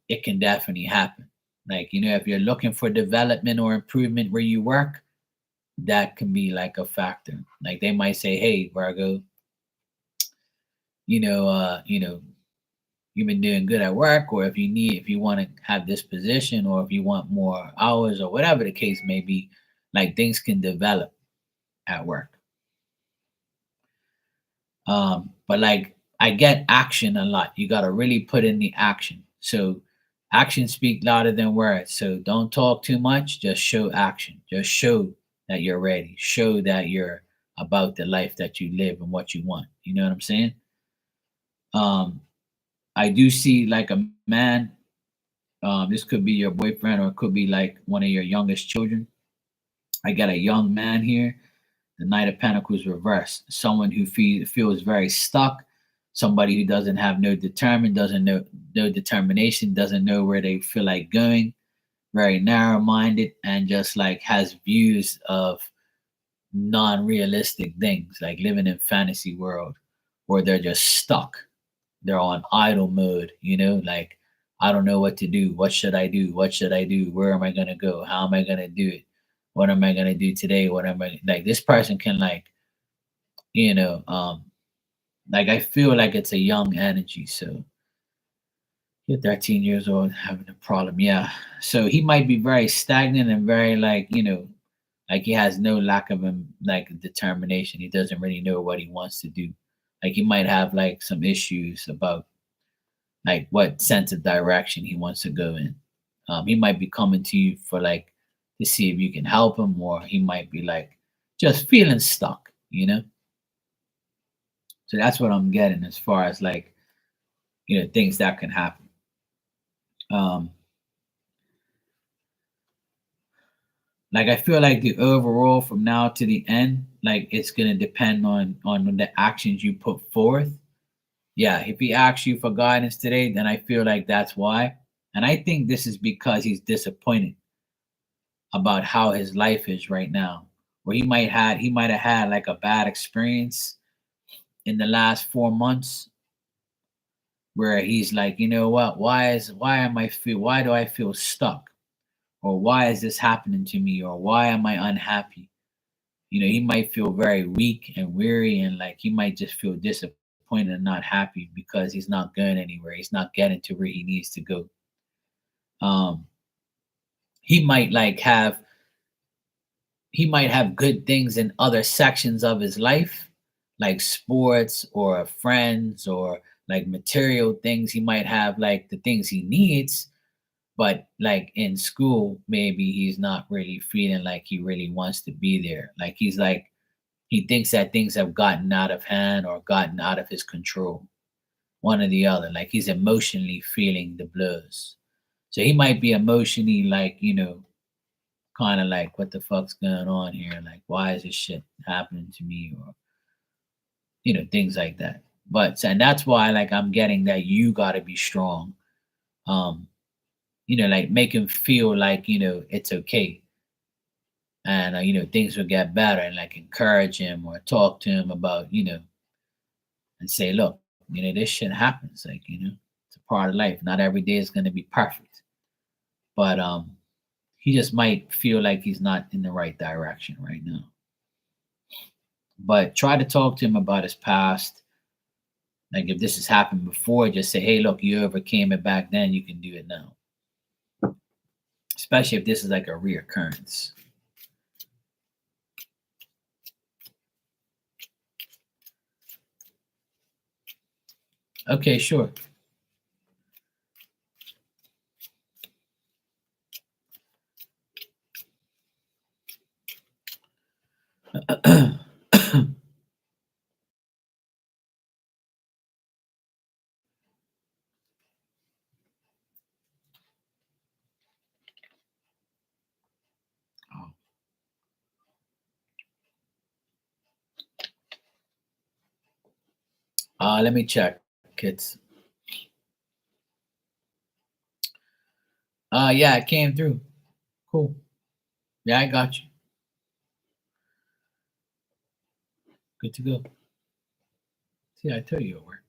it can definitely happen. Like, if you're looking for development or improvement where you work, that can be like a factor. Like they might say, "Hey, Virgo, you know, uh, you know, you've been doing good at work, or if you want to have this position, or if you want more hours, or whatever the case may be, like things can develop at work." But like I get action a lot. You got to really put in the action. So actions speak louder than words. So don't talk too much. Just show action. Just show that you're ready. Show that you're about the life that you live and what you want. You know what I'm saying? Um, I do see like a man. This could be your boyfriend, or it could be like one of your youngest children. I got a young man here. The Knight of Pentacles reversed. Someone who feels very stuck. Somebody who doesn't have doesn't know no determination, doesn't know where they feel like going. Very narrow-minded, and just like has views of non-realistic things, like living in fantasy world, where they're just stuck. They're on idle mode. Like I don't know what to do. What should I do? What should I do? Where am I gonna go? How am I gonna do it? What am I gonna do today? What am I like? This person can like you know like I feel like it's a young energy. So you're 13 years old having a problem. Yeah, so he might be very stagnant and very like like he has no lack of like determination. He doesn't really know what he wants to do. Like he might have like some issues about like what sense of direction he wants to go in. He might be coming to you for like to see if you can help him, or he might be like just feeling stuck. So that's what I'm getting as far as like things that can happen. Um, like I feel like the overall from now to the end, like it's gonna depend on the actions you put forth. Yeah, if he asks you for guidance today, then I feel like that's why. And I think this is because he's disappointed about how his life is right now. Where he might have had like a bad experience in the last 4 months, where he's like, you know what, why do I feel stuck? Or why is this happening to me? Or why am I unhappy? He might feel very weak and weary, and like he might just feel disappointed and not happy because he's not going anywhere. He's not getting to where he needs to go. Um, he might like have he might have good things in other sections of his life, like sports or friends or like material things. He might have like the things he needs, but like in school, maybe he's not really feeling like he really wants to be there. Like he's like, he thinks that things have gotten out of hand or gotten out of his control, one or the other. Like he's emotionally feeling the blues. So he might be emotionally like, kind of like, what the fuck's going on here? Like, why is this shit happening to me? Or, things like that. And that's why, like, I'm getting that you got to be strong. Um, like make him feel like, it's okay. And, things will get better, and like encourage him or talk to him about, and say, look, this shit happens. Like, it's a part of life. Not every day is going to be perfect. But he just might feel like he's not in the right direction right now. But try to talk to him about his past. Like if this has happened before, just say, hey, look, you overcame it back then, you can do it now. Especially if this is like a reoccurrence. Okay, sure. Let me check, kids. Yeah, it came through. Cool. Yeah, I got you. Good to go. See, I tell you it worked.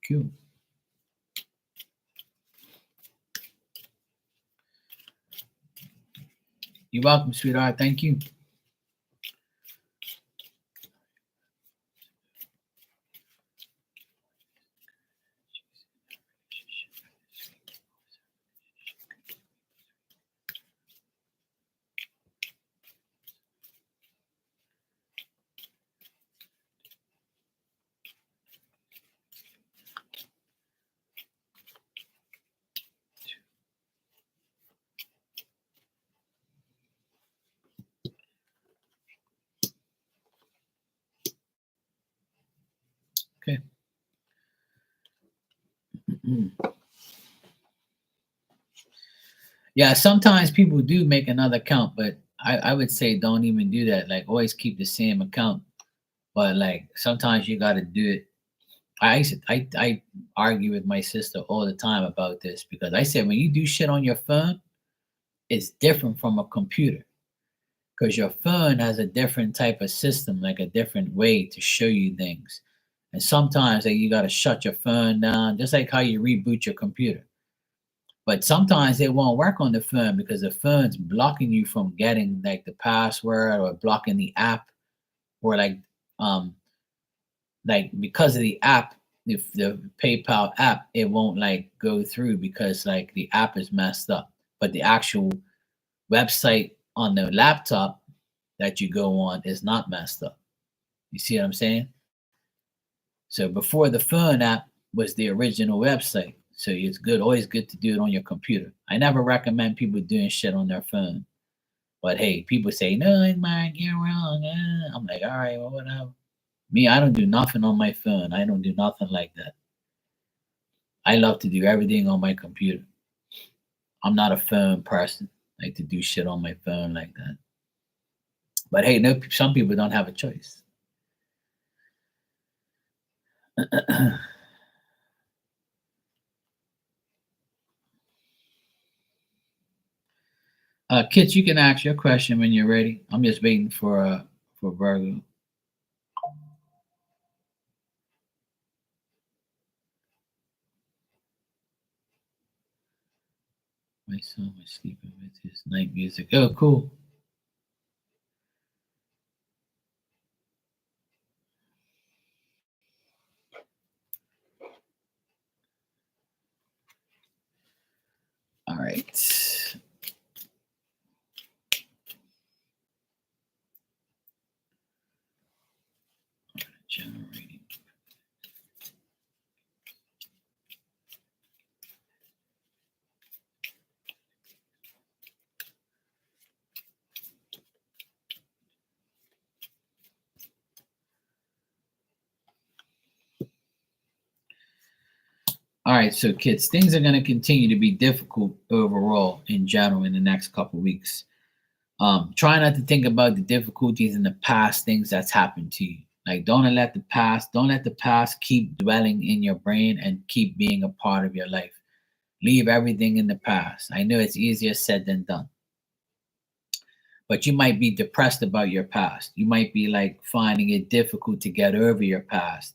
Cool. You're welcome, sweetheart. Thank you. Okay. Yeah, sometimes people do make another account, but I would say don't even do that. Like always keep the same account. But like sometimes you gotta do it. I argue with my sister all the time about this because I said when you do shit on your phone, it's different from a computer. Because your phone has a different type of system, like a different way to show you things. And sometimes like, you got to shut your phone down, just like how you reboot your computer. But sometimes it won't work on the phone because the phone's blocking you from getting like the password or blocking the app or um like because of the app, if the PayPal app, it won't like go through because like the app is messed up. But the actual website on the laptop that you go on is not messed up. You see what I'm saying? So before the phone app was the original website. So it's good, always good to do it on your computer. I never recommend people doing shit on their phone. But hey, people say, no, it might get wrong. I'm like, all right, well, whatever. Me, I don't do nothing on my phone. I don't do nothing like that. I love to do everything on my computer. I'm not a phone person, like to do shit on my phone like that. But hey, no, some people don't have a choice. Kit, you can ask your question when you're ready. I'm just waiting for Virgo. My son was sleeping with his night music. Oh, cool. All right. Generating. All right, so kids, things are going to continue to be difficult overall in general in the next couple weeks. Try not to think about the difficulties in the past, things that's happened to you. Like, don't let the past keep dwelling in your brain and keep being a part of your life. Leave everything in the past. I know it's easier said than done, but you might be depressed about your past. You might be like finding it difficult to get over your past,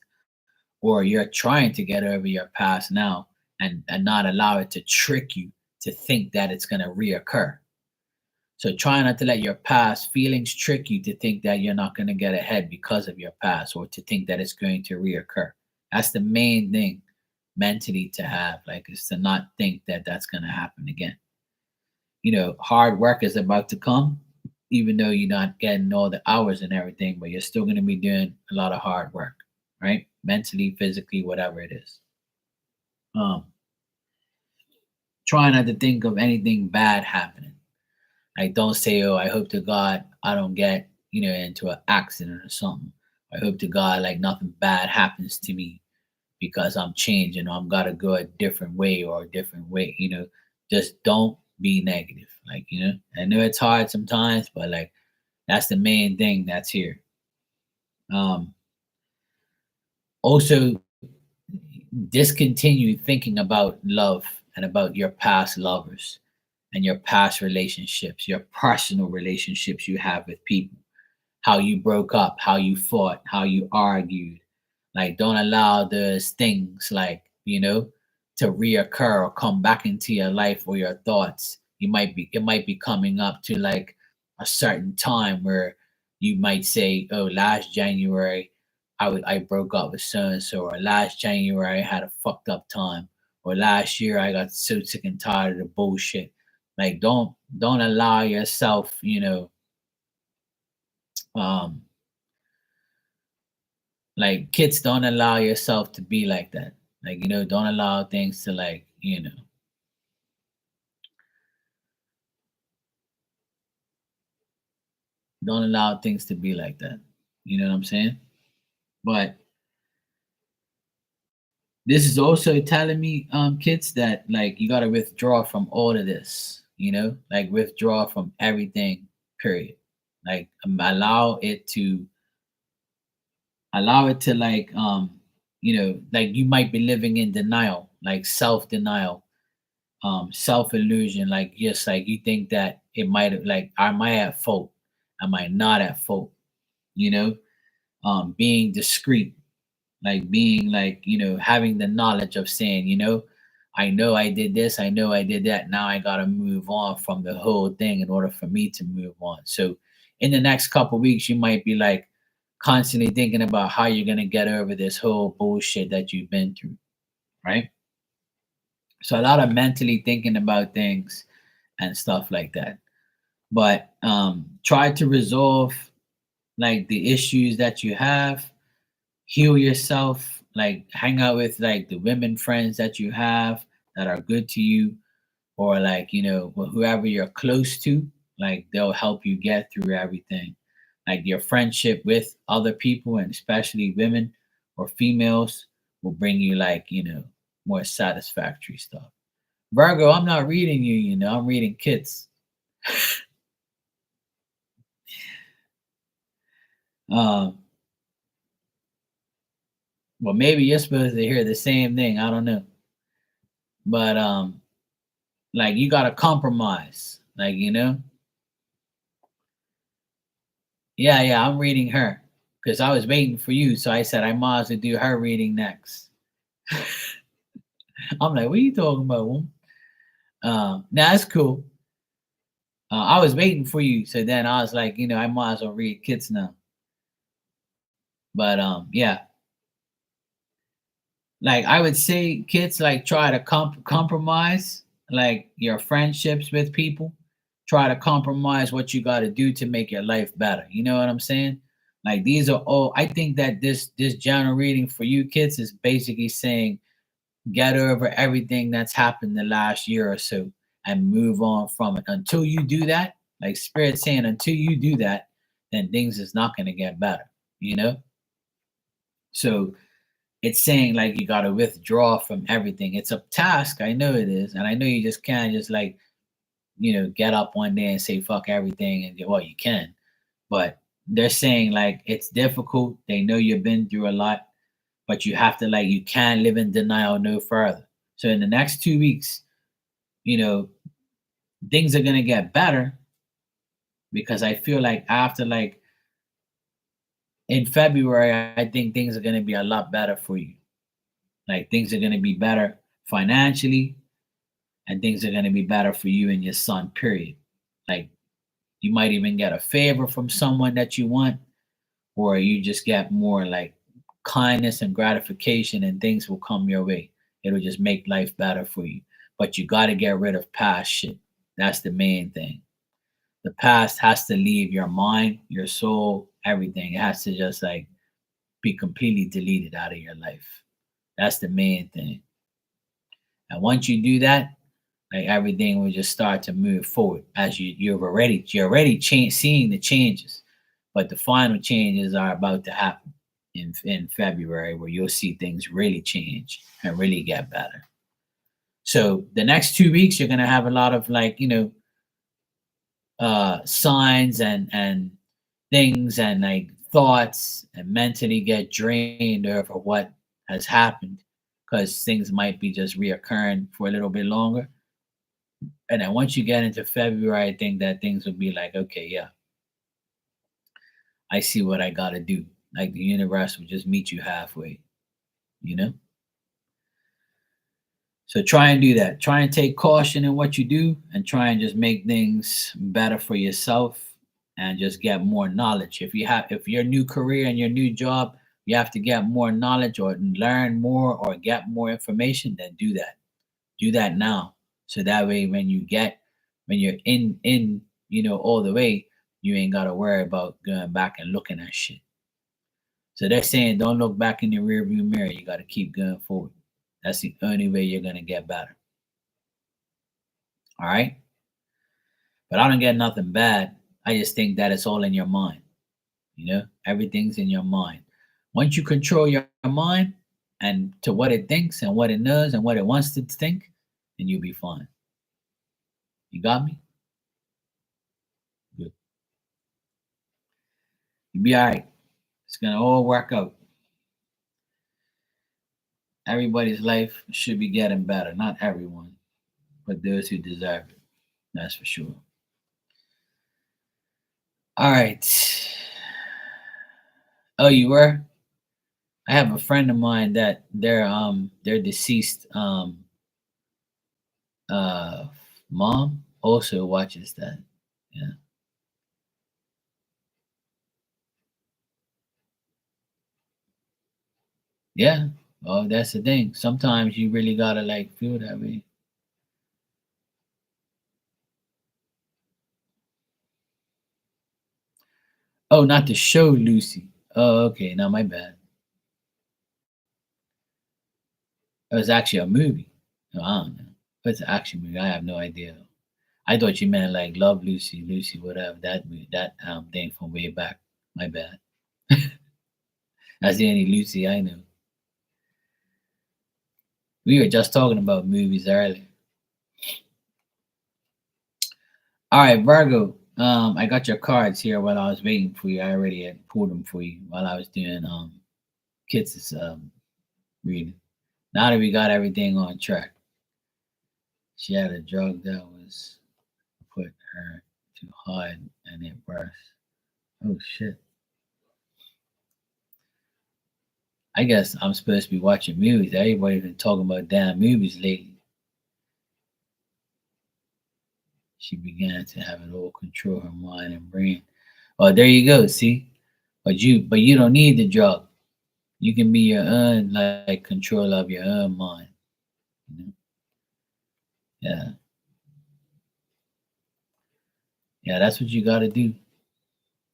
or you're trying to get over your past now and not allow it to trick you to think that it's going to reoccur. So try not to let your past feelings trick you to think that you're not going to get ahead because of your past, or to think that it's going to reoccur. That's the main thing mentally to have, like, is to not think that that's going to happen again. Hard work is about to come, even though you're not getting all the hours and everything, but you're still going to be doing a lot of hard work, right? Mentally, physically, whatever it is. Um, Try not to think of anything bad happening. Like, don't say, "Oh, I hope to God I don't get, into an accident or something. I hope to God like nothing bad happens to me because I'm changing, or I'm gotta go a different way or a different way." Just don't be negative. Like, I know it's hard sometimes, but like that's the main thing that's here. Um, Also, discontinue thinking about love and about your past lovers and your past relationships, your personal relationships you have with people, how you broke up, how you fought, how you argued. Like, don't allow those things, like, to reoccur or come back into your life or your thoughts. It might be coming up to like a certain time where you might say, "Oh, last January I broke up with so and so," or "Last January I had a fucked up time," or "Last year I got so sick and tired of the bullshit." Like, don't allow yourself, um like, kids, don't allow yourself to be like that. Like, don't allow things to, like, don't allow things to be like that. You know what I'm saying? But this is also telling me, kids, that like you gotta withdraw from all of this, like withdraw from everything, period. Like, allow it to like, like you might be living in denial, like self-denial, self-illusion, like, yes, like you think that it might have, like, am I at fault, am I not at fault, you know being discreet, like being like, having the knowledge of saying, I know I did this, I know I did that, now I gotta move on from the whole thing in order for me to move on. So in the next couple weeks, you might be like constantly thinking about how you're gonna get over this whole bullshit that you've been through, right? So a lot of mentally thinking about things and stuff like that. But try to resolve like the issues that you have, heal yourself, like hang out with like the women friends that you have that are good to you, or like, whoever you're close to, like they'll help you get through everything. Like your friendship with other people, and especially women or females, will bring you like, more satisfactory stuff. Virgo, I'm not reading you, I'm reading kids. um well, maybe you're supposed to hear the same thing, I don't know. But like, you gotta compromise, like, yeah, yeah, I'm reading her because I was waiting for you, so I said I might as well do her reading next. I'm like, what are you talking about, woman? Nah, that's cool. I was waiting for you, so then I was like, I might as well read kids now. But yeah, like I would say, kids, like try to compromise, like your friendships with people. Try to compromise what you got to do to make your life better. You know what I'm saying? Like, these are all. I think that this general reading for you kids is basically saying, get over everything that's happened the last year or so and move on from it. Until you do that, like Spirit saying, until you do that, then things is not going to get better. You know. So it's saying like you got to withdraw from everything. It's a task. I know it is, and I know you just can't just like, get up one day and say fuck everything. And well, you can, but they're saying like it's difficult. They know you've been through a lot, but you have to, like, you can't live in denial no further. So in the next 2 weeks, you know, things are gonna get better, because I feel like after, like, in February, I think things are gonna be a lot better for you. Like, things are gonna be better financially, and things are gonna be better for you and your son. Period. Like, You might even get a favor from someone that you want, or you just get more like kindness and gratification, and things will come your way. It'll just make life better for you. But you got to get rid of past shit. That's the main thing. The past has to leave your mind, your soul, everything. It has to just like be completely deleted out of your life. That's the main thing. And once you do that, like everything will just start to move forward as you're already seeing the changes, but the final changes are about to happen in February, where you'll see things really change and really get better. So the next 2 weeks, you're gonna have a lot of like signs and things and like thoughts, and mentally get drained over what has happened, because things might be just reoccurring for a little bit longer. And then once you get into February, I think that things will be like, okay, yeah, I see what I got to do. Like the universe will just meet you halfway, you know? So try and do that. Try and take caution in what you do, and try and just make things better for yourself, and just get more knowledge. If your new career and your new job, you have to get more knowledge or learn more or get more information, then do that. Do that now. So that way when you're in all the way, you ain't gotta worry about going back and looking at shit. So they're saying don't look back in the rearview mirror. You gotta keep going forward. That's the only way you're gonna get better. All right. But I don't get nothing bad. I just think that it's all in your mind. Everything's in your mind. Once you control your mind and to what it thinks and what it knows and what it wants to think, then you'll be fine. You got me? Good. You'll be all right. It's gonna all work out. Everybody's life should be getting better. Not everyone, but those who deserve it. That's for sure. All right. Oh, you were? I have a friend of mine that their deceased uh mom also watches that. Yeah. Yeah. Oh, that's the thing. Sometimes you really gotta like feel that way. Oh, not the show Lucy. Oh, okay. Now my bad. It was actually a movie. No, I don't know. If it's an action movie, I have no idea. I thought you meant like Love Lucy, Lucy, whatever that thing from way back. My bad. That's the only Lucy I know. We were just talking about movies earlier. All right, Virgo. I got your cards here while I was waiting for you. I already had pulled them for you while I was doing Kit's reading. Now that we got everything on track, she had a drug that was put her to hide and it burst. Oh shit. I guess I'm supposed to be watching movies. Everybody's been talking about damn movies lately. She began to have it all control her mind and brain. Oh, there you go. See, but you don't need the drug. You can be your own like control of your own mind. You know? Yeah, yeah. That's what you got to do.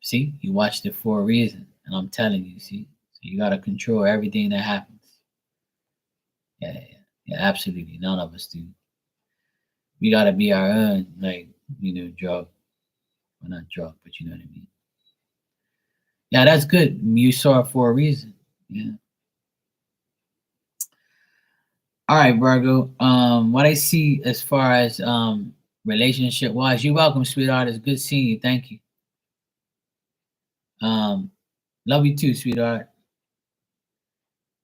See, you watched it for a reason, and I'm telling you. See, so you got to control everything that happens. Yeah, yeah, yeah. Absolutely, none of us do. We got to be our own like drug. Well, not drug, but you know what I mean. Yeah, that's good. You saw it for a reason. Yeah. All right, Virgo. What I see as far as relationship wise, you're welcome, sweetheart. It's good seeing you. Thank you. Um, love you too, sweetheart.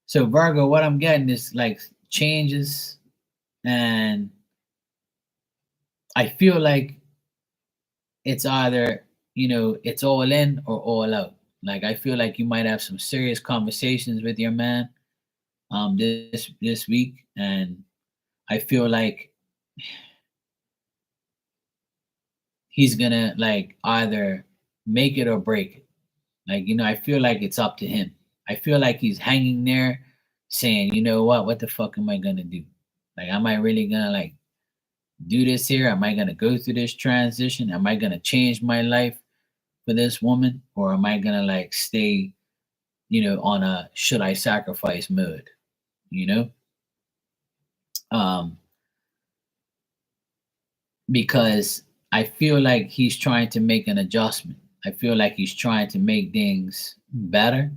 So Virgo, what I'm getting is like changes, and I feel like it's either it's all in or all out. Like I feel like you might have some serious conversations with your man this week, and I feel like he's gonna like either make it or break it. Like, I feel like it's up to him. I feel like he's hanging there saying, you know what the fuck am I gonna do? Like, am I really gonna like do this here? Am I gonna go through this transition? Am I gonna change my life for this woman? Or am I gonna like stay, on a should I sacrifice mode? You know? Um, because I feel like he's trying to make an adjustment. I feel like he's trying to make things better,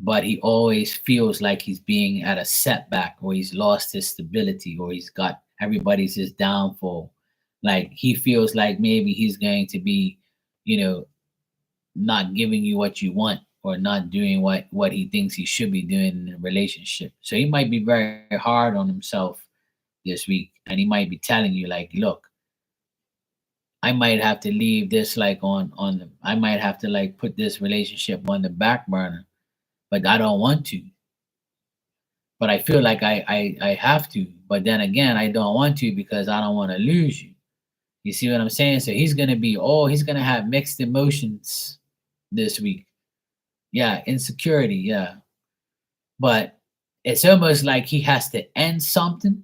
but he always feels like he's being at a setback, or he's lost his stability, or he's got everybody's his downfall. Like he feels like maybe he's going to be, you know, not giving you what you want, or not doing what he thinks he should be doing in a relationship. So he might be very hard on himself this week, and he might be telling you like, look, I might have to leave this like I might have to like put this relationship on the back burner, but I don't want to. But I feel like I have to. But then again, I don't want to because I don't want to lose you. You see what I'm saying? So he's gonna have mixed emotions this week. Yeah, insecurity, yeah. But it's almost like he has to end something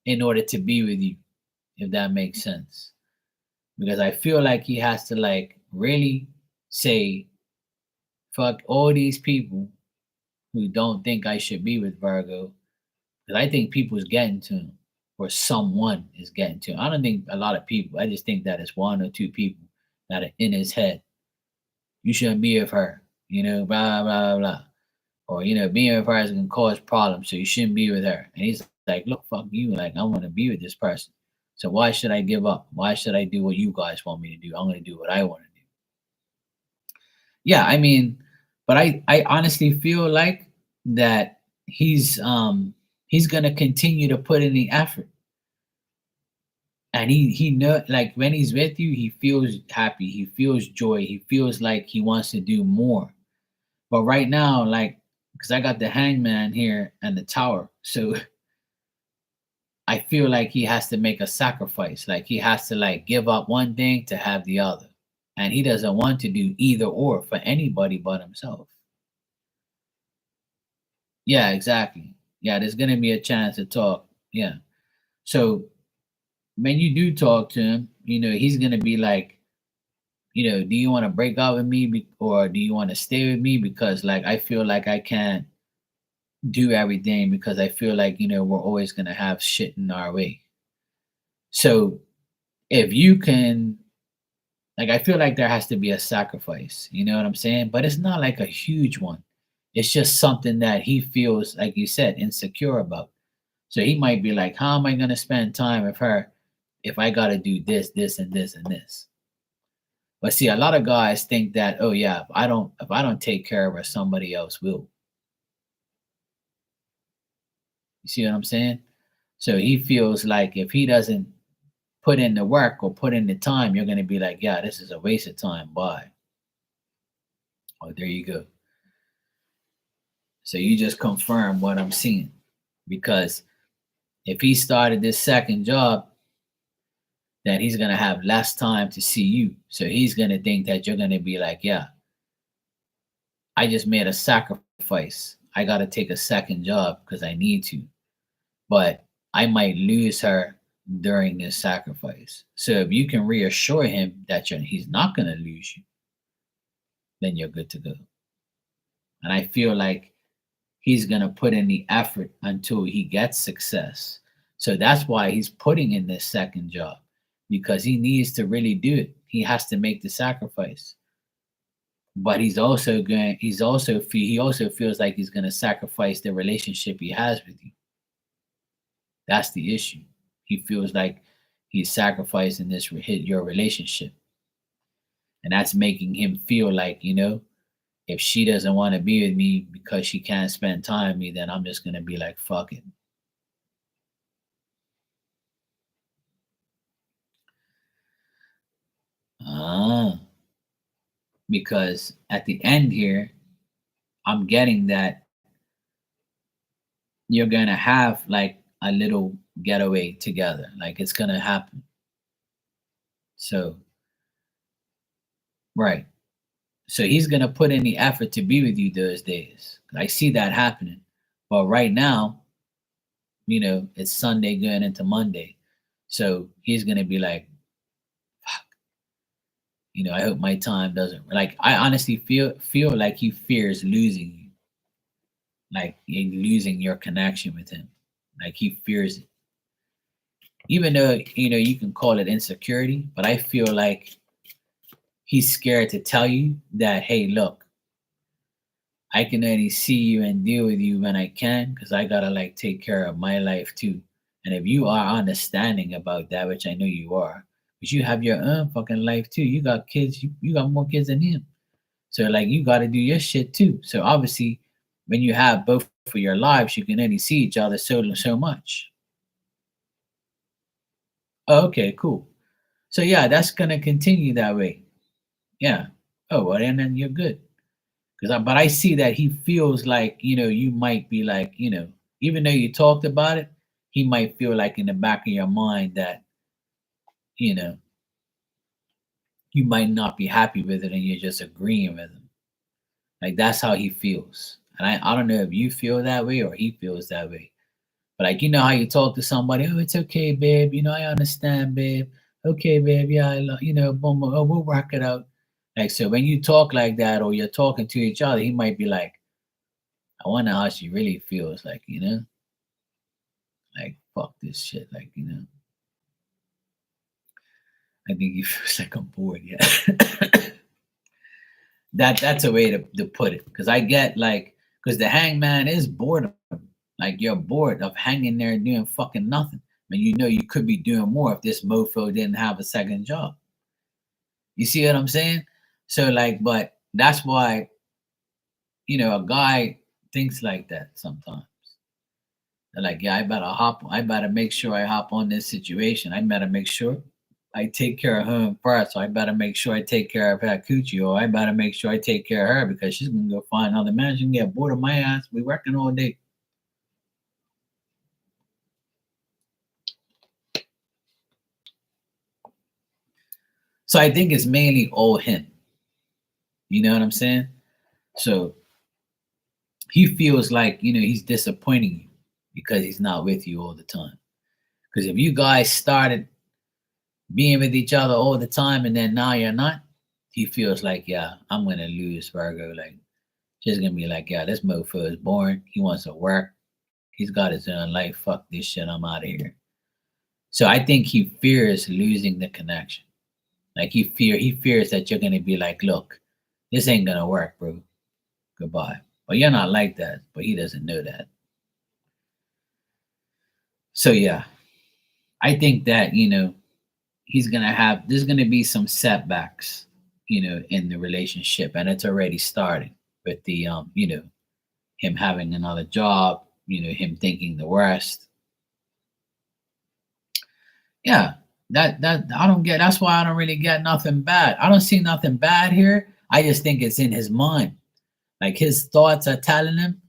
in order to be with you, if that makes sense. Because I feel like he has to like really say, fuck all these people who don't think I should be with Virgo. Because I think people's getting to him, or someone is getting to him. I don't think a lot of people. I just think that it's one or two people that are in his head. You shouldn't be with her, blah blah blah, or being with her is gonna cause problems, so you shouldn't be with her. And he's like, look, fuck you. Like I want to be with this person, so why should I give up? Why should I do what you guys want me to do? I'm gonna do what I want to do. Yeah, I mean, but I honestly feel like that he's gonna continue to put in the effort, and he know, like when he's with you, he feels happy, he feels joy, he feels like he wants to do more. But right now, like, because I got the hangman here and the tower, so I feel like he has to make a sacrifice, like he has to like give up one thing to have the other, and he doesn't want to do either or for anybody but himself. Yeah, exactly. Yeah, there's gonna be a chance to talk. Yeah. So when you do talk to him, he's gonna be like, do you want to break up with me, or do you want to stay with me? Because like I feel like I can't do everything, because I feel like we're always gonna have shit in our way. So if you can, like, I feel like there has to be a sacrifice. You know what I'm saying? But it's not like a huge one. It's just something that he feels, like you said, insecure about. So he might be like, how am I going to spend time with her if I got to do this, this, and this, and this? But see, a lot of guys think that, oh yeah, if I don't take care of her, somebody else will. You see what I'm saying? So he feels like if he doesn't put in the work or put in the time, you're going to be like, yeah, this is a waste of time. Bye. Oh, there you go. So you just confirm what I'm seeing. Because if he started this second job, then he's going to have less time to see you. So he's going to think that you're going to be like, yeah, I just made a sacrifice. I got to take a second job because I need to. But I might lose her during this sacrifice. So if you can reassure him that he's not going to lose you, then you're good to go. And I feel like he's going to put in the effort until he gets success. So that's why he's putting in this second job, because he needs to really do it. He has to make the sacrifice. But he also feels like he's going to sacrifice the relationship he has with you. That's the issue. He feels like he's sacrificing your relationship. And that's making him feel like, if she doesn't want to be with me because she can't spend time with me, then I'm just going to be like, fuck it. Ah, because at the end here, I'm getting that you're going to have like a little getaway together. Like it's going to happen. So Right. So he's gonna put in the effort to be with you those days. I see that happening. But right now, it's Sunday going into Monday. So he's gonna be like, I hope my time doesn't, like, I honestly feel like he fears losing you, like losing your connection with him. Like he fears it. Even though, you can call it insecurity, but I feel like he's scared to tell you that, hey, look, I can only see you and deal with you when I can because I gotta like take care of my life too. And if you are understanding about that, which I know you are, but you have your own fucking life too. You got kids, you got more kids than him. So like you gotta do your shit too. So obviously when you have both for your lives, you can only see each other so much. Oh, okay, cool. So yeah, that's gonna continue that way. Yeah. Oh well, and then you're good. But I see that he feels like, you might be like, even though you talked about it, he might feel like in the back of your mind that, you know, you might not be happy with it and you're just agreeing with him. Like that's how he feels. And I don't know if you feel that way or he feels that way. But like, how you talk to somebody, oh, it's okay, babe. I understand, babe. Okay, babe. Yeah, boom, boom, oh, we'll work it out. Like, so when you talk like that or you're talking to each other, he might be like, I wonder how she really feels, like, like fuck this shit, like, I think he feels like I'm bored, yeah. That's a way to put it. Cause I get like, cause the hangman is boredom. Like you're bored of hanging there and doing fucking nothing. And you could be doing more if this mofo didn't have a second job. You see what I'm saying? So like, but that's why, a guy thinks like that sometimes. They're like, yeah, I better make sure I hop on this situation. I better make sure I take care of her first. So I better make sure I take care of her coochie, or I better make sure I take care of her because she's gonna go find another man. She can get bored of my ass. We working all day. So I think it's mainly all him. You know what I'm saying? So he feels like, he's disappointing you because he's not with you all the time. Because if you guys started being with each other all the time and then now you're not, he feels like, yeah, I'm gonna lose Virgo. Like she's gonna be like, yeah, this mofo is boring. He wants to work. He's got his own life. Fuck this shit. I'm out of here. So I think he fears losing the connection. Like he fears that you're gonna be like, look, this ain't gonna work, bro. Goodbye. But you're not like that, but he doesn't know that. So yeah, I think that, he's gonna have there's gonna be some setbacks, in the relationship, and it's already starting with the him having another job, him thinking the worst. Yeah, that I don't get. That's why I don't really get nothing bad. I don't see nothing bad here. I just think it's in his mind. Like his thoughts are telling him,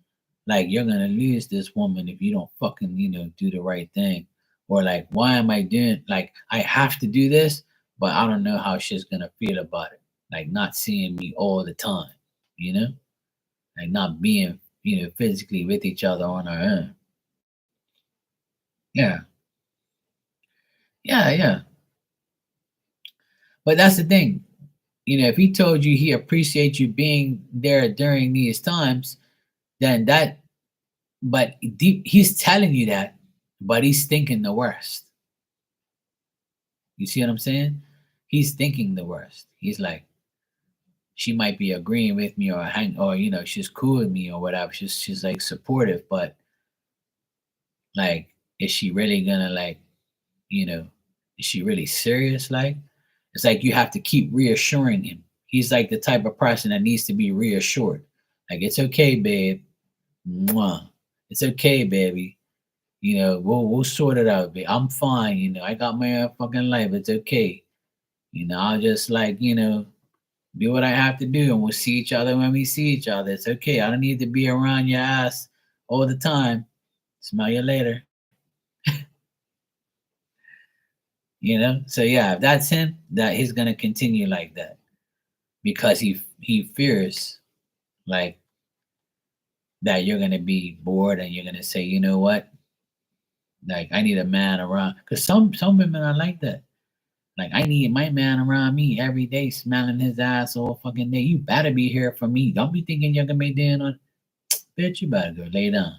like you're gonna lose this woman if you don't fucking do the right thing, or like why am I doing like I have to do this, but I don't know how she's gonna feel about it. Like not seeing me all the time, you know, like not being physically with each other on our own. Yeah, yeah. But that's the thing. If he told you he appreciates you being there during these times, then that, but deep, he's telling you that, but he's thinking the worst. You see what I'm saying? He's thinking the worst. He's like, she might be agreeing with me or or she's cool with me or whatever. She's like supportive, but like, is she really gonna like, you know, is she really serious? Like, it's like you have to keep reassuring him. He's like the type of person that needs to be reassured. Like, it's okay, babe. Mwah. It's okay, baby. We'll sort it out, babe. I'm fine. I got my own fucking life. It's okay. I'll just like, do what I have to do and we'll see each other when we see each other. It's okay. I don't need to be around your ass all the time. Smell you later. So yeah, if that's him, that he's gonna continue like that. because he fears like that you're gonna be bored and you're gonna say, you know what, like I need a man around. Cause some women are like that. Like I need my man around me every day, smelling his ass all fucking day. You better be here for me. Don't be thinking you're gonna be doing on. Bitch, you better go lay down.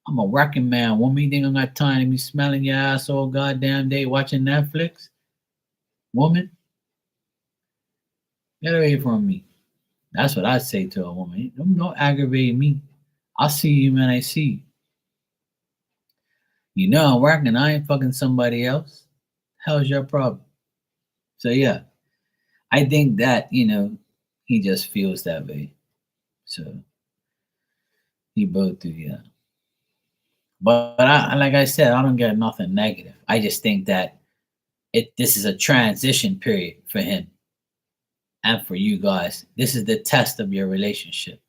I'm a working man. Woman, you think I got time to be smelling your ass all goddamn day watching Netflix? Woman, get away from me. That's what I say to a woman. Don't aggravate me. I'll see you when I see you. You know I'm working. I ain't fucking somebody else. Hell's your problem? So yeah, I think that he just feels that way. So he both do, yeah. But like I said, I don't get nothing negative. I just think that this is a transition period for him and for you guys. This is the test of your relationship.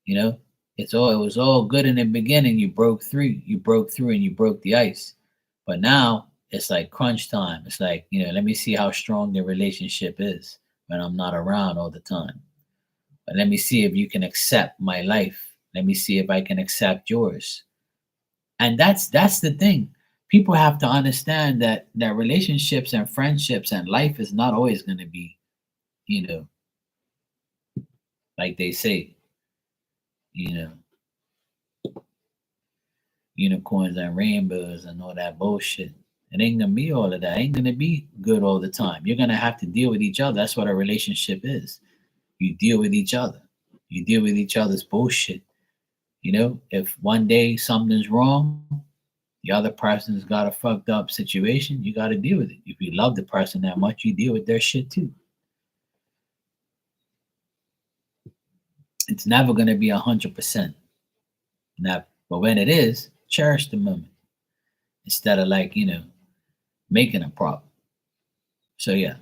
You know, it was all good in the beginning. You broke through, and you broke the ice. But now it's like crunch time. It's like, let me see how strong the relationship is when I'm not around all the time. But let me see if you can accept my life. Let me see if I can accept yours. And that's the thing. People have to understand that relationships and friendships and life is not always going to be, you know, like they say, you know, unicorns and rainbows and all that bullshit. It ain't gonna be all of that. It ain't gonna be good all the time. You're gonna have to deal with each other. That's what a relationship is. You deal with each other. You deal with each other's bullshit. If one day something's wrong, the other person's got a fucked up situation, you got to deal with it. If you love the person that much, you deal with their shit too. It's never going to be 100%. Now, but when it is, cherish the moment instead of making a problem. So yeah,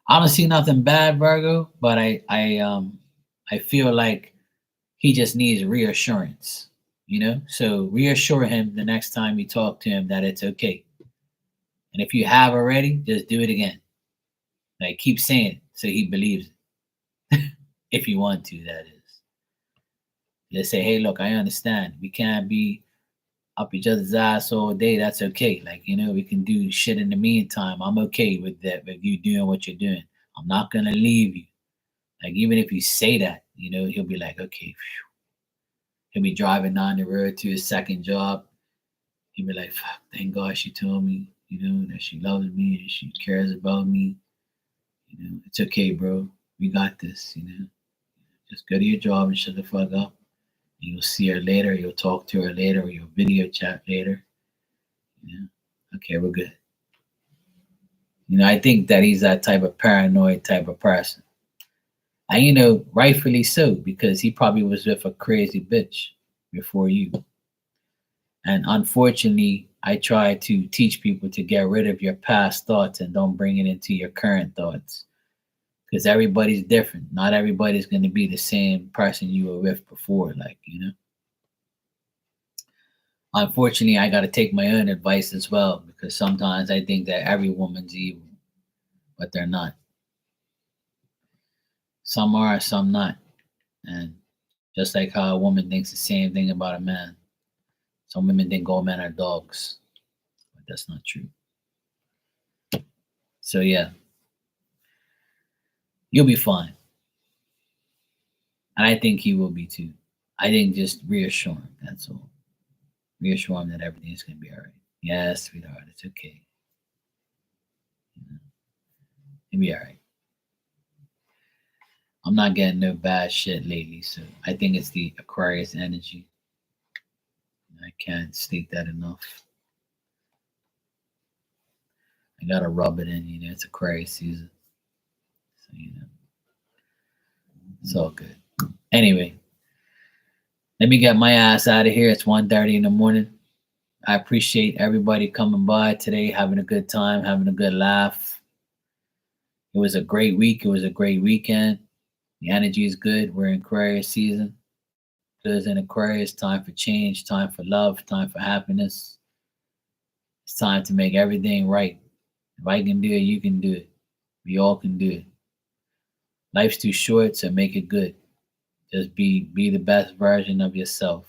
I don't see nothing bad, Virgo, but I feel like he just needs reassurance. So reassure him the next time you talk to him that it's okay. And if you have already, just do it again. Like keep saying it so he believes it. If you want to, that is. Just say, hey, look, I understand. We can't be up each other's ass all day. That's okay. Like, we can do shit in the meantime. I'm okay with that, with you doing what you're doing. I'm not gonna leave you. Like, even if you say that, he'll be like, okay. Phew. He'll be driving down the road to his second job. He'll be like, fuck, thank God she told me, that she loves me and she cares about me. It's okay, bro. We got this, Just go to your job and shut the fuck up. You'll see her later. You'll talk to her later, or you'll video chat later. Okay, we're good. I think that he's that type of paranoid type of person. And rightfully so, because he probably was with a crazy bitch before you. And unfortunately, I try to teach people to get rid of your past thoughts and don't bring it into your current thoughts. Because everybody's different. Not everybody's going to be the same person you were with before, Unfortunately, I got to take my own advice as well, because sometimes I think that every woman's evil, but they're not. Some are, some not. And just like how a woman thinks the same thing about a man, some women think all men are dogs, but that's not true. So yeah, you'll be fine. And I think he will be too. I think just reassure him, that's all. Reassure him that everything's going to be all right. Yes, sweetheart, it's okay. It'll be all right. I'm not getting no bad shit lately, so I think it's the Aquarius energy. I can't state that enough. I gotta rub it in, it's Aquarius season. So, it's all good. Anyway, let me get my ass out of here. It's 1:30 in the morning. I appreciate everybody coming by today, having a good time, having a good laugh. It was a great week. It was a great weekend. The energy is good. We're in Aquarius season. It's in Aquarius, time for change, time for love, time for happiness. It's time to make everything right. If I can do it, you can do it. We all can do it. Life's too short, so make it good. Just be the best version of yourself.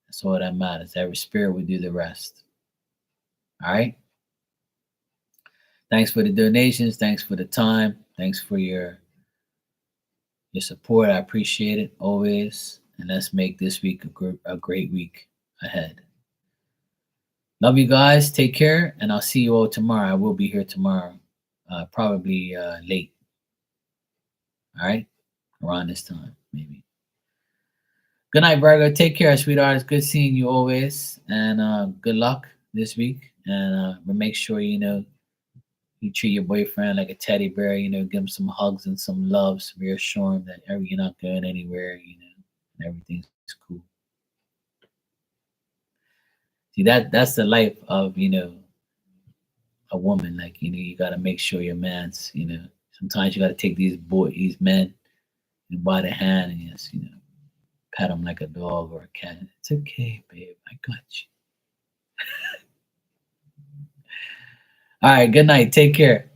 That's all that matters. Every spirit will do the rest. All right. Thanks for the donations. Thanks for the time. Thanks for your support. I appreciate it always. And let's make this week a great week ahead. Love you guys. Take care, and I'll see you all tomorrow. I will be here tomorrow, probably late. All right, around this time, maybe. Good night, Virgo. Take care, sweetheart. It's good seeing you always, and good luck this week. And make sure you treat your boyfriend like a teddy bear. Give him some hugs and some loves. Reassure him that you're not going anywhere. And everything's cool. See, that's the life of a woman. Like you got to make sure your man's. Sometimes you got to take these men, by the hand and just pat him like a dog or a cat. It's okay, babe. I got you. All right. Good night. Take care.